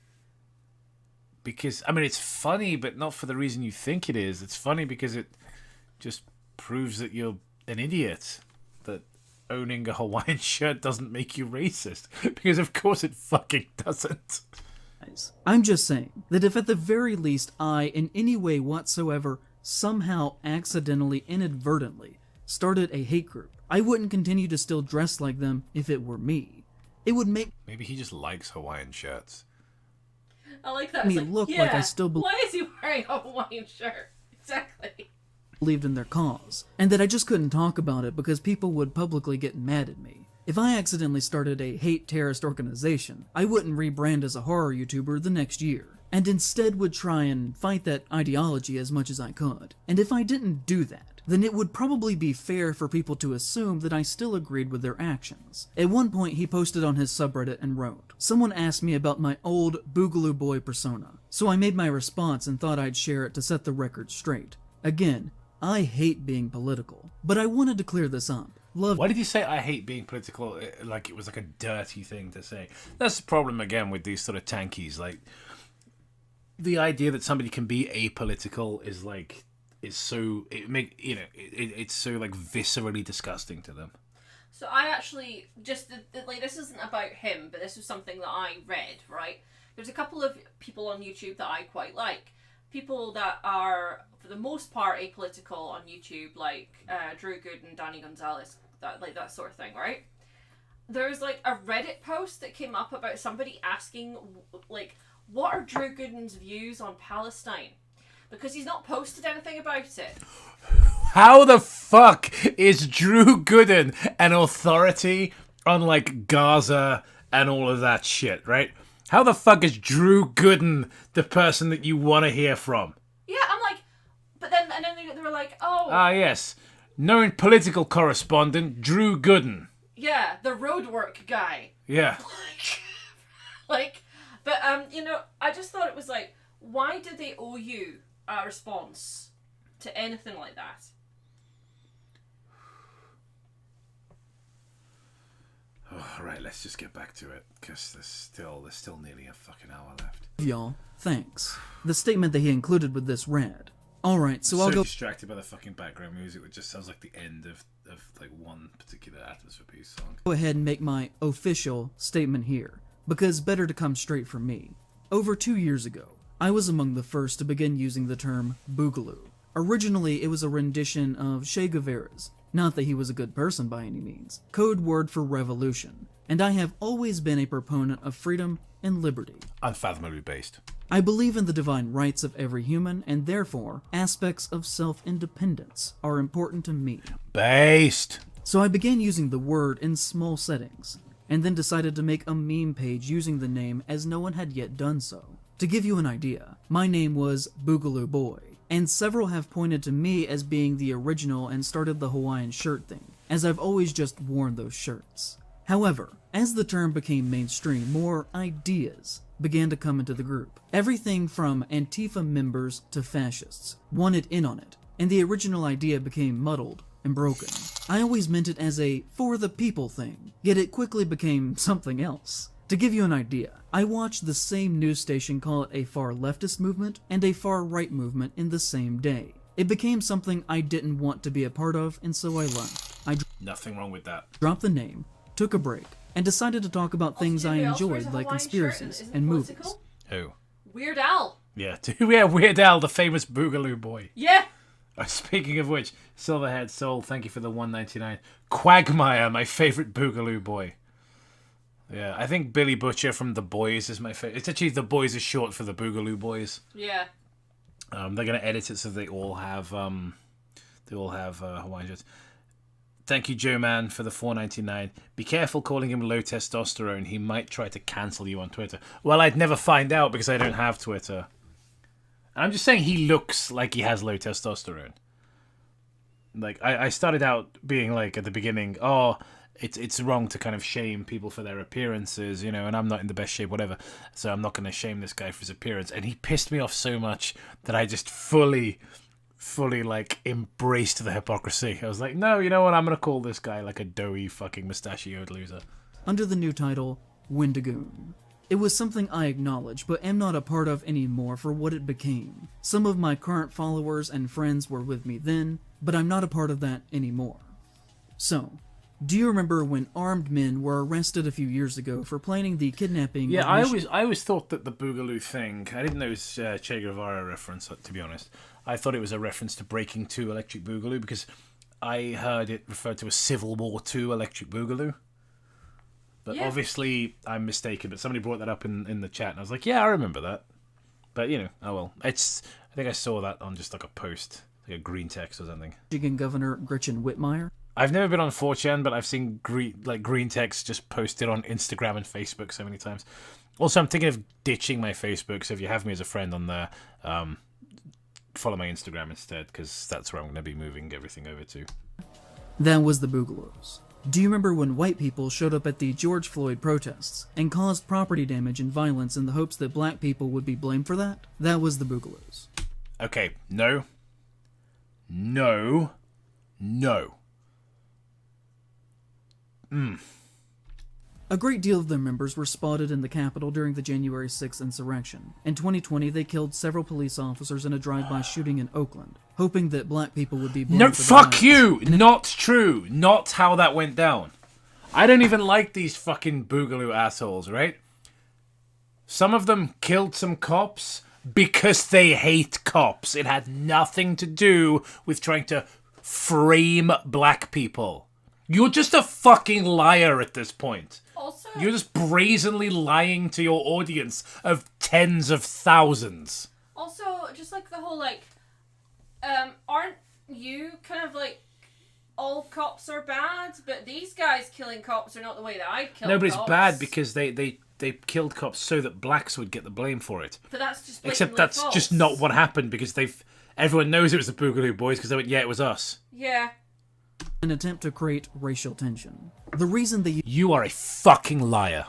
Because, I mean, it's funny, but not for the reason you think it is. It's funny because it just proves that you're an idiot. That owning a Hawaiian shirt doesn't make you racist. Because, of course, it fucking doesn't. I'm just saying that if at the very least I, in any way whatsoever, somehow accidentally, inadvertently, started a hate group, I wouldn't continue to still dress like them if it were me. It would make... Maybe he just likes Hawaiian shirts. I like that. Me look like I still Why is he wearing a Hawaiian shirt? Exactly. Believed in their cause, and that I just couldn't talk about it because people would publicly get mad at me. If I accidentally started a hate terrorist organization, I wouldn't rebrand as a horror YouTuber the next year, and instead would try and fight that ideology as much as I could. And if I didn't do that, then it would probably be fair for people to assume that I still agreed with their actions. At one point, he posted on his subreddit and wrote, "Someone asked me about my old Boogaloo Boy persona, so I made my response and thought I'd share it to set the record straight. Again, I hate being political, but I wanted to clear this up. Why did you say I hate being political? Like it was like a dirty thing to say. That's the problem again with these sort of tankies. Like, the idea that somebody can be apolitical is like... it's so it's so like viscerally disgusting to them. So I actually just like, this isn't about him, but this was something that I read. Right, there's a couple of people on YouTube that I quite like. People that are, for the most part, apolitical on YouTube, like Drew Good and Danny Gonzalez. that sort of thing, right? There's like a Reddit post that came up about somebody asking, like, what are Drew Gooden's views on Palestine? Because he's not posted anything about it. How the fuck is Drew Gooden an authority on, like, Gaza and all of that shit, right? How the fuck is Drew Gooden the person that you want to hear from? Yeah, I'm like, but then they were like, oh. Ah, yes. Known political correspondent, Drew Gooden. Yeah, the roadwork guy. Yeah. Like, but, you know, I just thought it was like, why do they owe you a response to anything like that? Oh, right, let's just get back to it, because there's still nearly a fucking hour left. Y'all, thanks. The statement that he included with this read. Alright, so I'll I'm go distracted by the fucking background music, which just sounds like the end of like one particular Atmosphere Piece song. go ahead and make my official statement here, because better to come straight from me. Over 2 years ago, I was among the first to begin using the term boogaloo. Originally, it was a rendition of Che Guevara's, not that he was a good person by any means, code word for revolution, and I have always been a proponent of freedom and liberty. Unfathomably based. I believe in the divine rights of every human, and therefore, aspects of self-independence are important to me. Based! So I began using the word in small settings, and then decided to make a meme page using the name as no one had yet done so. To give you an idea, my name was Boogaloo Boy, and several have pointed to me as being the original and started the Hawaiian shirt thing, as I've always just worn those shirts. However, as the term became mainstream, more ideas began to come into the group. Everything from Antifa members to fascists wanted in on it, and the original idea became muddled and broken. I always meant it as a for the people thing, yet it quickly became something else. To give you an idea, I watched the same news station call it a far leftist movement and a far right movement in the same day. It became something I didn't want to be a part of, and so I left. Nothing wrong with that. Dropped the name, took a break, and decided to talk about things I enjoyed, like conspiracies and movies. Who? Weird Al. Yeah, Weird Al, the famous Boogaloo Boy. Yeah. Speaking of which, Silverhead Soul, thank you for the $1.99. Quagmire, my favorite Boogaloo Boy. Yeah, I think Billy Butcher from The Boys is my favorite. It's actually The Boys is short for the Boogaloo Boys. Yeah. They're gonna edit it so they all have Hawaiian shirts. Thank you, Joe Man, for the $4.99. Be careful calling him low testosterone. He might try to cancel you on Twitter. Well, I'd never find out because I don't have Twitter. I'm just saying he looks like he has low testosterone. Like, I started out being like, at the beginning, oh, it's wrong to kind of shame people for their appearances, you know, and I'm not in the best shape, whatever. So I'm not going to shame this guy for his appearance. And he pissed me off so much that I just fully like embraced the hypocrisy. I was like, no, you know what? I'm going to call this guy like a doughy fucking mustachioed loser. Under the new title, Wendigoon. It was something I acknowledge, but am not a part of anymore for what it became. Some of my current followers and friends were with me then, but I'm not a part of that anymore. So, do you remember when armed men were arrested a few years ago for planning the kidnapping? Yeah, I always thought that the Boogaloo thing, I didn't know it was Che Guevara reference, to be honest. I thought it was a reference to Breaking 2 Electric Boogaloo because I heard it referred to as Civil War 2 Electric Boogaloo. But yeah. Obviously I'm mistaken, but somebody brought that up in the chat and I was like, yeah, I remember that. But, you know, oh well. I think I saw that on just like a post, like a green text or something. Michigan Governor Gretchen Whitmire. I've never been on 4chan, but I've seen green text just posted on Instagram and Facebook so many times. Also, I'm thinking of ditching my Facebook, so if you have me as a friend on there, follow my Instagram instead, because that's where I'm going to be moving everything over to. That was the Boogaloos. Do you remember when white people showed up at the George Floyd protests and caused property damage and violence in the hopes that black people would be blamed for that? That was the Boogaloos. Okay, no. A great deal of their members were spotted in the Capitol during the January 6th insurrection. In 2020, they killed several police officers in a drive-by shooting in Oakland, hoping that black people would be blamed No, for the fuck violence. you! Not true. Not how that went down. I don't even like these fucking Boogaloo assholes, right? Some of them killed some cops because they hate cops. It had nothing to do with trying to frame black people. You're just a fucking liar at this point. Also, You're just brazenly lying to your audience of tens of thousands. Also, just like the whole like, aren't you kind of like all cops are bad, but these guys killing cops are not the way that I'd kill. No, but it's cops. bad because they killed cops so that blacks would get the blame for it. But that's just Except blatantly that's false. just not what happened because everyone knows it was the Boogaloo Boys because they went, yeah, it was us. Yeah. An attempt to create racial tension. The reason they You are a fucking liar.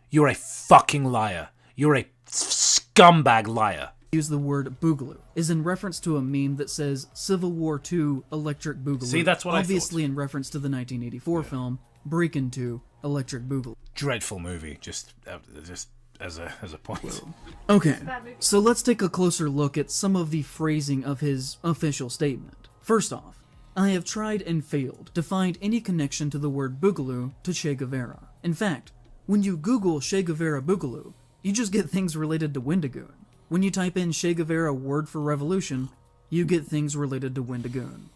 You're a fucking liar. You're a scumbag liar. use the word boogaloo is in reference to a meme that says Civil War II Electric Boogaloo. See, that's what obviously I thought. in reference to the 1984 film Breakin' 2 Electric Boogaloo. Dreadful movie, just as a point. Okay, so let's take a closer look at some of the phrasing of his official statement. First off, I have tried and failed to find any connection to the word boogaloo to Che Guevara. In fact, when you Google Che Guevara boogaloo, you just get things related to Wendigoon. When you type in Che Guevara word for revolution, you get things related to Wendigoon.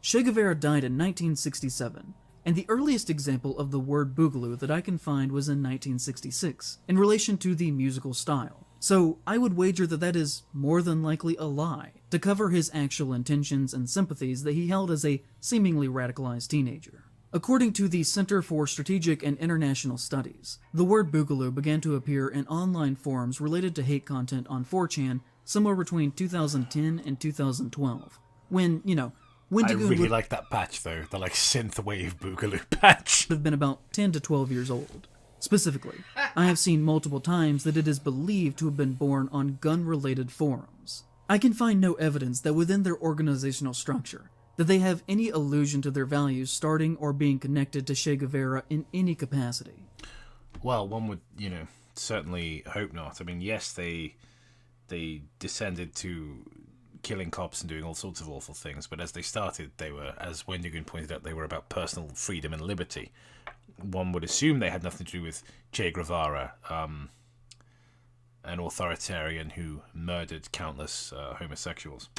Che Guevara died in 1967, and the earliest example of the word boogaloo that I can find was in 1966, in relation to the musical style. So I would wager that that is more than likely a lie, to cover his actual intentions and sympathies that he held as a seemingly radicalized teenager. According to the Center for Strategic and International Studies, the word boogaloo began to appear in online forums related to hate content on 4chan somewhere between 2010 and 2012, when, I Wendigoon really would like that patch though, the synthwave Boogaloo patch. have been about 10 to 12 years old. Specifically, I have seen multiple times that it is believed to have been born on gun-related forums. I can find no evidence that within their organizational structure, that they have any allusion to their values starting or being connected to Che Guevara in any capacity. Well, one would, certainly hope not. I mean, yes, they descended to killing cops and doing all sorts of awful things, but as they started, they were, as Wendigoon pointed out, they were about personal freedom and liberty. One would assume they had nothing to do with Che Guevara, an authoritarian who murdered countless homosexuals.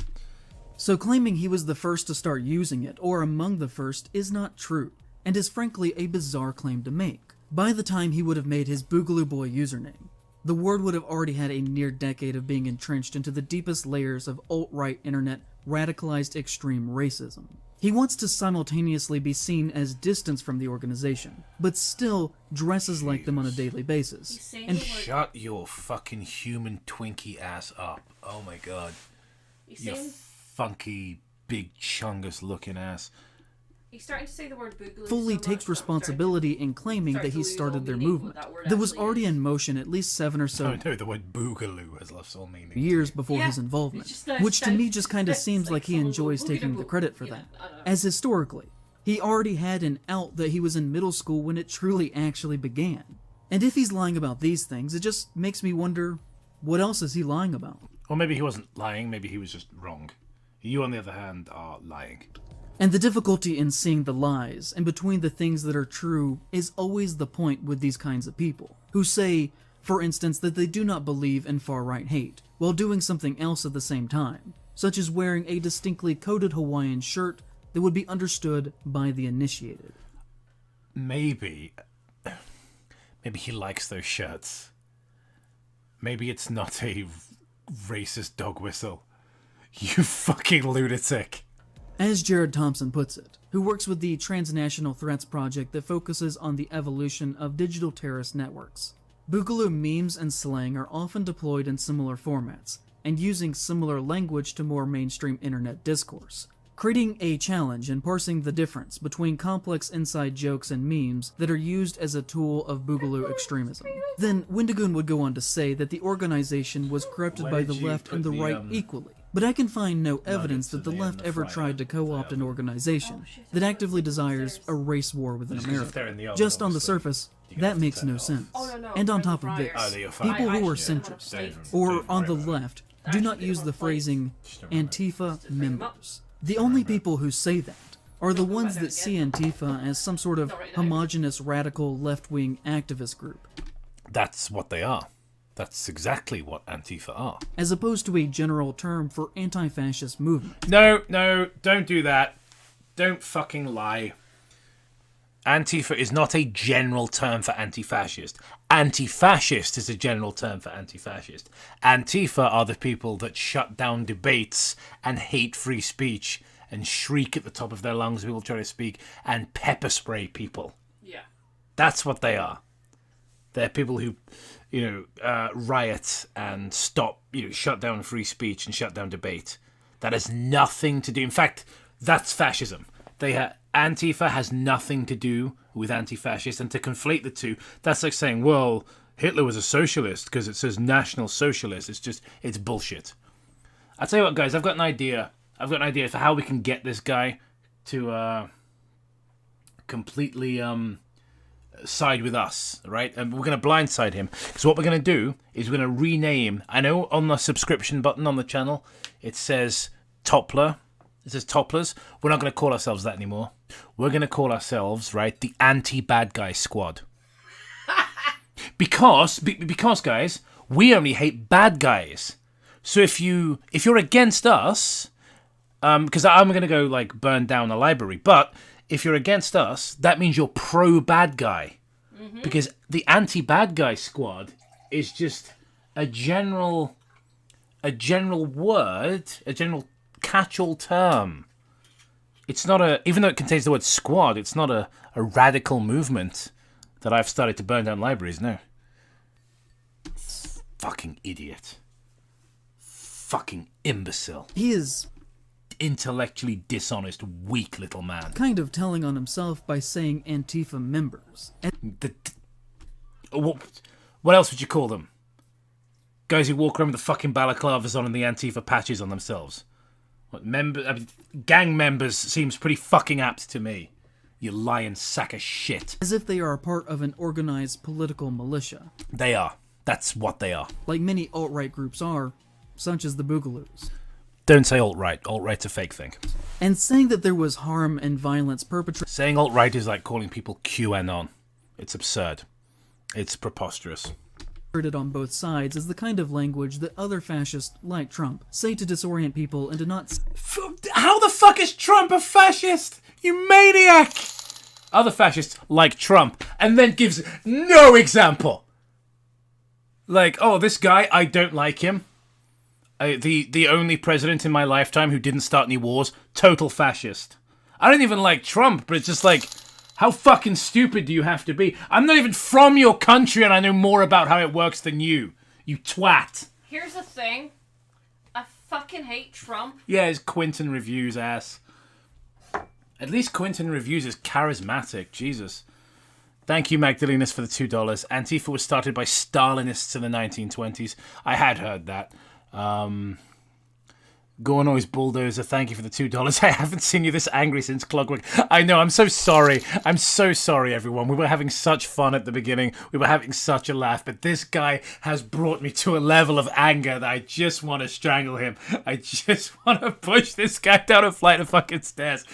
So claiming he was the first to start using it, or among the first, is not true, and is frankly a bizarre claim to make. By the time he would have made his Boogaloo Boy username, the word would have already had a near decade of being entrenched into the deepest layers of alt-right internet radicalized extreme racism. He wants to simultaneously be seen as distant from the organization, but still dresses like them on a daily basis. And Shut your fucking human Twinkie ass up. Oh my god. You funky, big chungus looking ass. He's starting to say the word boogaloo fully so takes much, responsibility in claiming that he started their movement that was already in motion at least 7 or so No, the word boogaloo has lost all meaning. years before Yeah, his involvement, it's just a which to me just kind of it's seems like like he full enjoys boogaloo taking the boo. credit for Yeah, that. I don't know. As historically, he already had an out that he was in middle school when it truly actually began. And if he's lying about these things, it just makes me wonder, what else is he lying about? Or maybe he wasn't lying, maybe he was just wrong. You, on the other hand, are lying. And the difficulty in seeing the lies and between the things that are true is always the point with these kinds of people, who say, for instance, that they do not believe in far-right hate, while doing something else at the same time, such as wearing a distinctly coded Hawaiian shirt that would be understood by the initiated. Maybe he likes those shirts. Maybe it's not a racist dog whistle. You fucking lunatic. As Jared Thompson puts it, who works with the Transnational Threats Project that focuses on the evolution of digital terrorist networks, Boogaloo memes and slang are often deployed in similar formats, and using similar language to more mainstream internet discourse, creating a challenge in parsing the difference between complex inside jokes and memes that are used as a tool of Boogaloo extremism. Then Wendigoon would go on to say that the organization was corrupted Where by did the you left and put the the, right equally. But I can find no evidence that the today on left the ever fryer? tried to co-opt an organization that actively desires a race war within Just 'cause if they're in the America. oven, Just on the obviously, surface, you that have to makes turn no it off. sense. Oh, no, And on from top the of this, fryers. Oh, they're fine. people who are actually centrist, don't have or Don't on the worry about it. left, do not use the phrasing Antifa members. The only people who say that are the ones that see Antifa as some sort of homogenous radical left-wing activist group, That's what they are. That's exactly what Antifa are. as opposed to a general term for anti-fascist movement. No, don't do that. Don't fucking lie. Antifa is not a general term for anti-fascist. Anti-fascist is a general term for anti-fascist. Antifa are the people that shut down debates and hate free speech and shriek at the top of their lungs when people try to speak and pepper spray people. Yeah. That's what they are. They're people who, riot and stop, shut down free speech and shut down debate. That has nothing to do. In fact, that's fascism. Antifa has nothing to do with anti-fascist, and to conflate the two, that's like saying, well, Hitler was a socialist because it says National Socialist. It's bullshit. I'll tell you what, guys, I've got an idea. For how we can get this guy to completely side with us, right? And we're going to blindside him. Because what we're going to do is we're going to rename. I know on the subscription button on the channel, it says Toppler. It says Topplers. We're not going to call ourselves that anymore. We're going to call ourselves, right, the Anti-Bad Guy Squad. because, guys, we only hate bad guys. So if you're against us, because I'm going to go, like, burn down a library, but if you're against us, that means you're pro-bad guy. Mm-hmm. Because the Anti-Bad Guy Squad is just a general word, a general catch-all term. It's not even though it contains the word squad, it's not a radical movement that I've started to burn down libraries, no. Fucking idiot. Fucking imbecile. He is intellectually dishonest, weak little man. kind of telling on himself by saying Antifa members. What else would you call them? Guys who walk around with the fucking balaclavas on and the Antifa patches on themselves. Gang members seems pretty fucking apt to me. You lying sack of shit. As if they are a part of an organized political militia. They are. That's what they are. Like many alt-right groups are, such as the Boogaloos. Don't say alt-right. Alt-right's a fake thing. And saying that there was harm and violence perpetrated... Saying alt-right is like calling people QAnon. It's absurd. It's preposterous. on both sides is the kind of language that other fascists, like Trump, say to disorient people and to not... How the fuck is Trump a fascist? You maniac! Other fascists, like Trump, and then gives no example. Like, oh, this guy, I don't like him. The only president in my lifetime who didn't start any wars, total fascist. I don't even like Trump, but it's just like... How fucking stupid do you have to be? I'm not even from your country and I know more about how it works than you. You twat. Here's the thing. I fucking hate Trump. Yeah, it's Quentin Reviews ass. At least Quentin Reviews is charismatic. Jesus. Thank you, Magdalenas, for the $2. Antifa was started by Stalinists in the 1920s. I had heard that. Gornoy's Bulldozer, thank you for the $2. I haven't seen you this angry since Clockwork. I know, I'm so sorry. I'm so sorry, everyone. We were having such fun at the beginning. We were having such a laugh. But this guy has brought me to a level of anger that I just want to strangle him. I just want to push this guy down a flight of fucking stairs.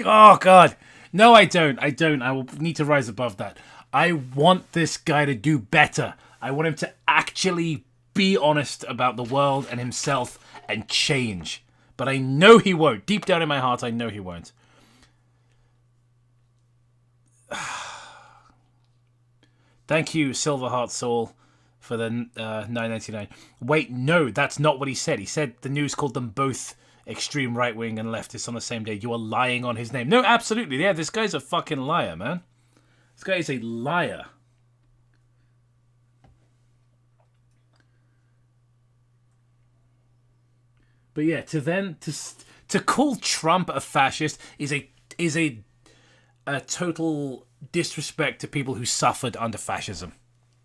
Oh, God. No, I don't. I will need to rise above that. I want this guy to do better. I want him to actually be honest about the world and himself and change. But I know he won't. Deep down in my heart, I know he won't. Thank you, Silverheart Soul, for the $9.99. Wait, no, that's not what he said. He said the news called them both extreme right-wing and leftist on the same day. You are lying on his name. No, absolutely. Yeah, this guy's a fucking liar, man. This guy is a liar. But yeah, to call Trump a fascist is a total disrespect to people who suffered under fascism.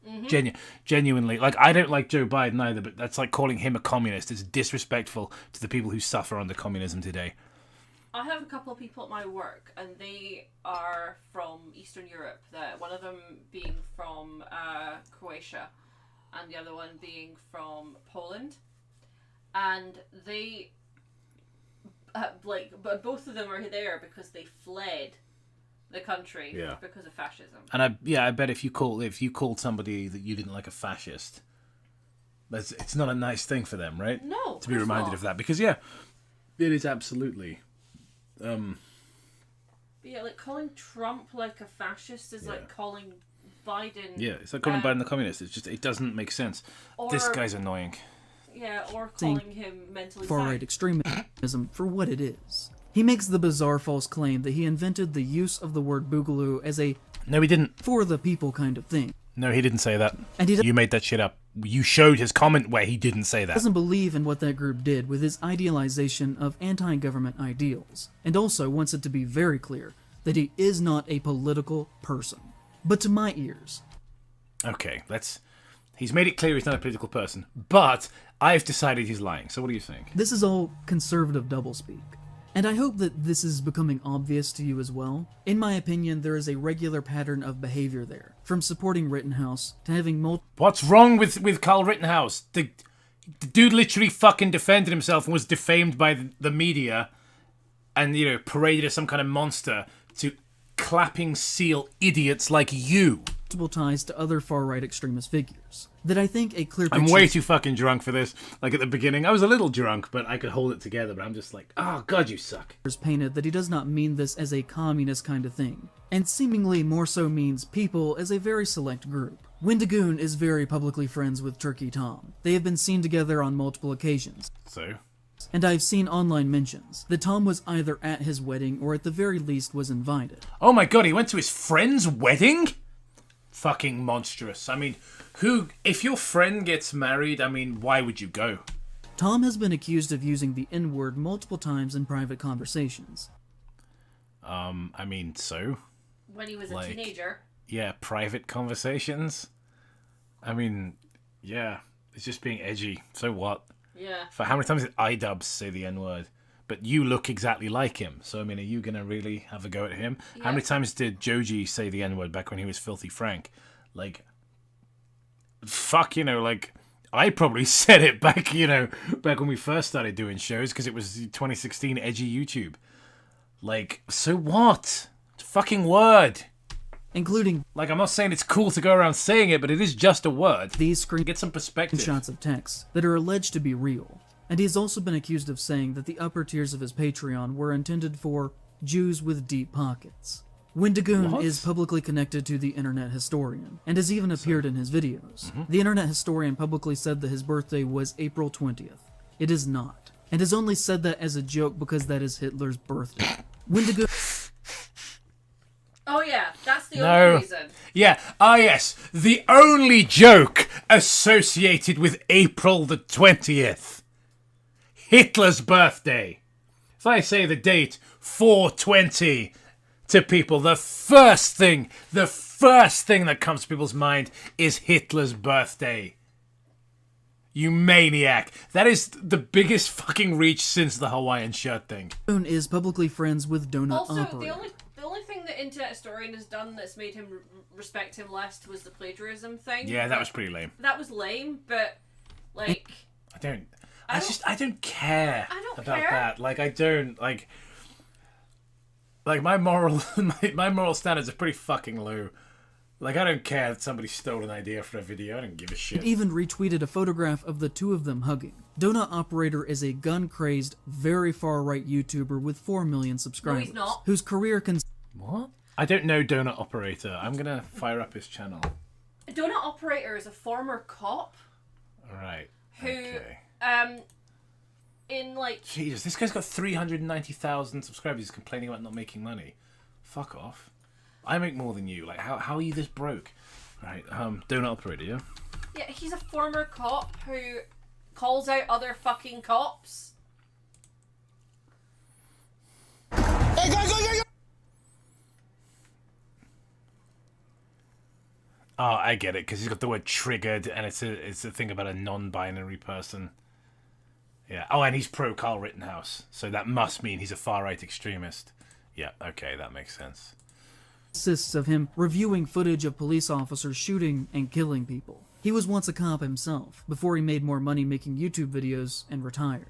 Mm-hmm. Genuinely, like I don't like Joe Biden either, but that's like calling him a communist. It's disrespectful to the people who suffer under communism today. I have a couple of people at my work, and they are from Eastern Europe. One of them being from Croatia, and the other one being from Poland. And they, but both of them are there because they fled the country because of fascism. And I bet if you called somebody that you didn't like a fascist, it's not a nice thing for them, right? No, to be reminded of that, because it is absolutely. Yeah, like calling Trump like a fascist is like calling Biden. Yeah, it's like calling Biden the communist. It's just, it doesn't make sense. This guy's annoying. Yeah, or calling him mentally far-right extremism for what it is. He makes the bizarre false claim that he invented the use of the word boogaloo as a No, he didn't. for the people kind of thing. No, he didn't say that. And he You made that shit up. You showed his comment where he didn't say that. doesn't believe in what that group did with his idealization of anti-government ideals, and also wants it to be very clear that he is not a political person. But to my ears, Okay, he's made it clear he's not a political person, but I've decided he's lying. So what do you think? this is all conservative doublespeak. And I hope that this is becoming obvious to you as well. In my opinion, there is a regular pattern of behavior there, from supporting Rittenhouse to having multiple What's wrong with Carl Rittenhouse? The dude literally fucking defended himself and was defamed by the media and, you know, paraded as some kind of monster to clapping seal idiots like you. ties to other far-right extremist figures. That I think a clear I'm picture way too fucking drunk for this. Like at the beginning, I was a little drunk, but I could hold it together. But I'm just like, oh god, you suck. is painted that he does not mean this as a communist kind of thing, and seemingly more so means people as a very select group. Wendigoon is very publicly friends with Turkey Tom. They have been seen together on multiple occasions. So? And I've seen online mentions that Tom was either at his wedding or at the very least was invited. Oh my god, he went to his friend's wedding? Fucking monstrous. I mean, if your friend gets married, I mean, why would you go? Tom has been accused of using the N-word multiple times in private conversations. I mean, so? when he was a teenager. Yeah, private conversations. I mean, yeah, it's just being edgy. So what? Yeah. For how many times did iDubbbz say the N-word? But you look exactly like him. So, I mean, are you going to really have a go at him? Yeah. How many times did Joji say the N-word back when he was Filthy Frank? Like, fuck, you know, like, I probably said it back, you know, back when we first started doing shows because it was 2016 edgy YouTube. Like, so what? It's a fucking word. Including, like, I'm not saying it's cool to go around saying it, but it is just a word. These Get some perspective. Shots of text that are alleged to be real. And he has also been accused of saying that the upper tiers of his Patreon were intended for Jews with deep pockets. Wendigoon is publicly connected to the Internet Historian, and has even appeared in his videos. The Internet Historian publicly said that his birthday was April 20th. It is not, and has only said that as a joke because that is Hitler's birthday. Wendigoon... Oh yeah, that's the only reason. Yeah, yes, the only joke associated with April the 20th. Hitler's birthday. If I say the date 420 to people, the first thing that comes to people's mind is Hitler's birthday. You maniac. That is the biggest fucking reach since the Hawaiian shirt thing. Is publicly friends with Donut Also, Operator. the only thing the Internet Historian has done that's made him respect him less was the plagiarism thing. Yeah, that was pretty lame. That was lame, but, like... I don't care about that. Like, I don't, like my moral my moral standards are pretty fucking low. Like, I don't care that somebody stole an idea for a video. I don't give a shit. It even retweeted a photograph of the two of them hugging. Donut Operator is a gun-crazed, very far-right YouTuber with 4 million subscribers. No, he's not. Whose career can... What? I don't know Donut Operator. I'm gonna fire up his channel. Donut Operator is a former cop. Right. Who, okay. in, like... Jesus, this guy's got 390,000 subscribers. He's complaining about not making money. Fuck off. I make more than you. Like, how are you this broke? Right, Donut Operator, yeah? Yeah, he's a former cop who calls out other fucking cops. Hey, go! Oh, I get it, because he's got the word triggered, and it's a thing about a non-binary person. Yeah. Oh, and he's pro Carl Rittenhouse, so that must mean he's a far-right extremist. Yeah, okay, that makes sense. Consists of him reviewing footage of police officers shooting and killing people. He was once a cop himself, before he made more money making YouTube videos and retired.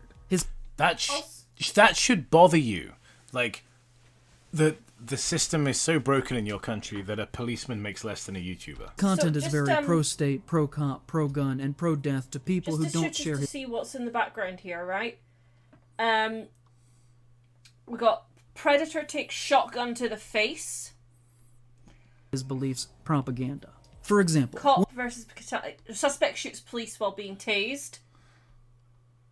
That should bother you. Like, the system is so broken in your country that a policeman makes less than a YouTuber. Content is very pro-state, pro-cop, pro-gun, and pro-death to people who don't share his... Just to see what's in the background here, right? We got Predator takes shotgun to the face. His beliefs propaganda. For example, Cop versus suspect shoots police while being tased.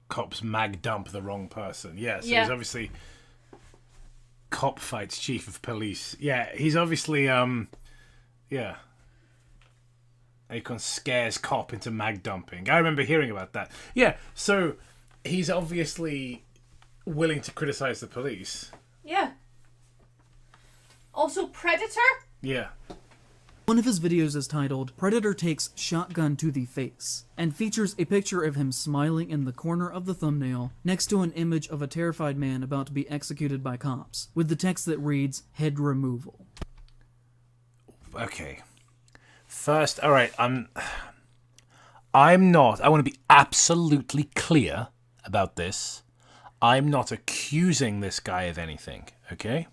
Cops mag dump the wrong person. Yeah, so Yeah. he's obviously cop fights chief of police. Yeah, he's obviously yeah. Akon scares cop into mag dumping. I remember hearing about that. Yeah, so he's obviously willing to criticize the police. Yeah. Also, Predator? Yeah. one of his videos is titled Predator Takes Shotgun to the Face and features a picture of him smiling in the corner of the thumbnail next to an image of a terrified man about to be executed by cops with the text that reads, head removal. Okay. First, all right, I'm not, I want to be absolutely clear about this. I'm not accusing this guy of anything, okay?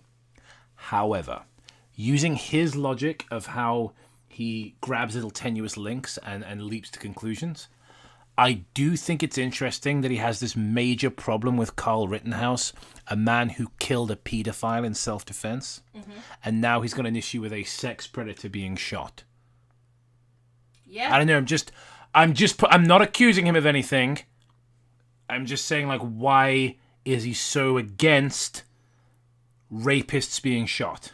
However, using his logic of how he grabs little tenuous links and leaps to conclusions, I do think it's interesting that he has this major problem with Carl Rittenhouse, a man who killed a pedophile in self-defense, and now he's got an issue with a sex predator being shot. Yeah. I don't know, I'm not accusing him of anything. I'm just saying, like, why is he so against rapists being shot?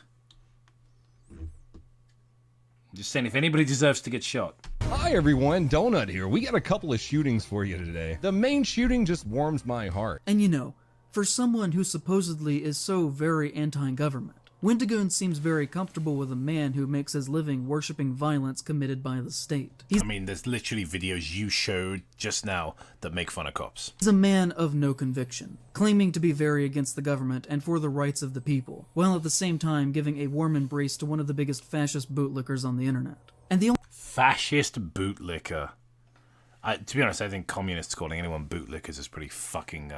Just saying, if anybody deserves to get shot. Hi everyone, Donut here. We got a couple of shootings for you today. The main shooting just warms my heart. And you know, for someone who supposedly is so very anti-government, Wendigoon seems very comfortable with a man who makes his living worshipping violence committed by the state. I mean, there's literally videos you showed just now that make fun of cops. He's a man of no conviction, claiming to be very against the government and for the rights of the people, while at the same time giving a warm embrace to one of the biggest fascist bootlickers on the internet. And the only Fascist bootlicker. To be honest, I think communists calling anyone bootlickers is pretty fucking,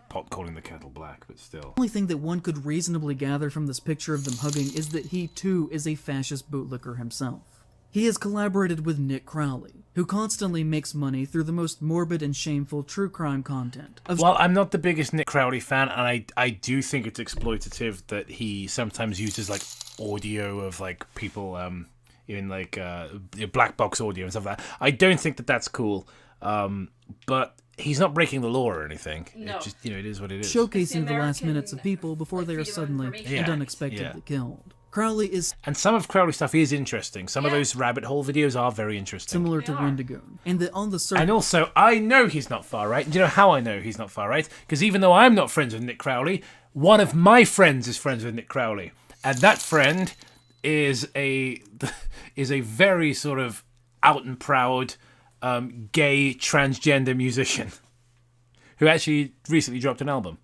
pot calling the kettle black, but still. only thing that one could reasonably gather from this picture of them hugging is that he too is a fascist bootlicker himself. He has collaborated with Nick Crowley, who constantly makes money through the most morbid and shameful true crime content. Well, I'm not the biggest Nick Crowley fan, and I do think it's exploitative that he sometimes uses, like, audio of, like, people, in, like, black box audio and stuff like that. I don't think that that's cool, but he's not breaking the law or anything. No. It just, it is what it is. Showcasing the last American, minutes of people before they are freedom of suddenly information. and Yeah, unexpectedly killed. Crowley is And some of Crowley's stuff is interesting. Some of Yeah. those rabbit hole videos are very interesting. similar to They are. Wendigoon, and that on the surface And also, I know he's not far right. And do you know how I know he's not far right? Because even though I'm not friends with Nick Crowley, one of my friends is friends with Nick Crowley. And that friend is a very sort of out and proud gay transgender musician who actually recently dropped an album,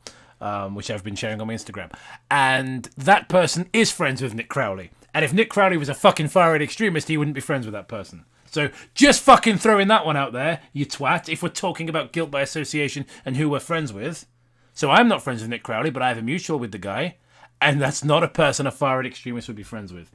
which I've been sharing on my Instagram. And that person is friends with Nick Crowley. And if Nick Crowley was a fucking far-right extremist, he wouldn't be friends with that person. So just fucking throwing that one out there, you twat, if we're talking about guilt by association and who we're friends with. So I'm not friends with Nick Crowley, but I have a mutual with the guy. And that's not a person a far-right extremist would be friends with.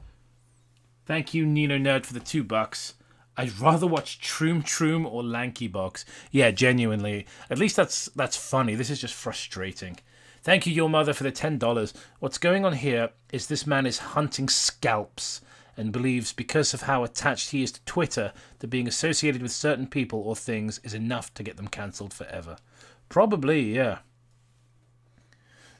Thank you, Nino Nerd, for the $2. I'd rather watch Troom Troom or Lanky Box. Yeah, genuinely. At least that's funny. This is just frustrating. Thank you, Your Mother, for the $10. What's going on here is this man is hunting scalps and believes because of how attached he is to Twitter that being associated with certain people or things is enough to get them cancelled forever. Probably, yeah.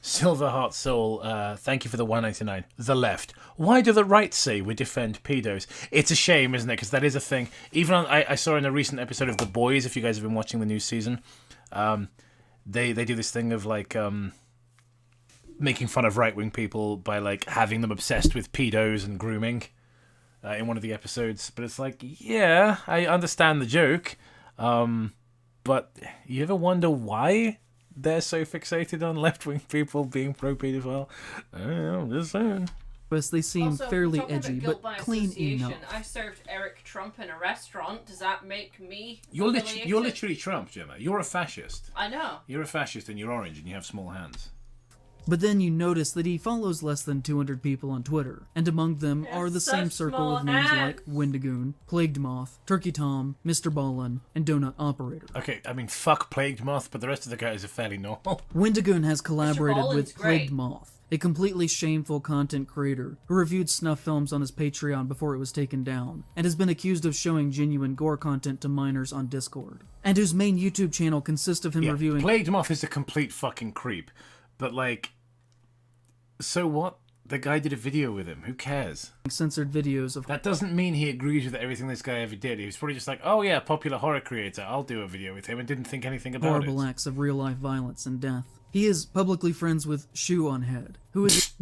Silverheart Soul, thank you for the $1.99. The left. Why do the right say we defend pedos? It's a shame, isn't it? Because that is a thing. Even on, I saw in a recent episode of The Boys, if you guys have been watching the new season, they do this thing of, like, making fun of right-wing people by, like, having them obsessed with pedos and grooming in one of the episodes. But it's like, yeah, I understand the joke. But you ever wonder why they're so fixated on left-wing people being pro-pedophile? I don't know, I'm just saying. they seem Also, fairly talking about edgy, guilt but by clean association, enough. I served Eric Trump in a restaurant. Does that make me You're affiliated? literally Trump, Gemma. You're a fascist. I know. You're a fascist and you're orange and you have small hands. But then you notice that he follows less than 200 people on Twitter, and among them are the such same circle small of names hands. like Wendigoon, Plagued Moth, Turkey Tom, Mr. Ballin, and Donut Operator. Okay, I mean, fuck Plagued Moth, but the rest of the guys are fairly normal. Wendigoon has collaborated Ballin's with great. Plagued Moth, a completely shameful content creator who reviewed snuff films on his Patreon before it was taken down, and has been accused of showing genuine gore content to minors on Discord, and whose main YouTube channel consists of him Yeah, reviewing Plagued Moth is a complete fucking creep. But, like, so what? The guy did a video with him. Who cares? censored videos of That doesn't mean he agrees with everything this guy ever did. He was probably just like, oh yeah, popular horror creator, I'll do a video with him, and didn't think anything about horrible it. acts of real-life violence and death. He is publicly friends with Shoe on Head, who is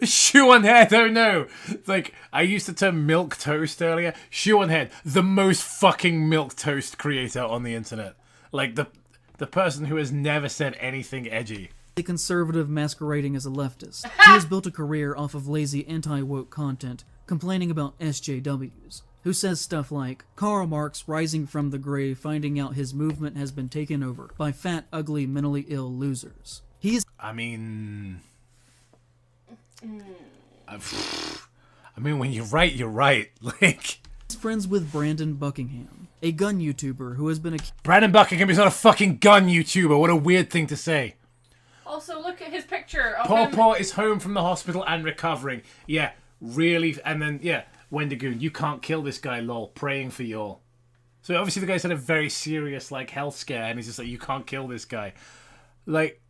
Shoe on head, oh no. It's like, I used the term milk toast earlier. Shoe on head, the most fucking milk toast creator on the internet. Like, the person who has never said anything edgy. a conservative masquerading as a leftist. He has built a career off of lazy anti-woke content, complaining about SJWs, who says stuff like, Karl Marx rising from the grave finding out his movement has been taken over by fat, ugly, mentally ill losers. He is I mean, when you're right, you're right. Like, friends with Brandon Buckingham, a gun YouTuber who has been Brandon Buckingham is not a fucking gun YouTuber. What a weird thing to say. Also, look at his picture of Paw him. Paw is home from the hospital and recovering. Yeah, really. And then, yeah, Wendigoon, you can't kill this guy, lol. Praying for y'all. So obviously the guy's had a very serious, like, health scare, and he's just like, you can't kill this guy. Like,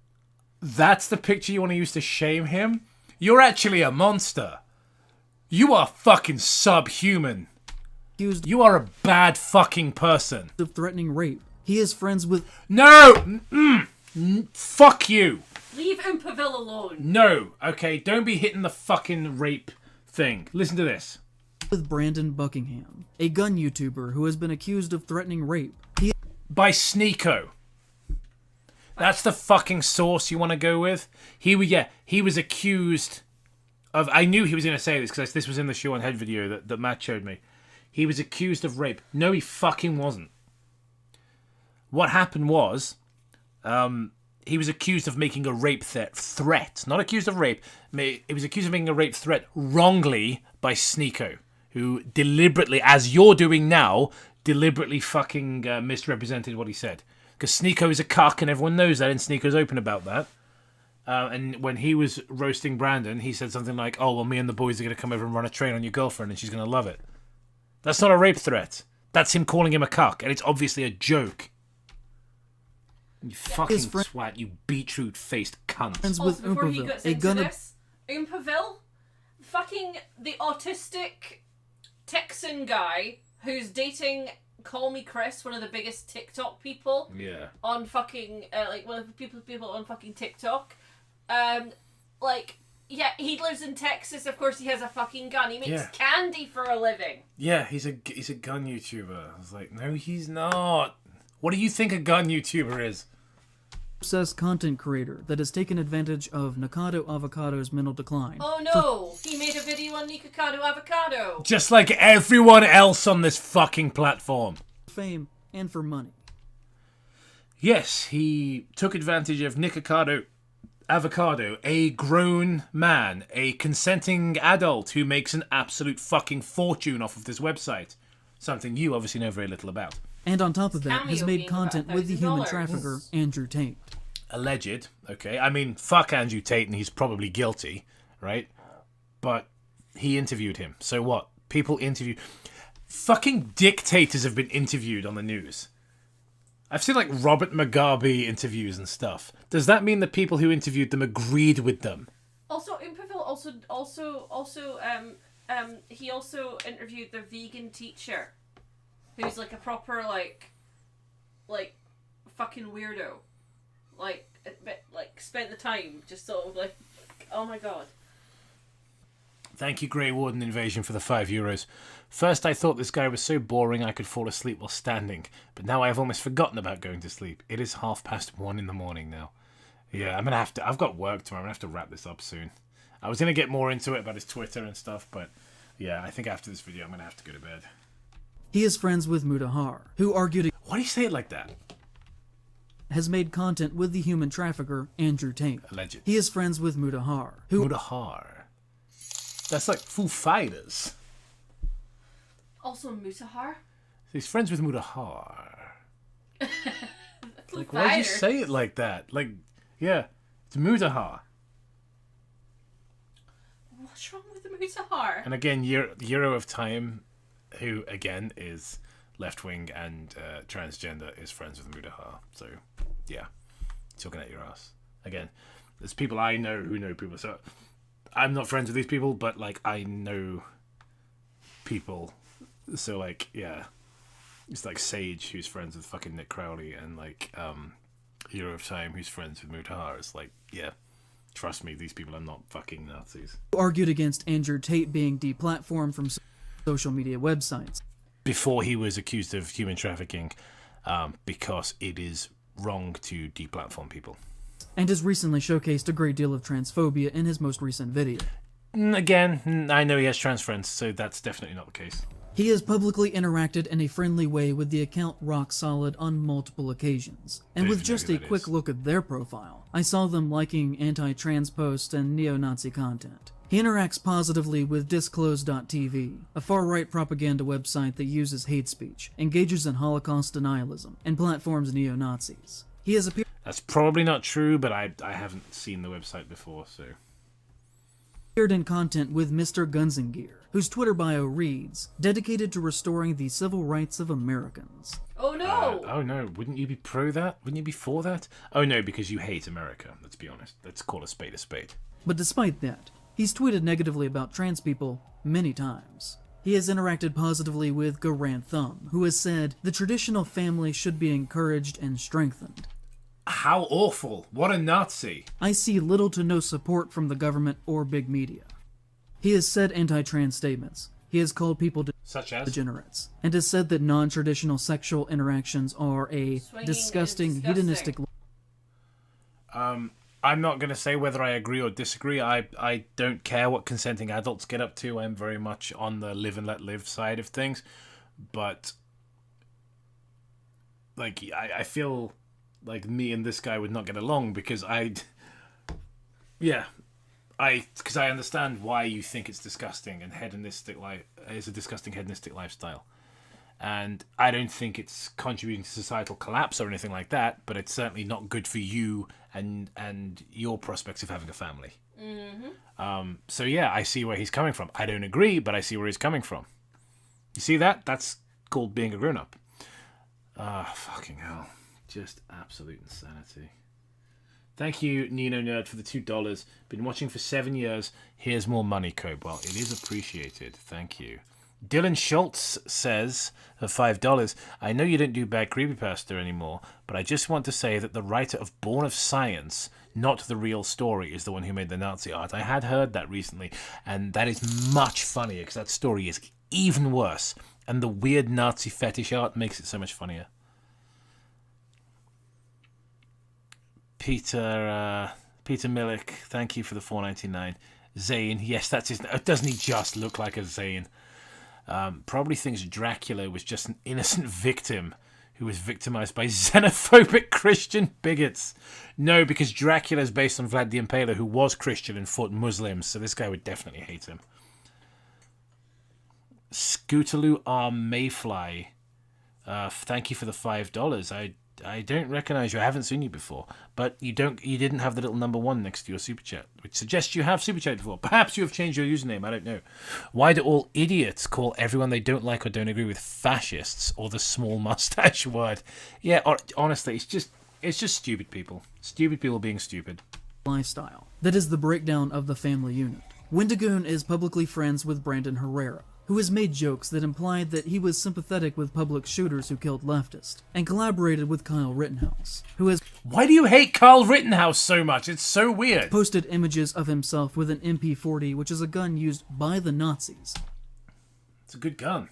that's the picture you want to use to shame him? You're actually a monster. You are fucking subhuman. accused You are a bad fucking person. of threatening rape. He is friends with No! Fuck you. Leave Impaville alone. No. Okay, don't be hitting the fucking rape thing. Listen to this. Brandon Buckingham, a gun YouTuber who has been accused of threatening rape. He By Sneeko. That's the fucking source you want to go with? He was accused of... I knew he was going to say this because this was in the Shoe on Head video that Matt showed me. He was accused of rape. No, he fucking wasn't. What happened was... he was accused of making a rape threat. Not accused of rape. He was accused of making a rape threat wrongly by Sneeko, who deliberately, as you're doing now, deliberately fucking misrepresented what he said. Because Sneeko is a cuck and everyone knows that, and Sneeko's open about that. And when he was roasting Brandon, he said something like, oh, well, me and the boys are going to come over and run a train on your girlfriend and she's going to love it. That's not a rape threat. That's him calling him a cuck, and it's obviously a joke. You fucking swat, you beetroot-faced cunt. friends Also, with before he Umpaville, gets a into gun this, Impaville, fucking the autistic Texan guy who's dating Call Me Chris, one of the biggest TikTok people. Yeah. On fucking like one of the people on fucking TikTok. Yeah, he lives in Texas. Of course, he has a fucking gun. He makes candy for a living. Yeah, he's a gun YouTuber. I was like, no, he's not. What do you think a gun YouTuber is? obsessed content creator that has taken advantage of Nikocado Avocado's mental decline. Oh no! He made a video on Nikocado Avocado! Just like everyone else on this fucking platform. For fame and for money. Yes, he took advantage of Nikocado Avocado, a grown man, a consenting adult who makes an absolute fucking fortune off of this website. Something you obviously know very little about. And on top of that, has Cameo made being content about with the human $1,000. trafficker, Andrew Tate. Alleged, okay. I mean, fuck Andrew Tate and he's probably guilty, right? But he interviewed him. So what? People interview... Fucking dictators have been interviewed on the news. I've seen like Robert Mugabe interviews and stuff. Does that mean the people who interviewed them agreed with them? Also, Impaville he also interviewed the vegan teacher, who's like a proper like fucking weirdo, spent the time just sort of like, oh my god. Thank you, Grey Warden Invasion, for the €5. First, I thought this guy was so boring I could fall asleep while standing, but now I have almost forgotten about going to sleep. It is 1:30 in the morning now. Yeah, I'm gonna have to. I've got work tomorrow. I'm gonna have to wrap this up soon. I was gonna get more into it about his Twitter and stuff, but yeah, I think after this video I'm gonna have to go to bed. He is friends with Mutahar, who argued... Why do you say it like that? has made content with the human trafficker Andrew Tate. Alleged. He is friends with Mutahar, who... Mutahar. That's like Foo Fighters. Also Mutahar. He's friends with Mutahar. Foo Like, why'd you Fighters. say it like that? Like, yeah, it's Mutahar. What's wrong with the Mutahar? And again, Euro of Time, who again is left-wing and transgender, is friends with Mutahar. So, yeah, talking at your ass. Again, there's people I know who know people. So, I'm not friends with these people, but, like, I know people. So, like, yeah. It's like Sage, who's friends with fucking Nick Crowley, and, like, Hero of Time, who's friends with Mutahar. It's like, yeah, trust me, these people are not fucking Nazis. argued against Andrew Tate being deplatformed from social media websites. Before he was accused of human trafficking, because it is wrong to deplatform people. And has recently showcased a great deal of transphobia in his most recent video. Again, I know he has trans friends, so that's definitely not the case. He has publicly interacted in a friendly way with the account Rock Solid on multiple occasions. And with just a quick look at their profile, I saw them liking anti-trans posts and neo-Nazi content. He interacts positively with Disclose.tv, a far-right propaganda website that uses hate speech, engages in Holocaust denialism, and platforms neo-Nazis. He has appeared... That's probably not true, but I haven't seen the website before, so... appeared in content with Mr. Guns and Gear, whose Twitter bio reads, dedicated to restoring the civil rights of Americans. Oh no! Oh no, wouldn't you be pro that? Wouldn't you be for that? Oh no, because you hate America, let's be honest. Let's call a spade a spade. But despite that, he's tweeted negatively about trans people many times. He has interacted positively with Garant Thumb, who has said, the traditional family should be encouraged and strengthened. How awful! What a Nazi! I see little to no support from the government or big media. He has said anti-trans statements. He has called people Such as? degenerates, and has said that non-traditional sexual interactions are a Swinging disgusting, is hedonistic... I'm not going to say whether I agree or disagree. I don't care what consenting adults get up to. I'm very much on the live and let live side of things. But, like, I feel like me and this guy would not get along because because I understand why you think it's disgusting and hedonistic is a disgusting hedonistic lifestyle. And I don't think it's contributing to societal collapse or anything like that, but it's certainly not good for you and your prospects of having a family. Mm-hmm. So yeah, I see where he's coming from. I don't agree, but I see where he's coming from. You see that? That's called being a grown-up. Fucking hell. Just absolute insanity. Thank you, Nino Nerd, for the $2. Been watching for 7 years. Here's more money, Cope. Well, it is appreciated. Thank you. Dylan Schultz says, for $5, I know you don't do bad creepypasta anymore, but I just want to say that the writer of Born of Science, not the real story, is the one who made the Nazi art. I had heard that recently, and that is much funnier, because that story is even worse, and the weird Nazi fetish art makes it so much funnier. Peter Millick, thank you for the $4.99. Zane, yes, that's his... Doesn't he just look like a Zane? Probably thinks Dracula was just an innocent victim who was victimized by xenophobic Christian bigots. No, because Dracula is based on Vlad the Impaler, who was Christian and fought Muslims, so this guy would definitely hate him. Scootaloo R. Mayfly, thank you for the $5. I don't recognize you. I haven't seen you before, but you didn't have the little number 1 next to your super chat, which suggests you have super chat before. Perhaps you have changed your username. I don't know. Why do all idiots call everyone they don't like or don't agree with fascists, or the small mustache word? Yeah, honestly, it's just stupid people. Stupid people being stupid. Lifestyle. That is the breakdown of the family unit. Wendigoon is publicly friends with Brandon Herrera, who has made jokes that implied that he was sympathetic with public shooters who killed leftists, and collaborated with Kyle Rittenhouse, who has... Why do you hate Kyle Rittenhouse so much? It's so weird. ...posted images of himself with an MP40, which is a gun used by the Nazis. It's a good gun.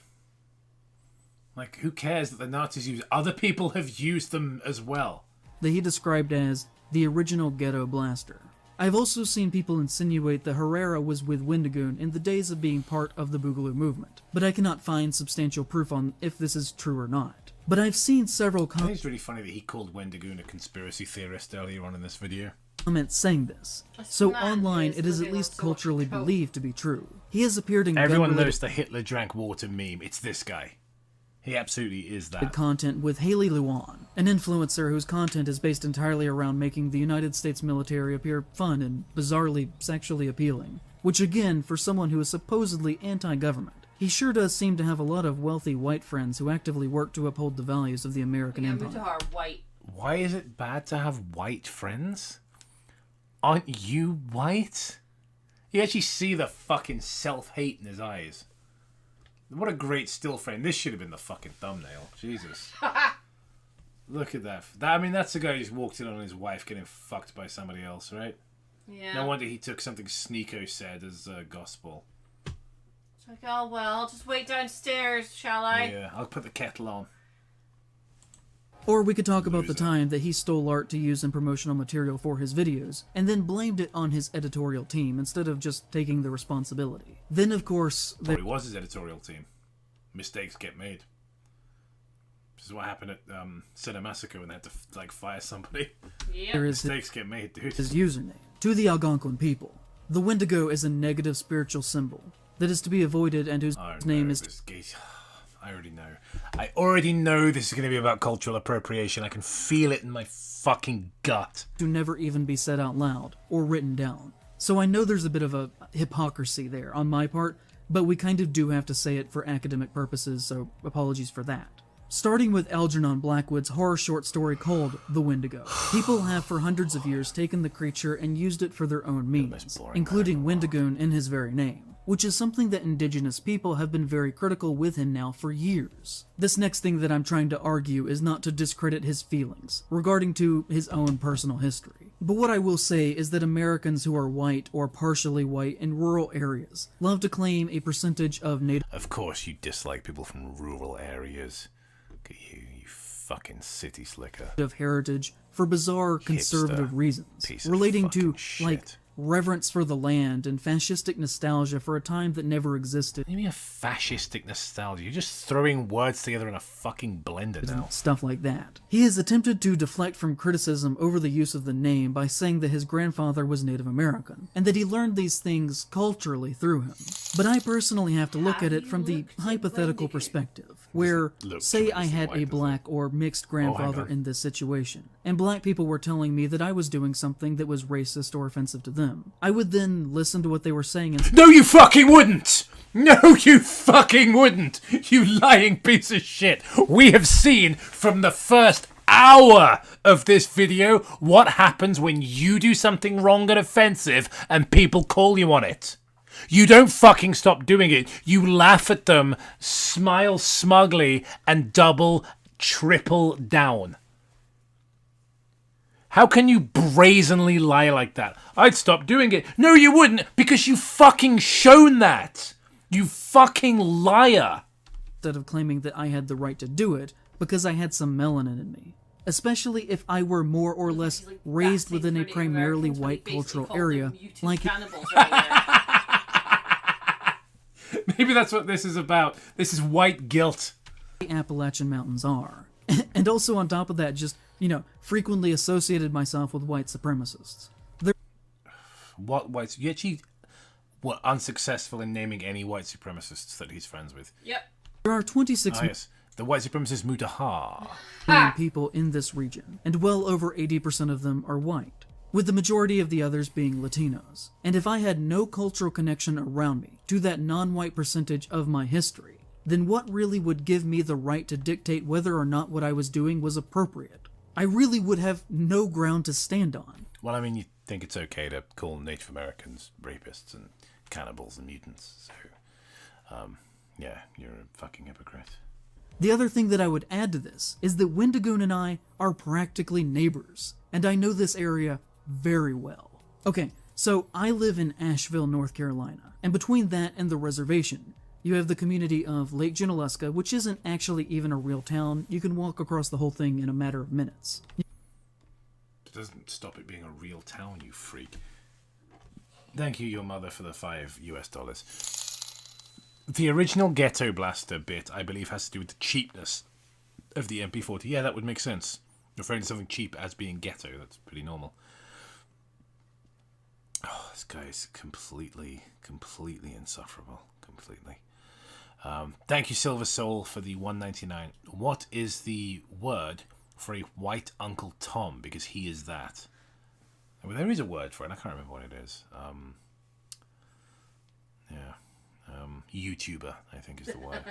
Like, who cares that the Nazis use... Other people have used them as well. That he described as the original ghetto blaster. I've also seen people insinuate that Herrera was with Wendigoon in the days of being part of the Boogaloo movement, but I cannot find substantial proof on if this is true or not. But I've seen several I think it's really funny that he called Wendigoon a conspiracy theorist earlier on in this video. comments saying this, so online it is at least culturally believed to be true. He has appeared in Everyone gun-related knows the Hitler drank water meme. It's this guy. He absolutely is that. content with Haley Luan, an influencer whose content is based entirely around making the United States military appear fun and bizarrely sexually appealing. Which again, for someone who is supposedly anti-government, he sure does seem to have a lot of wealthy white friends who actively work to uphold the values of the American Empire. Mutahar white. Why is it bad to have white friends? Aren't you white? You actually see the fucking self-hate in his eyes. What a great still frame. This should have been the fucking thumbnail. Jesus. Look at that. I mean, that's the guy who's walked in on his wife getting fucked by somebody else, right? Yeah. No wonder he took something Sneeko said as gospel. It's like, oh well, just wait downstairs, shall I? Yeah, I'll put the kettle on. Or we could talk about the time that he stole art to use in promotional material for his videos, and then blamed it on his editorial team instead of just taking the responsibility. Then, of course, Probably was his editorial team. Mistakes get made. This is what happened at Cinemassacre when they had to fire somebody. Yep. there is Mistakes get made, dude. his username. To the Algonquin people, the Wendigo is a negative spiritual symbol that is to be avoided and whose name is I already know. I already know this is going to be about cultural appropriation. I can feel it in my fucking gut. to never even be said out loud or written down. So I know there's a bit of a hypocrisy there on my part, but we kind of do have to say it for academic purposes, so apologies for that. Starting with Algernon Blackwood's horror short story called The Wendigo. People have for hundreds of years taken the creature and used it for their own means, including Wendigoon in his very name, which is something that indigenous people have been very critical with him now for years. This next thing that I'm trying to argue is not to discredit his feelings regarding to his own personal history. But what I will say is that Americans who are white or partially white in rural areas love to claim a percentage of native Of course you dislike people from rural areas. Look at you, you fucking city slicker. heritage for bizarre conservative reasons, Piece of relating to, fucking like, shit. reverence for the land and fascistic nostalgia for a time that never existed. What do you mean a fascistic nostalgia? You're just throwing words together in a fucking blender now. Stuff like that. He has attempted to deflect from criticism over the use of the name by saying that his grandfather was Native American, and that he learned these things culturally through him. But I personally have to look at it from the hypothetical perspective, where, say I had a black or mixed grandfather in this situation, and black people were telling me that I was doing something that was racist or offensive to them. I would then listen to what they were saying and No, you fucking wouldn't! No, you fucking wouldn't! You lying piece of shit! We have seen from the first hour of this video what happens when you do something wrong and offensive and people call you on it. You don't fucking stop doing it. You laugh at them, smile smugly, and double, triple down. How can you brazenly lie like that? I'd stop doing it. No, you wouldn't, because you fucking shown that. You fucking liar. instead of claiming that I had the right to do it because I had some melanin in me. Especially if I were more or less raised within a primarily white cultural area, like Maybe that's what this is about. This is white guilt. the Appalachian Mountains are. And also on top of that, just, frequently associated myself with white supremacists. What whites? You actually were unsuccessful in naming any white supremacists that he's friends with. Yep. There are 26 yes. The white supremacist Mutahar. million people in this region, and well over 80% of them are white, with the majority of the others being Latinos. And if I had no cultural connection around me to that non-white percentage of my history, then what really would give me the right to dictate whether or not what I was doing was appropriate? I really would have no ground to stand on. Well, I mean, you think it's okay to call Native Americans rapists and cannibals and mutants, so, yeah, you're a fucking hypocrite. The other thing that I would add to this is that Wendigoon and I are practically neighbors, and I know this area very well. Okay, so I live in Asheville, North Carolina, and between that and the reservation, you have the community of Lake Junaluska, which isn't actually even a real town. You can walk across the whole thing in a matter of minutes. It doesn't stop it being a real town, you freak. Thank you, your mother, for the $5 US. The original Ghetto Blaster bit, I believe, has to do with the cheapness of the MP40. Yeah, that would make sense. Referring to something cheap as being ghetto, that's pretty normal. Oh, this guy is completely insufferable. Completely. Thank you, Silver Soul, for the 199. What is the word for a white Uncle Tom? Because he is that. Well, there is a word for it. I can't remember what it is. YouTuber, I think is the word.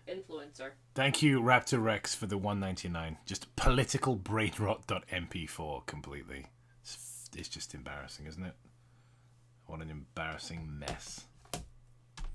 Influencer. Thank you, Raptor Rex, for the 199. Just politicalbrainrot.mp4 completely. It's just embarrassing, isn't it? What an embarrassing mess.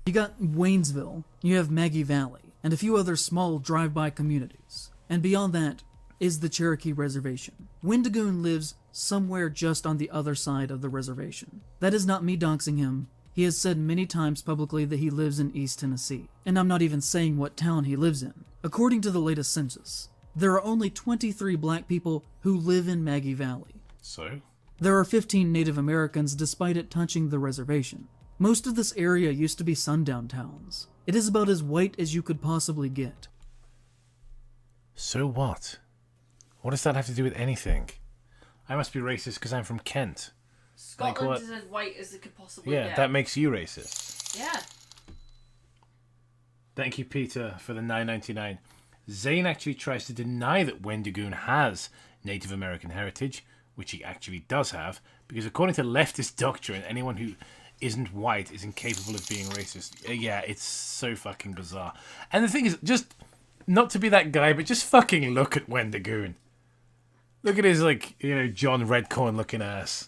You got Waynesville, you have Maggie Valley, and a few other small drive-by communities. And beyond that is the Cherokee Reservation. Wendigoon lives somewhere just on the other side of the reservation. That is not me doxing him. He has said many times publicly that he lives in East Tennessee, and I'm not even saying what town he lives in. According to the latest census, there are only 23 black people who live in Maggie Valley. So? There are 15 Native Americans despite it touching the reservation. Most of this area used to be sundown towns. It is about as white as you could possibly get. So what? What does that have to do with anything? I must be racist because I'm from Kent. Scotland is as white as it could possibly get. Yeah, that makes you racist. Yeah. Thank you, Peter, for the $9.99. Zane actually tries to deny that Wendigoon has Native American heritage, which he actually does have, because according to leftist doctrine, anyone who isn't white is incapable of being racist. Yeah, it's so fucking bizarre. And the thing is, just not to be that guy, but just fucking look at Wendigoon. Look at his, John Redcorn looking ass.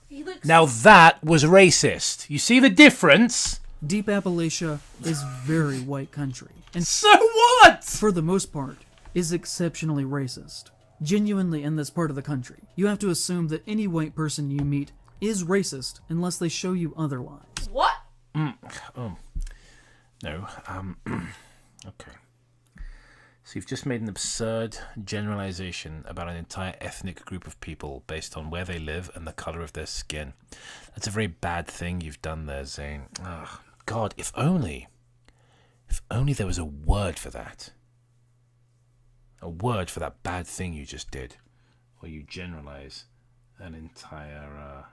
He looks... Now that was racist. You see the difference? Deep Appalachia is very white country. And so what? For the most part, is exceptionally racist. Genuinely in this part of the country, you have to assume that any white person you meet is racist unless they show you otherwise. What? No. Okay. So you've just made an absurd generalization about an entire ethnic group of people based on where they live and the color of their skin. That's a very bad thing you've done there, Zane. Oh, God, if only there was a word for that. A word for that bad thing you just did, where you generalize an entire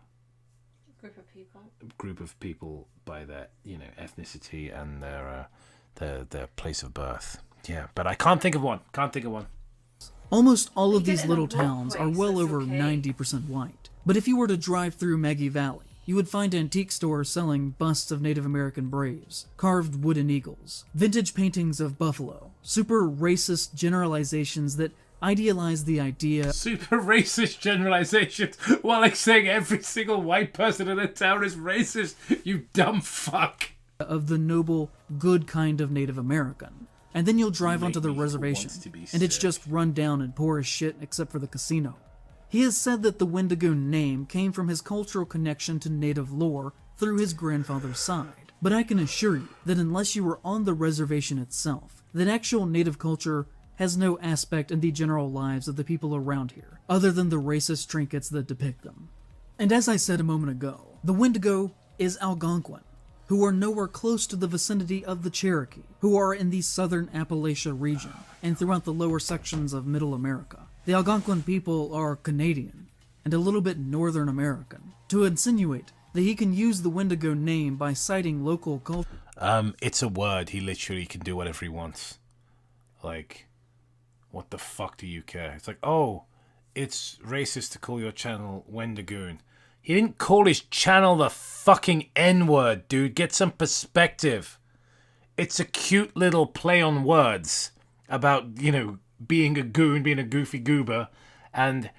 group of people by their ethnicity and their place of birth. Yeah, but I can't think of one. Almost all of these little towns are well over 90% white. But if you were to drive through Maggie Valley, you would find antique stores selling busts of Native American braves, carved wooden eagles, vintage paintings of buffalo, super racist generalizations that idealize the idea... Super racist generalizations, while saying every single white person in a town is racist, you dumb fuck. ...of the noble, good kind of Native American. And then you'll drive onto the reservation, and it's just run down and poor as shit except for the casino. He has said that the Wendigoon name came from his cultural connection to native lore through his grandfather's side. But I can assure you that unless you were on the reservation itself, that actual native culture has no aspect in the general lives of the people around here, other than the racist trinkets that depict them. And as I said a moment ago, the Wendigo is Algonquin, who are nowhere close to the vicinity of the Cherokee, who are in the southern Appalachia region, and throughout the lower sections of Middle America. The Algonquin people are Canadian, and a little bit Northern American. To insinuate that he can use the Wendigo name by citing local culture... It's a word. He literally can do whatever he wants. What the fuck do you care? It's oh, it's racist to call your channel Wendigoon. He didn't call his channel the fucking N-word, dude. Get some perspective. It's a cute little play on words about, being a goon, being a goofy goober, and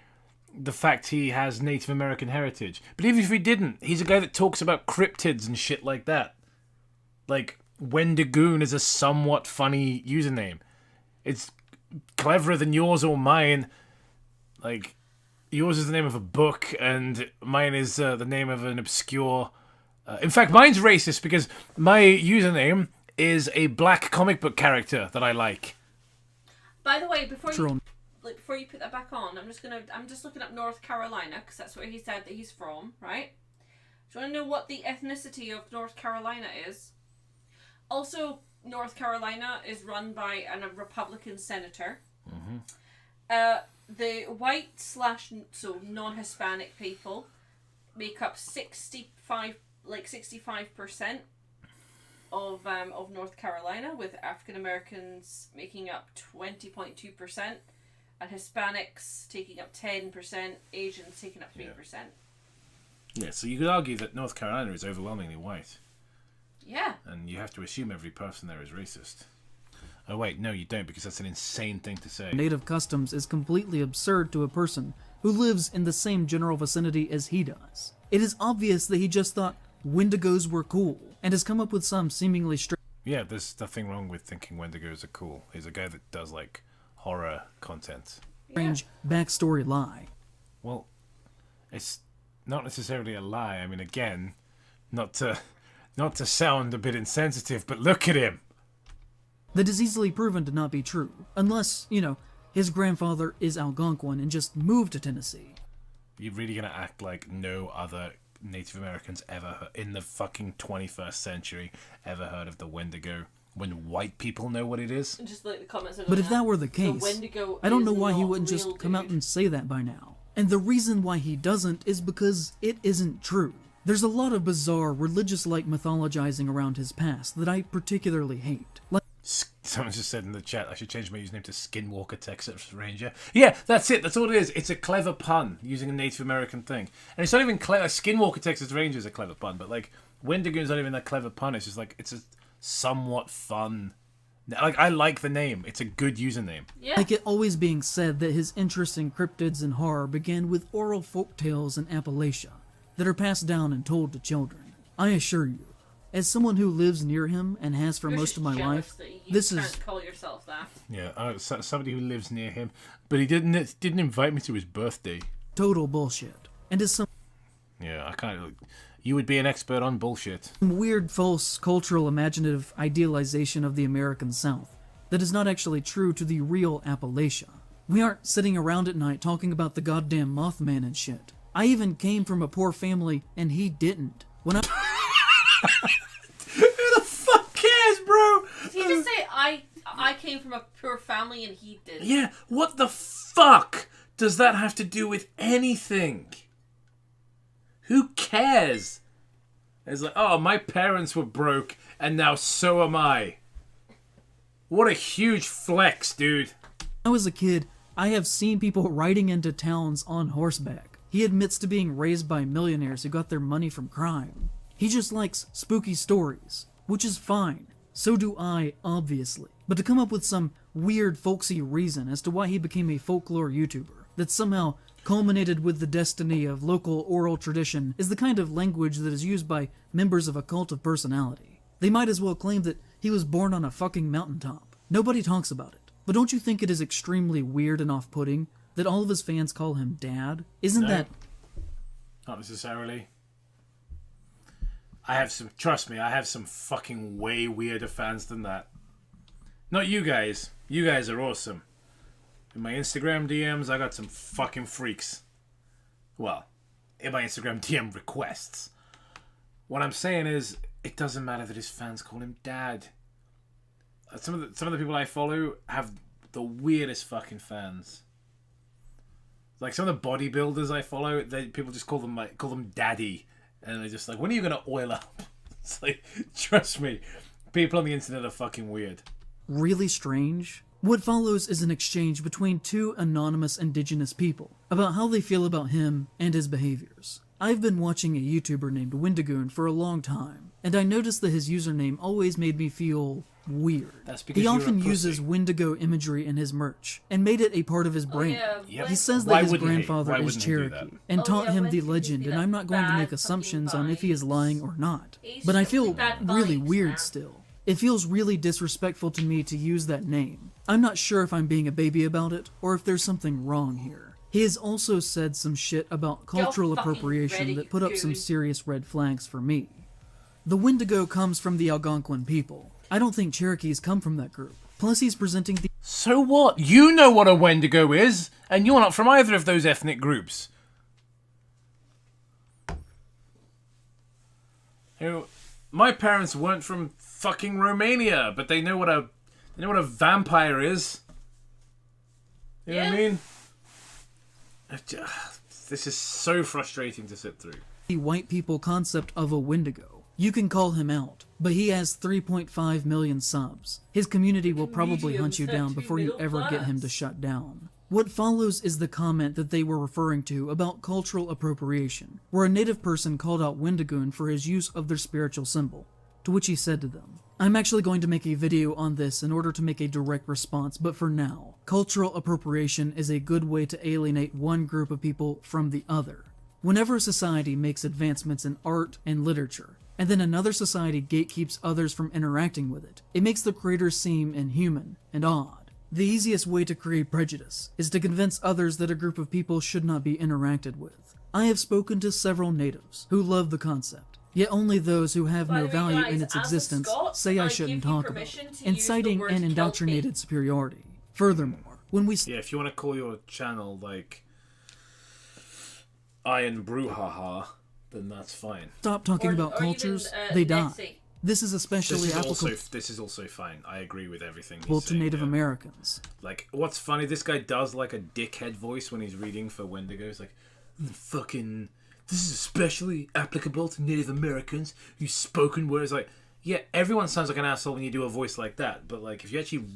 the fact he has Native American heritage. But even if he didn't, he's a guy that talks about cryptids and shit like that. Wendigoon is a somewhat funny username. It's cleverer than yours or mine. Yours is the name of a book, and mine is the name of an obscure... in fact, mine's racist because my username is a black comic book character that I like. By the way, before you put that back on, I'm just looking up North Carolina because that's where he said that he's from, right? Do you want to know what the ethnicity of North Carolina is? Also, North Carolina is run by a Republican senator. The white / so non-Hispanic people make up 65% of North Carolina, with African Americans making up 20.2%, and Hispanics taking up 10%, Asians taking up 3%. Yeah, so you could argue that North Carolina is overwhelmingly white. Yeah. And you have to assume every person there is racist. Oh wait, no you don't, because that's an insane thing to say. Native customs is completely absurd to a person who lives in the same general vicinity as he does. It is obvious that he just thought Wendigos were cool, and has come up with some seemingly Yeah, there's nothing wrong with thinking Wendigos are cool. He's a guy that does, like, horror content. strange backstory lie. Well, it's not necessarily a lie. I mean, again, not to sound a bit insensitive, but look at him. That is easily proven to not be true, unless, his grandfather is Algonquin and just moved to Tennessee. You're really gonna act like no other Native Americans ever in the fucking 21st century ever heard of the Wendigo, when white people know what it is? Just like the comments. But if that were the case, I don't know why he wouldn't just come out and say that by now. And the reason why he doesn't is because it isn't true. There's a lot of bizarre, religious-like mythologizing around his past that I particularly hate. Someone just said in the chat I should change my username to Skinwalker Texas Ranger. Yeah, that's it. That's all it is. It's a clever pun using a Native American thing. And it's not even clever. Skinwalker Texas Ranger is a clever pun, but like Wendigo's not even that clever pun. It's just like it's a somewhat fun. Like I like the name. It's a good username. Yeah. Like it always being said that his interest in cryptids and horror began with oral folk tales in Appalachia that are passed down and told to children. I assure you, as someone who lives near him and has for most of my life, this is call yourself that. Yeah, somebody who lives near him, but he didn't invite me to his birthday. Total bullshit. And as some Yeah, I can't. You would be an expert on bullshit. weird, false, cultural, imaginative idealization of the American South that is not actually true to the real Appalachia. We aren't sitting around at night talking about the goddamn Mothman and shit. I even came from a poor family, and he didn't. When I Who the fuck cares, bro? Did he just say I came from a poor family and he did? Yeah, what the fuck does that have to do with anything? Who cares? It's like, oh, my parents were broke, and now so am I. What a huge flex, dude. I was a kid, I have seen people riding into towns on horseback. He admits to being raised by millionaires who got their money from crime. He just likes spooky stories, which is fine. So do I, obviously. But to come up with some weird folksy reason as to why he became a folklore YouTuber that somehow culminated with the destiny of local oral tradition is the kind of language that is used by members of a cult of personality. They might as well claim that he was born on a fucking mountaintop. Nobody talks about it. But don't you think it is extremely weird and off-putting that all of his fans call him Dad? Isn't that... Not necessarily. Trust me, I have some fucking way weirder fans than that. Not you guys. You guys are awesome. In my Instagram DMs, I got some fucking freaks. Well, in my Instagram DM requests. What I'm saying is, it doesn't matter that his fans call him Dad. Some of the people I follow have the weirdest fucking fans. Like some of the bodybuilders I follow, people just call them Daddy, and they're just like, when are you gonna oil up? It's like, trust me, people on the internet are fucking weird. Really strange? What follows is an exchange between two anonymous indigenous people about how they feel about him and his behaviors. I've been watching a YouTuber named Wendigoon for a long time, and I noticed that his username always made me feel weird. That's because he you're often a pussy. uses Wendigo imagery in his merch, and made it a part of his brand. Yeah, He says Why that his wouldn't he? grandfather Why is wouldn't he do Cherokee, that? and taught yeah, him when the he legend, did and I'm not going to bad make assumptions on if he is vibes. lying or not. He's But I just really feel bad really vibes, weird man. still. It feels really disrespectful to me to use that name. I'm not sure if I'm being a baby about it, or if there's something wrong here. He has also said some shit about cultural fucking appropriation ready, that put up some goon. serious red flags for me. The Wendigo comes from the Algonquin people. I don't think Cherokees come from that group. Plus he's presenting the So what? You know what a Wendigo is, and you're not from either of those ethnic groups. My parents weren't from fucking Romania, but they know what a vampire is. You know what I mean? This is so frustrating to sit through. The white people concept of a Wendigo. You can call him out, but he has 3.5 million subs. His community will probably hunt you down before you ever get him to shut down. What follows is the comment that they were referring to about cultural appropriation, where a native person called out Wendigoon for his use of their spiritual symbol, to which he said to them, I'm actually going to make a video on this in order to make a direct response, but for now, cultural appropriation is a good way to alienate one group of people from the other. Whenever a society makes advancements in art and literature, and then another society gatekeeps others from interacting with it, it makes the creators seem inhuman and odd. The easiest way to create prejudice is to convince others that a group of people should not be interacted with. I have spoken to several natives who love the concept, yet only those who have no value in its existence say I shouldn't talk about it, inciting an indoctrinated superiority. Furthermore, when we... Yeah, if you want to call your channel, like, Iron Brouhaha, then that's fine. Stop talking about cultures, they die. Nessie. This is especially applicable This is also fine. I agree with everything to he's saying, Native Americans. Like, what's funny, this guy does like a dickhead voice when he's reading for Wendigos. Like, fucking, this is especially applicable to Native Americans whose spoken words. Like, yeah, everyone sounds like an asshole when you do a voice like that. But, like, if you actually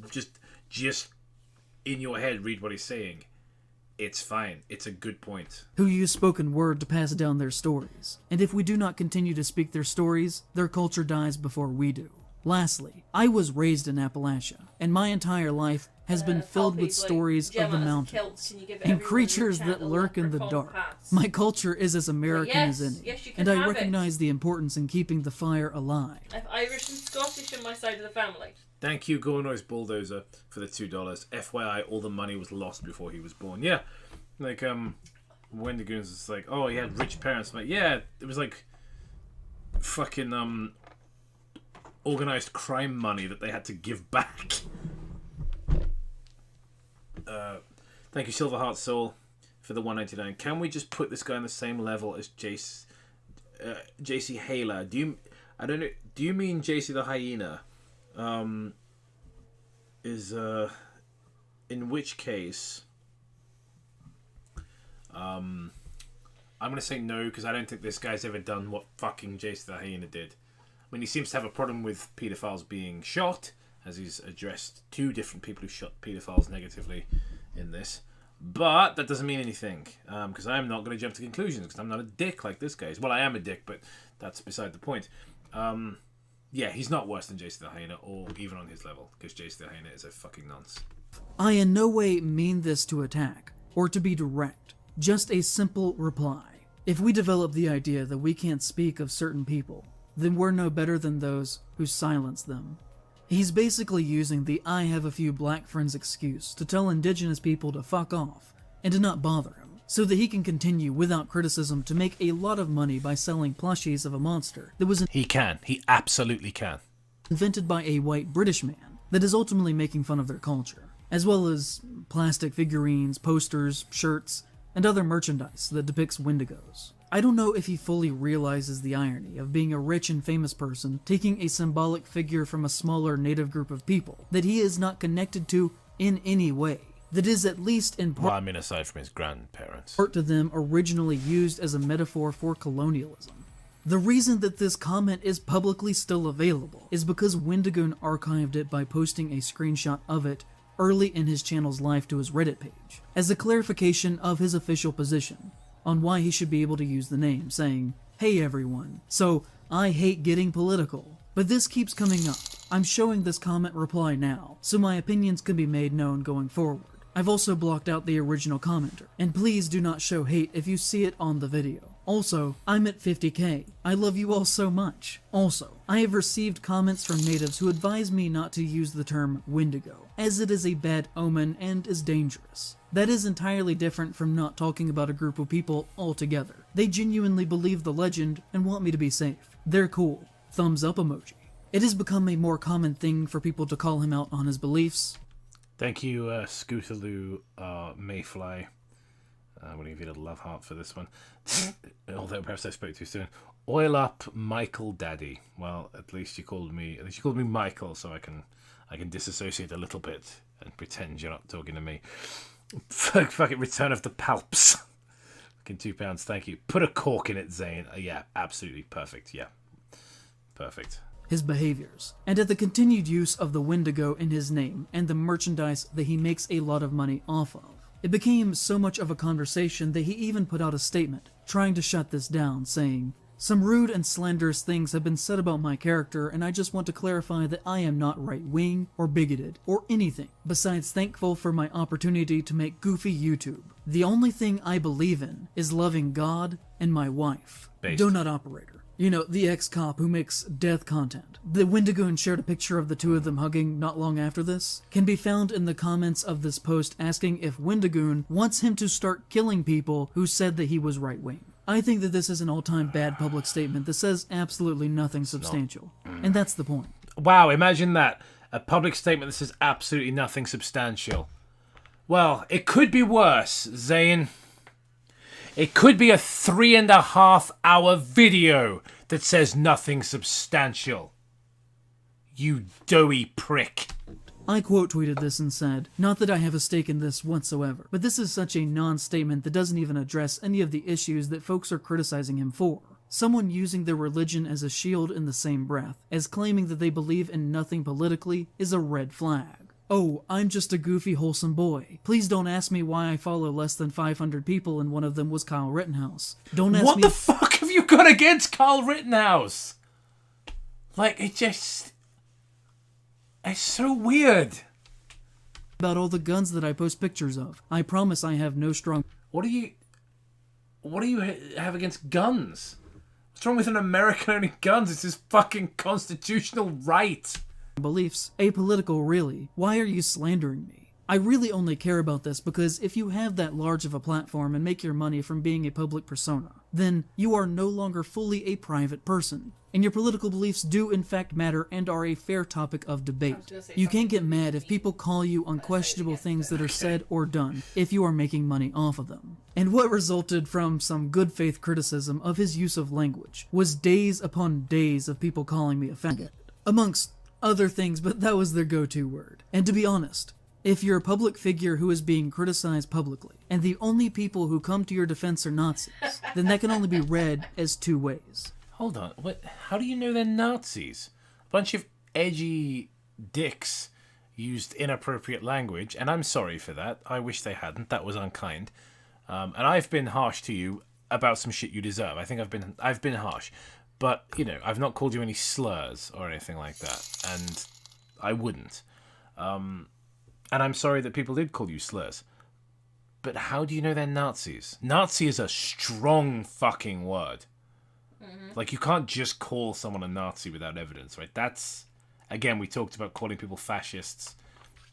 just in your head read what he's saying, it's fine. It's a good point. Who use spoken word to pass down their stories. And if we do not continue to speak their stories, their culture dies before we do. Lastly, I was raised in Appalachia, and my entire life has been filled with stories of the mountains and creatures that lurk in the dark. My culture is as American as any, and I recognize the importance in keeping the fire alive. I have Irish and Scottish on my side of the family. Thank you, Gornoy's Bulldozer, for the $2. FYI, all the money was lost before he was born. Yeah, like, Wendigoon's is like, oh, he had rich parents. I'm like, yeah, it was like fucking, organized crime money that they had to give back. Thank you, Silverheart Soul, for the $1.99. Can we just put this guy on the same level as JC Haler? Do you mean JC the Hyena? In which case, I'm gonna say no, because I don't think this guy's ever done what fucking Jason the Hyena did. I mean, he seems to have a problem with paedophiles being shot, as he's addressed 2 different people who shot paedophiles negatively in this. But that doesn't mean anything, because I'm not going to jump to conclusions, because I'm not a dick like this guy is. Well, I am a dick, but that's beside the point. Yeah, he's not worse than Jason the Hyena, or even on his level, because Jason the Hyena is a fucking nonce. I in no way mean this to attack, or to be direct, just a simple reply. If we develop the idea that we can't speak of certain people, then we're no better than those who silence them. He's basically using the I have a few black friends excuse to tell indigenous people to fuck off, and to not bother him, so that he can continue without criticism to make a lot of money by selling plushies of a monster that was He absolutely can. Invented by a white British man that is ultimately making fun of their culture, as well as plastic figurines, posters, shirts, and other merchandise that depicts Wendigos. I don't know if he fully realizes the irony of being a rich and famous person taking a symbolic figure from a smaller native group of people that he is not connected to in any way, that is at least in part, Well, I mean, aside from his grandparents. part to them originally used as a metaphor for colonialism. The reason that this comment is publicly still available is because Wendigoon archived it by posting a screenshot of it early in his channel's life to his Reddit page, as a clarification of his official position on why he should be able to use the name, saying, "Hey everyone, so I hate getting political, but this keeps coming up. I'm showing this comment reply now, so my opinions can be made known going forward. I've also blocked out the original commenter, and please do not show hate if you see it on the video. Also, I'm at 50k. I love you all so much. Also, I have received comments from natives who advise me not to use the term Wendigo, as it is a bad omen and is dangerous. That is entirely different from not talking about a group of people altogether. They genuinely believe the legend and want me to be safe. They're cool. Thumbs up emoji. It has become a more common thing for people to call him out on his beliefs. Thank you, Scootaloo Mayfly. I'm going to give you a love heart for this one. Although perhaps I spoke too soon. Oil up, Michael Daddy. Well, at least you called me Michael, so I can disassociate a little bit and pretend you're not talking to me. Fuck it, Return of the Palps. Fucking £2, thank you. Put a cork in it, Zane. Yeah, absolutely perfect. Yeah, perfect. His behaviors, and at the continued use of the Wendigo in his name and the merchandise that he makes a lot of money off of. It became so much of a conversation that he even put out a statement trying to shut this down, saying, "Some rude and slanderous things have been said about my character, and I just want to clarify that I am not right-wing or bigoted or anything, besides thankful for my opportunity to make goofy YouTube. The only thing I believe in is loving God and my wife." Based. Donut operator. You know, the ex-cop who makes death content. The Wendigoon shared a picture of the two of them hugging not long after this. Can be found in the comments of this post asking if Wendigoon wants him to start killing people who said that he was right-wing. I think that this is an all-time bad public statement that says absolutely nothing substantial. And that's the point. Wow, imagine that. A public statement that says absolutely nothing substantial. Well, it could be worse, Zane. It could be a 3.5-hour video that says nothing substantial. You doughy prick. I quote tweeted this and said, "Not that I have a stake in this whatsoever, but this is such a non-statement that doesn't even address any of the issues that folks are criticizing him for. Someone using their religion as a shield in the same breath as claiming that they believe in nothing politically is a red flag. Oh, I'm just a goofy, wholesome boy. Please don't ask me why I follow less than 500 people and one of them was Kyle Rittenhouse. Don't ask me— What the fuck have you got against Kyle Rittenhouse? Like, it's so weird. About all the guns that I post pictures of. I promise I have no strong— What do you have against guns? What's wrong with an American owning guns? It's his fucking constitutional right. beliefs. Apolitical, really. Why are you slandering me? I really only care about this because if you have that large of a platform and make your money from being a public persona, then you are no longer fully a private person. And your political beliefs do in fact matter and are a fair topic of debate. You can't get mad if people call you unquestionable things that are said or done if you are making money off of them. And what resulted from some good faith criticism of his use of language was days upon days of people calling me a faggot. Amongst other things, but that was their go-to word. And to be honest, if you're a public figure who is being criticized publicly, and the only people who come to your defense are Nazis, then that can only be read as two ways. Hold on, how do you know they're Nazis? A bunch of edgy dicks used inappropriate language, and I'm sorry for that. I wish they hadn't. That was unkind. And I've been harsh to you about some shit you deserve. I think I've been harsh. But, you know, I've not called you any slurs or anything like that. And I wouldn't. And I'm sorry that people did call you slurs. But how do you know they're Nazis? Nazi is a strong fucking word. Mm-hmm. Like, you can't just call someone a Nazi without evidence, right? That's, again, we talked about calling people fascists.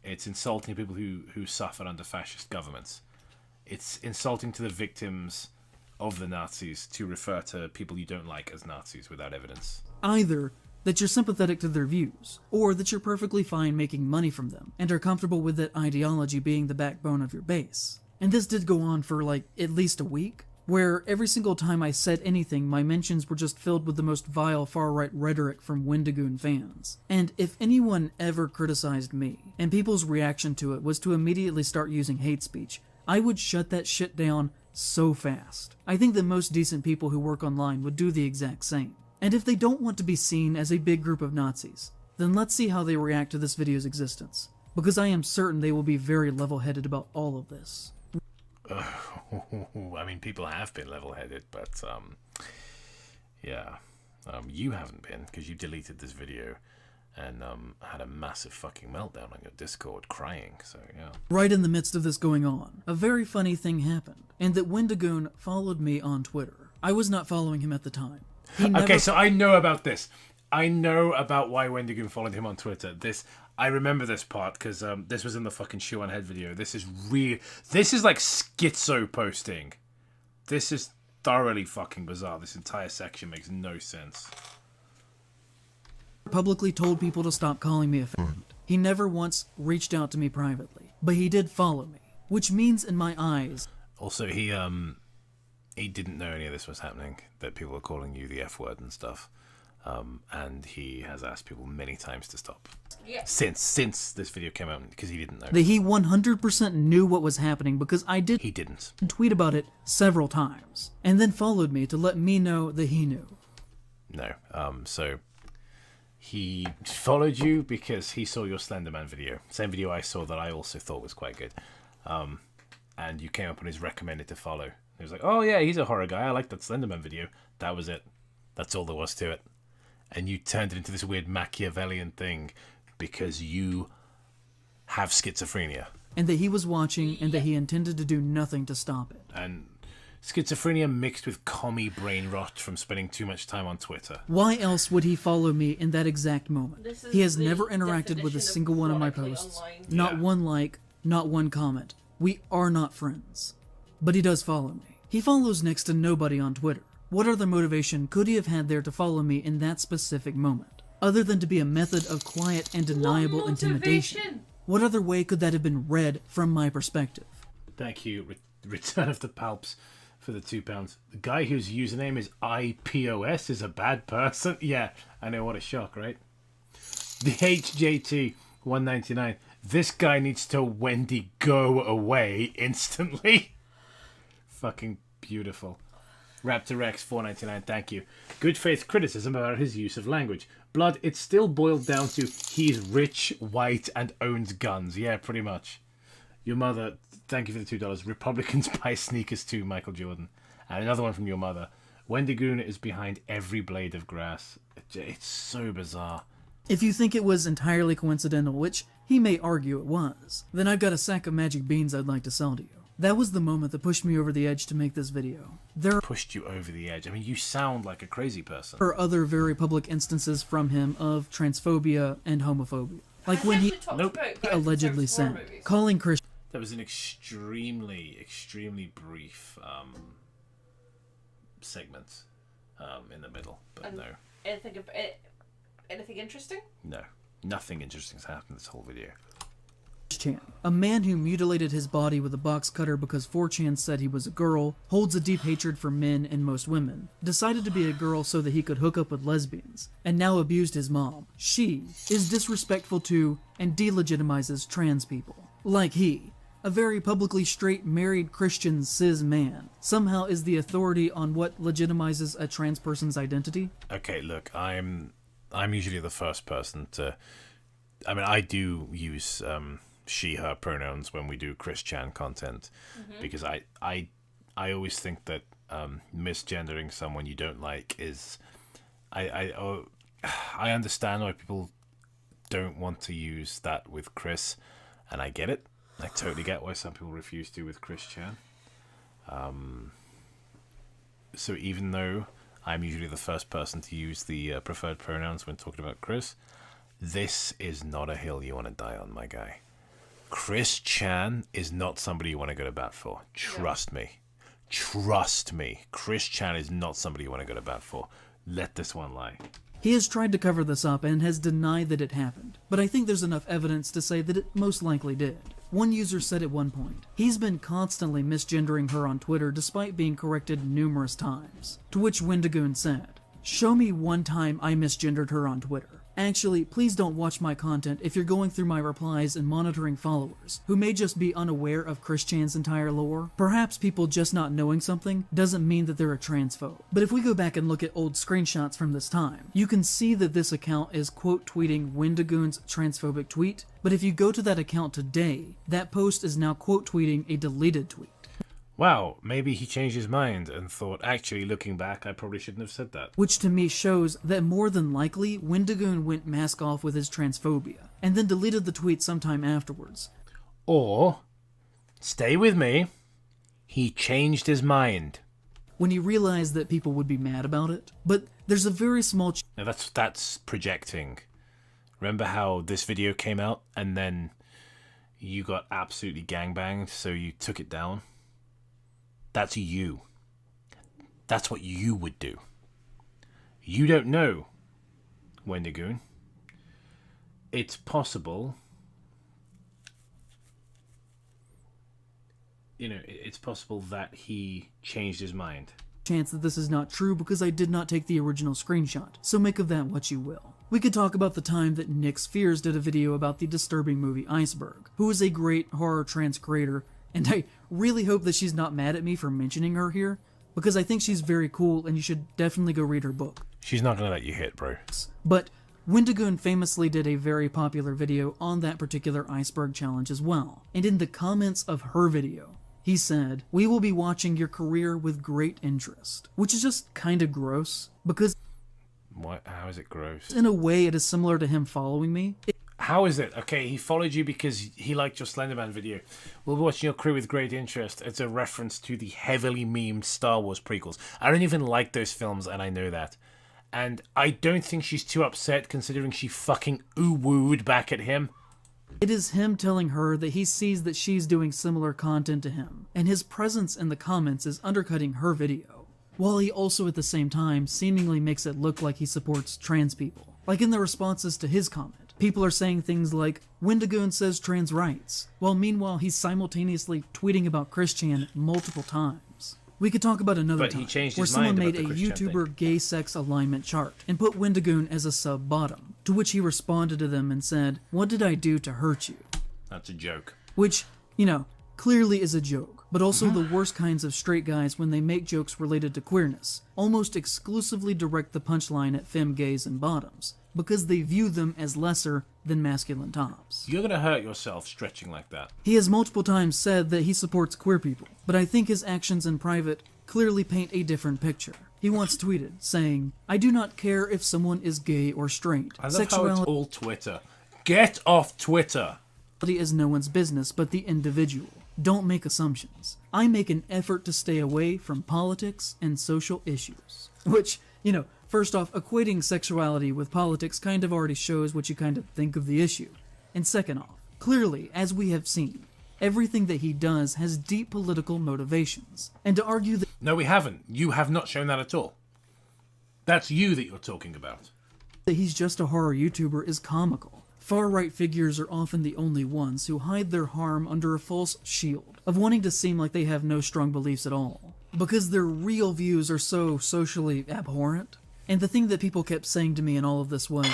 It's insulting people who suffered under fascist governments. It's insulting to the victims of the Nazis to refer to people you don't like as Nazis without evidence. Either that you're sympathetic to their views, or that you're perfectly fine making money from them, and are comfortable with that ideology being the backbone of your base. And this did go on for, like, at least a week, where every single time I said anything, my mentions were just filled with the most vile far-right rhetoric from Wendigoon fans. And if anyone ever criticized me, and people's reaction to it was to immediately start using hate speech, I would shut that shit down so fast. I think that most decent people who work online would do the exact same. And if they don't want to be seen as a big group of Nazis, then let's see how they react to this video's existence, because I am certain they will be very level-headed about all of this. I mean, people have been level-headed, but, yeah. You haven't been, because you deleted this video and had a massive fucking meltdown on your Discord crying, so yeah. Right in the midst of this going on, a very funny thing happened, and that Wendigoon followed me on Twitter. I was not following him at the time. Okay, so I know about this. I know about why Wendigoon followed him on Twitter. I remember this part, because this was in the fucking Shoe on Head video. This is like schizo posting. This is thoroughly fucking bizarre. This entire section makes no sense. Publicly told people to stop calling me a faggot. He never once reached out to me privately, but he did follow me, which means in my eyes. Also, he didn't know any of this was happening, that people were calling you the F word and stuff. And he has asked people many times to stop. Yeah. Since this video came out, because he didn't know. That he 100% knew what was happening because I did He didn't. tweet about it several times, and then followed me to let me know that he knew. No. So he followed you because he saw your Slenderman video. Same video I saw that I also thought was quite good. And you came up on his recommended to follow. He was like, oh yeah, he's a horror guy. I like that Slenderman video. That was it. That's all there was to it. And you turned it into this weird Machiavellian thing because you have schizophrenia. And that he was watching and that he intended to do nothing to stop it. And schizophrenia mixed with commie brain rot from spending too much time on Twitter. Why else would he follow me in that exact moment? He has never interacted with a single one of my posts. Online. Not one like, not one comment. We are not friends. But he does follow me. He follows next to nobody on Twitter. What other motivation could he have had there to follow me in that specific moment? Other than to be a method of quiet and deniable intimidation. What other way could that have been read from my perspective? Thank you, Return of the Palps, for the £2. The guy whose username is IPOS is a bad person? Yeah, I know, what a shock, right? The HJT 199. This guy needs to Wendy go away instantly. Fucking beautiful. Raptor Rex 499, thank you. Good faith criticism about his use of language. Blood, it's still boiled down to he's rich, white, and owns guns. Yeah, pretty much. Your mother, thank you for the $2. Republicans buy sneakers too, Michael Jordan. And another one from your mother. Wendigoon is behind every blade of grass. It's so bizarre. If you think it was entirely coincidental, which he may argue it was, then I've got a sack of magic beans I'd like to sell to you. That was the moment that pushed me over the edge to make this video. There Pushed you over the edge. I mean, you sound like a crazy person. are other very public instances from him of transphobia and homophobia. Like when he allegedly said, calling Christians. That was an extremely, extremely brief segment in the middle, but no. Anything interesting? No. Nothing interesting has happened in this whole video. A man who mutilated his body with a box cutter because 4chan said he was a girl, holds a deep hatred for men and most women, decided to be a girl so that he could hook up with lesbians, and now abused his mom. She is disrespectful to and delegitimizes trans people. Like he, a very publicly straight married Christian cis man, somehow is the authority on what legitimizes a trans person's identity. Okay, look, I'm usually the first person to... I mean, I do use... she, her pronouns when we do Chris Chan content, because I always think that misgendering someone you don't like is I understand why people don't want to use that with Chris, and I get it. I totally get why some people refuse to with Chris Chan. So even though I'm usually the first person to use the preferred pronouns when talking about Chris, this is not a hill you want to die on, my guy. Chris Chan is not somebody you want to go to bat for. Trust me. Trust me. Chris Chan is not somebody you want to go to bat for. Let this one lie. He has tried to cover this up and has denied that it happened, but I think there's enough evidence to say that it most likely did. One user said at one point, he's been constantly misgendering her on Twitter despite being corrected numerous times. To which Wendigoon said, show me one time I misgendered her on Twitter. Actually, please don't watch my content if you're going through my replies and monitoring followers, who may just be unaware of Chris Chan's entire lore. Perhaps people just not knowing something doesn't mean that they're a transphobe. But if we go back and look at old screenshots from this time, you can see that this account is quote tweeting Wendigoon's transphobic tweet, but if you go to that account today, that post is now quote tweeting a deleted tweet. Wow, maybe he changed his mind and thought, actually, looking back, I probably shouldn't have said that. Which to me shows that more than likely, Wendigoon went mask off with his transphobia, and then deleted the tweet sometime afterwards. Or, stay with me, he changed his mind. When he realized that people would be mad about it. But there's a very small... Now that's projecting. Remember how this video came out, and then you got absolutely gangbanged, so you took it down? That's you. That's what you would do. You don't know, Wendigoon. It's possible it's possible that he changed his mind. Chance that this is not true because I did not take the original screenshot, so make of that what you will. We could talk about the time that Nick Spheres did a video about the disturbing movie Iceberg, who is a great horror trance creator, and I really hope that she's not mad at me for mentioning her here, because I think she's very cool and you should definitely go read her book. She's not gonna let you hit, bro. But Wendigoon famously did a very popular video on that particular Iceberg challenge as well, and in the comments of her video, he said, "We will be watching your career with great interest," which is just kinda gross, because What? How is it gross? in a way it is similar to him following me. How is it? Okay, he followed you because he liked your Slenderman video. We'll be watching your career with great interest. It's a reference to the heavily memed Star Wars prequels. I don't even like those films, and I know that. And I don't think she's too upset considering she fucking ooh-wooed back at him. It is him telling her that he sees that she's doing similar content to him, and his presence in the comments is undercutting her video, while he also at the same time seemingly makes it look like he supports trans people. Like in the responses to his comment, people are saying things like, "Wendigoon says trans rights," while meanwhile he's simultaneously tweeting about Christian multiple times. We could talk about another But he time changed where his someone mind made about a the Christian YouTuber gay sex alignment chart and put Wendigoon as a sub-bottom, to which he responded to them and said, "What did I do to hurt you?" That's a joke. Which, clearly is a joke, but also the worst kinds of straight guys when they make jokes related to queerness, almost exclusively direct the punchline at femme gays and bottoms, because they view them as lesser than masculine tops. You're gonna hurt yourself stretching like that. He has multiple times said that he supports queer people, but I think his actions in private clearly paint a different picture. He once tweeted, saying, "I do not care if someone is gay or straight. I love how it's all Twitter. Get off Twitter. Is no one's business but the individual. Don't make assumptions. I make an effort to stay away from politics and social issues." Which, first off, equating sexuality with politics kind of already shows what you kind of think of the issue. And second off, clearly, as we have seen, everything that he does has deep political motivations. And to argue that... No, we haven't. You have not shown that at all. That's you that you're talking about. that he's just a horror YouTuber is comical. Far-right figures are often the only ones who hide their harm under a false shield of wanting to seem like they have no strong beliefs at all, because their real views are so socially abhorrent. And the thing that people kept saying to me in all of this was,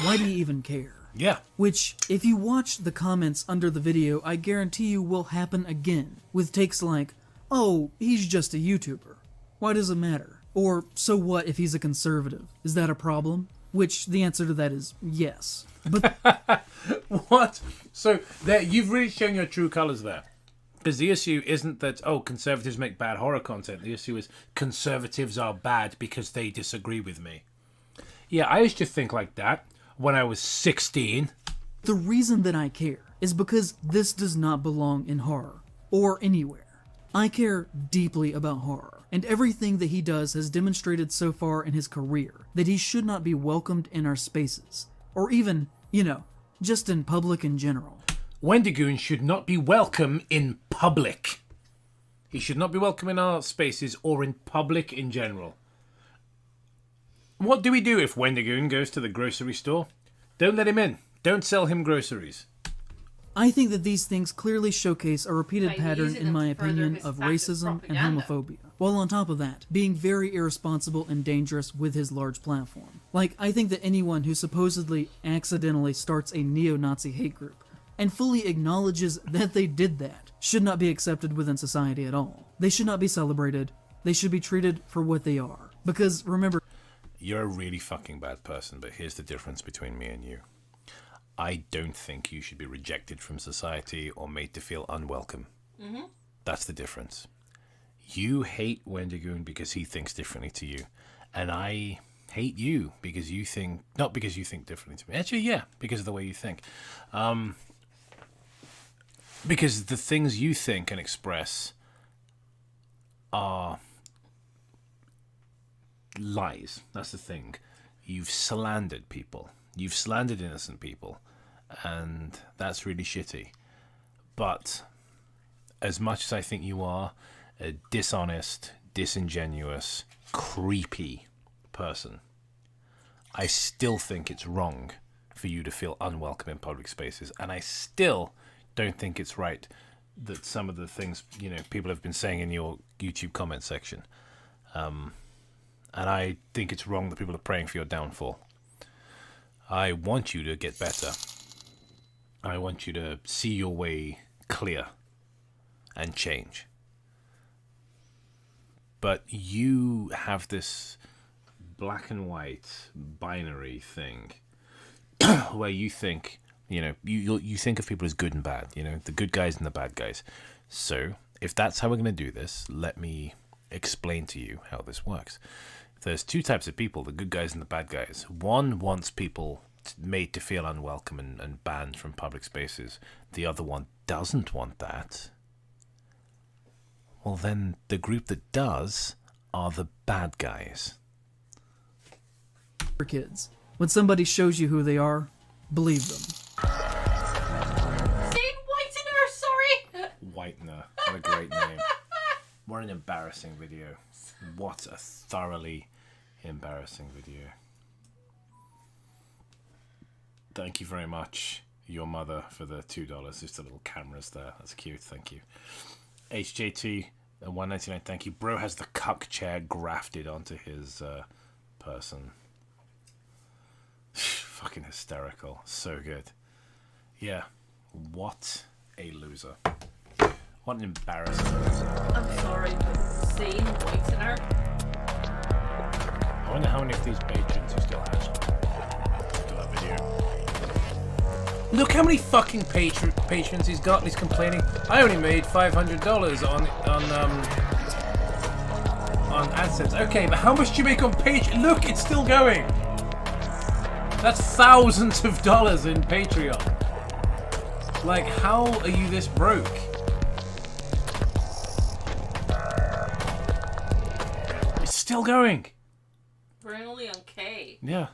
"Why do you even care?" Yeah. Which, if you watch the comments under the video, I guarantee you will happen again, with takes like, "Oh, he's just a YouTuber. Why does it matter?" Or, "So what if he's a conservative? Is that a problem?" Which, the answer to that is yes. But what? So, there, you've really shown your true colours there. Because the issue isn't that, conservatives make bad horror content. The issue is conservatives are bad because they disagree with me. Yeah, I used to think like that when I was 16. The reason that I care is because this does not belong in horror, or anywhere. I care deeply about horror, and everything that he does has demonstrated so far in his career that he should not be welcomed in our spaces, or even, just in public in general. Wendigoon should not be welcome in public. He should not be welcome in our spaces or in public in general. What do we do if Wendigoon goes to the grocery store? Don't let him in. Don't sell him groceries. I think that these things clearly showcase a repeated By pattern, using in them my to further opinion, his of fascist racism and propaganda. homophobia. While on top of that, being very irresponsible and dangerous with his large platform. Like, I think that anyone who supposedly accidentally starts a neo-Nazi hate group and fully acknowledges that they did that should not be accepted within society at all. They should not be celebrated. They should be treated for what they are. Because, remember... You're a really fucking bad person, but here's the difference between me and you. I don't think you should be rejected from society or made to feel unwelcome. Mm-hmm. That's the difference. You hate Wendigoon because he thinks differently to you. And I hate you because you think... Not because you think differently to me. Actually, yeah, because of the way you think. Because the things you think and express are lies. That's the thing. You've slandered people. You've slandered innocent people. And that's really shitty. But as much as I think you are a dishonest, disingenuous, creepy person, I still think it's wrong for you to feel unwelcome in public spaces. And I still don't think it's right that some of the things, you know, people have been saying in your YouTube comment section. And I think it's wrong that people are praying for your downfall. I want you to get better. I want you to see your way clear and change. But you have this black and white binary thing where you think, you know, you think of people as good and bad, you know, the good guys and the bad guys. So if that's how we're going to do this, let me explain to you how this works. There's two types of people, the good guys and the bad guys. One wants people made to feel unwelcome and banned from public spaces. The other one doesn't want that. Well, then the group that does are the bad guys. For kids, when somebody shows you who they are, believe them. Zane Whitener, sorry! Whitener, what a great name. What an embarrassing video. What a thoroughly embarrassing video. Thank you very much, your mother, for the $2. Just the little cameras there. That's cute, thank you. HJT, $1.99, thank you. Bro has the cuck chair grafted onto his person. Fucking hysterical. So good. Yeah. What a loser. What an embarrassing loser. I'm sorry, but Zane Whitener. I wonder how many of these patrons he still has. Look at that video. Look how many fucking patrons he's got, and he's complaining. I only made $500 on AdSense. Okay, but how much do you make on Patreon? Look, it's still going. That's thousands of dollars in Patreon. Like, how are you this broke? It's still going. We're only on K. Yeah.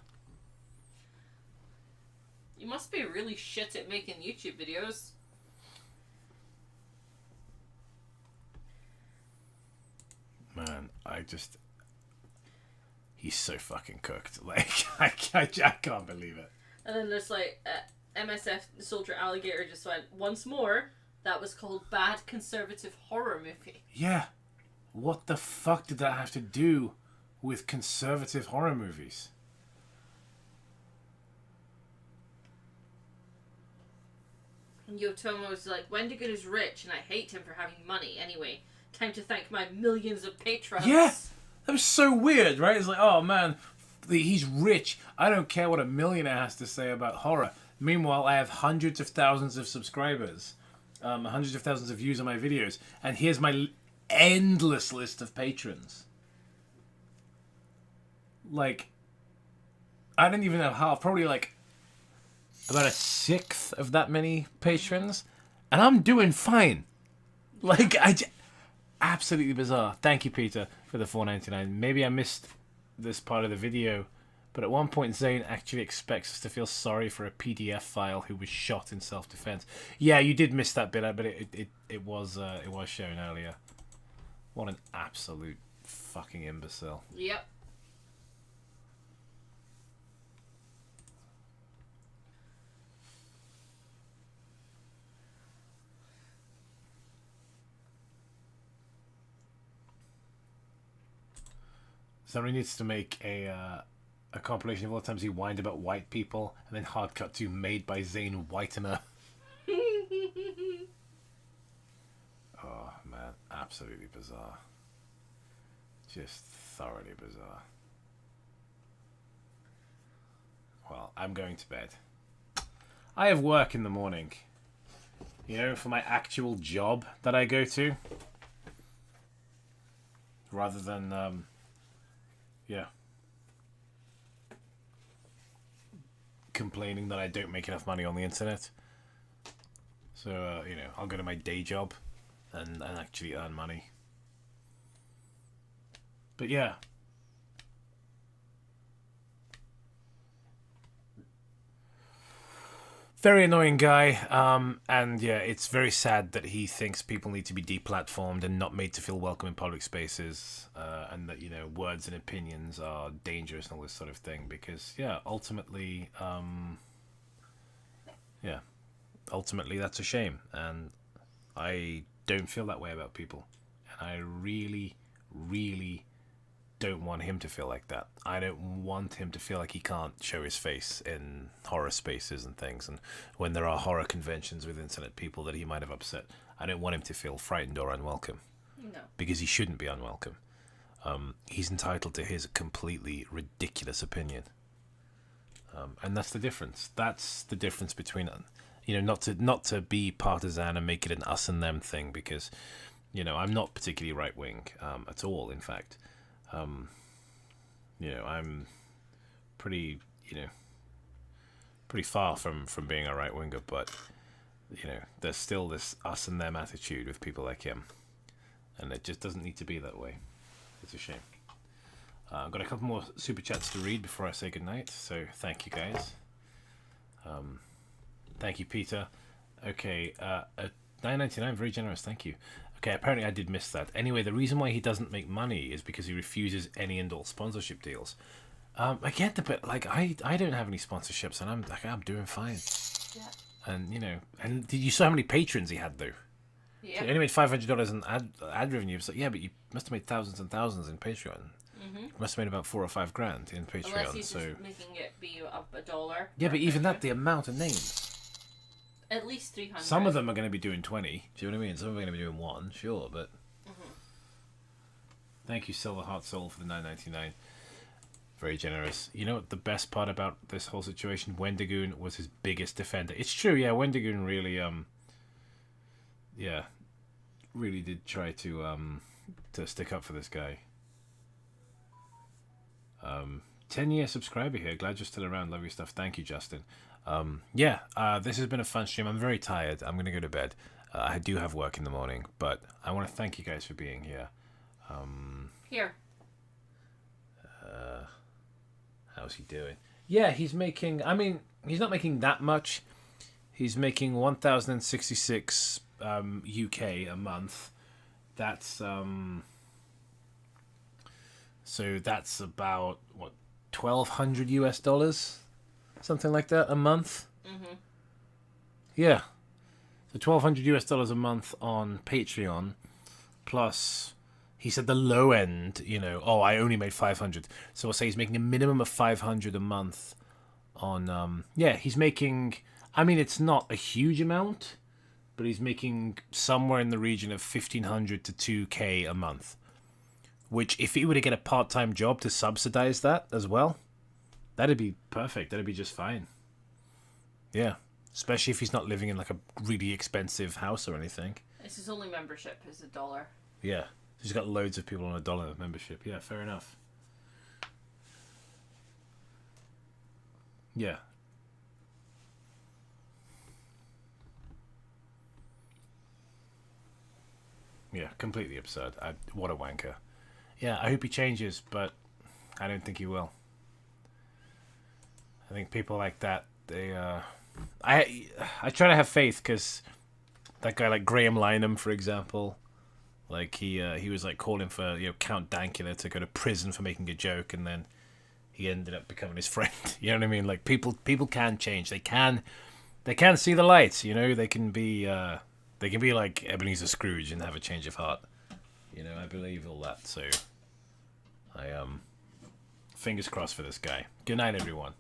You must be really shit at making YouTube videos. Man, he's so fucking cooked. Like, I can't believe it. And then there's like, MSF Soldier Alligator just went, once more, that was called Bad Conservative Horror Movie. Yeah. What the fuck did that have to do with conservative horror movies? And Yotomo's like, Wendigoon is rich and I hate him for having money. Anyway, time to thank my millions of patrons. Yeah! That was so weird, right? It's like, oh man, he's rich. I don't care what a millionaire has to say about horror. Meanwhile, I have hundreds of thousands of subscribers, hundreds of thousands of views on my videos, and here's my endless list of patrons. Like, I don't even know how, probably like about a sixth of that many patrons, and I'm doing fine. Like, absolutely bizarre. Thank you, Peter, for the $4.99. Maybe I missed this part of the video, but at one point Zane actually expects us to feel sorry for a PDF file who was shot in self-defense. Yeah, you did miss that bit, but it was shown earlier. What an absolute fucking imbecile. Yep. Somebody needs to make a compilation of all the times he whined about white people, and then hard cut to made by Zane Whitener. Oh man, absolutely bizarre. Just thoroughly bizarre. Well, I'm going to bed. I have work in the morning. You know, for my actual job that I go to. Rather than, yeah, complaining that I don't make enough money on the internet. So, you know, I'll go to my day job and actually earn money. But yeah. Very annoying guy, and yeah, it's very sad that he thinks people need to be deplatformed and not made to feel welcome in public spaces, and that, you know, words and opinions are dangerous and all this sort of thing, because, yeah, ultimately that's a shame, and I don't feel that way about people. And I really, really don't want him to feel like that. I don't want him to feel like he can't show his face in horror spaces and things. And when there are horror conventions with internet people that he might have upset, I don't want him to feel frightened or unwelcome. No. Because he shouldn't be unwelcome. He's entitled to his completely ridiculous opinion. And that's the difference. That's the difference between, not to be partisan and make it an us and them thing, because, I'm not particularly right wing at all. In fact, I'm pretty far from being a right winger. But there's still this us and them attitude with people like him, and it just doesn't need to be that way. It's a shame. I've got a couple more super chats to read before I say goodnight, so thank you guys. Thank you, Peter. Okay, $9.99, very generous, thank you. Okay, apparently I did miss that. Anyway, the reason why he doesn't make money is because he refuses any and all sponsorship deals. I get the bit, like, I don't have any sponsorships, and I'm doing fine. Yeah. And, and you saw how many patrons he had, though. Yeah. So he only made $500 in ad revenue. It's like, yeah, but you must have made thousands and thousands in Patreon. Mm-hmm. You must have made about $4 or $5 grand in Patreon. Unless he's so just making it be up $1. yeah, but even that, the amount of names. At least 300. Some of them are going to be doing 20. Do you know what I mean? Some of them are going to be doing 1, sure, but. Thank you, Silver Heart Soul, for the $9.99. Very generous. You know what the best part about this whole situation? Wendigoon was his biggest defender. It's true, yeah. Wendigoon really, really did try to stick up for this guy. 10-year subscriber here. Glad you're still around. Love your stuff. Thank you, Justin. This has been a fun stream. I'm very tired. I'm gonna go to bed. I do have work in the morning, but I want to thank you guys for being here. Here. How's he doing? Yeah, he's making. I mean, he's not making that much. He's making 1,066 UK a month. That's so that's about what, $1,200 something like that a month. Mm-hmm. Yeah, so $1,200 a month on Patreon, plus he said the low end, I only made 500. So I'll say he's making a minimum of 500 a month on, he's making, I mean, it's not a huge amount, but he's making somewhere in the region of 1,500 to 2K a month, which if he were to get a part-time job to subsidize that as well, that'd be perfect. That'd be just fine. Yeah, especially if he's not living in like a really expensive house or anything. It's his only membership is $1. Yeah. He's got loads of people on $1 membership. Yeah, fair enough. Yeah. Yeah, completely absurd. What a wanker. Yeah, I hope he changes, but I don't think he will. I think people like that, they, I try to have faith, because that guy like Graham Lynham, for example, like he was like calling for Count Dankula to go to prison for making a joke, and then he ended up becoming his friend. You know what I mean? Like people can change. They can see the light. They can be like Ebenezer Scrooge and have a change of heart. I believe all that. So I fingers crossed for this guy. Good night, everyone.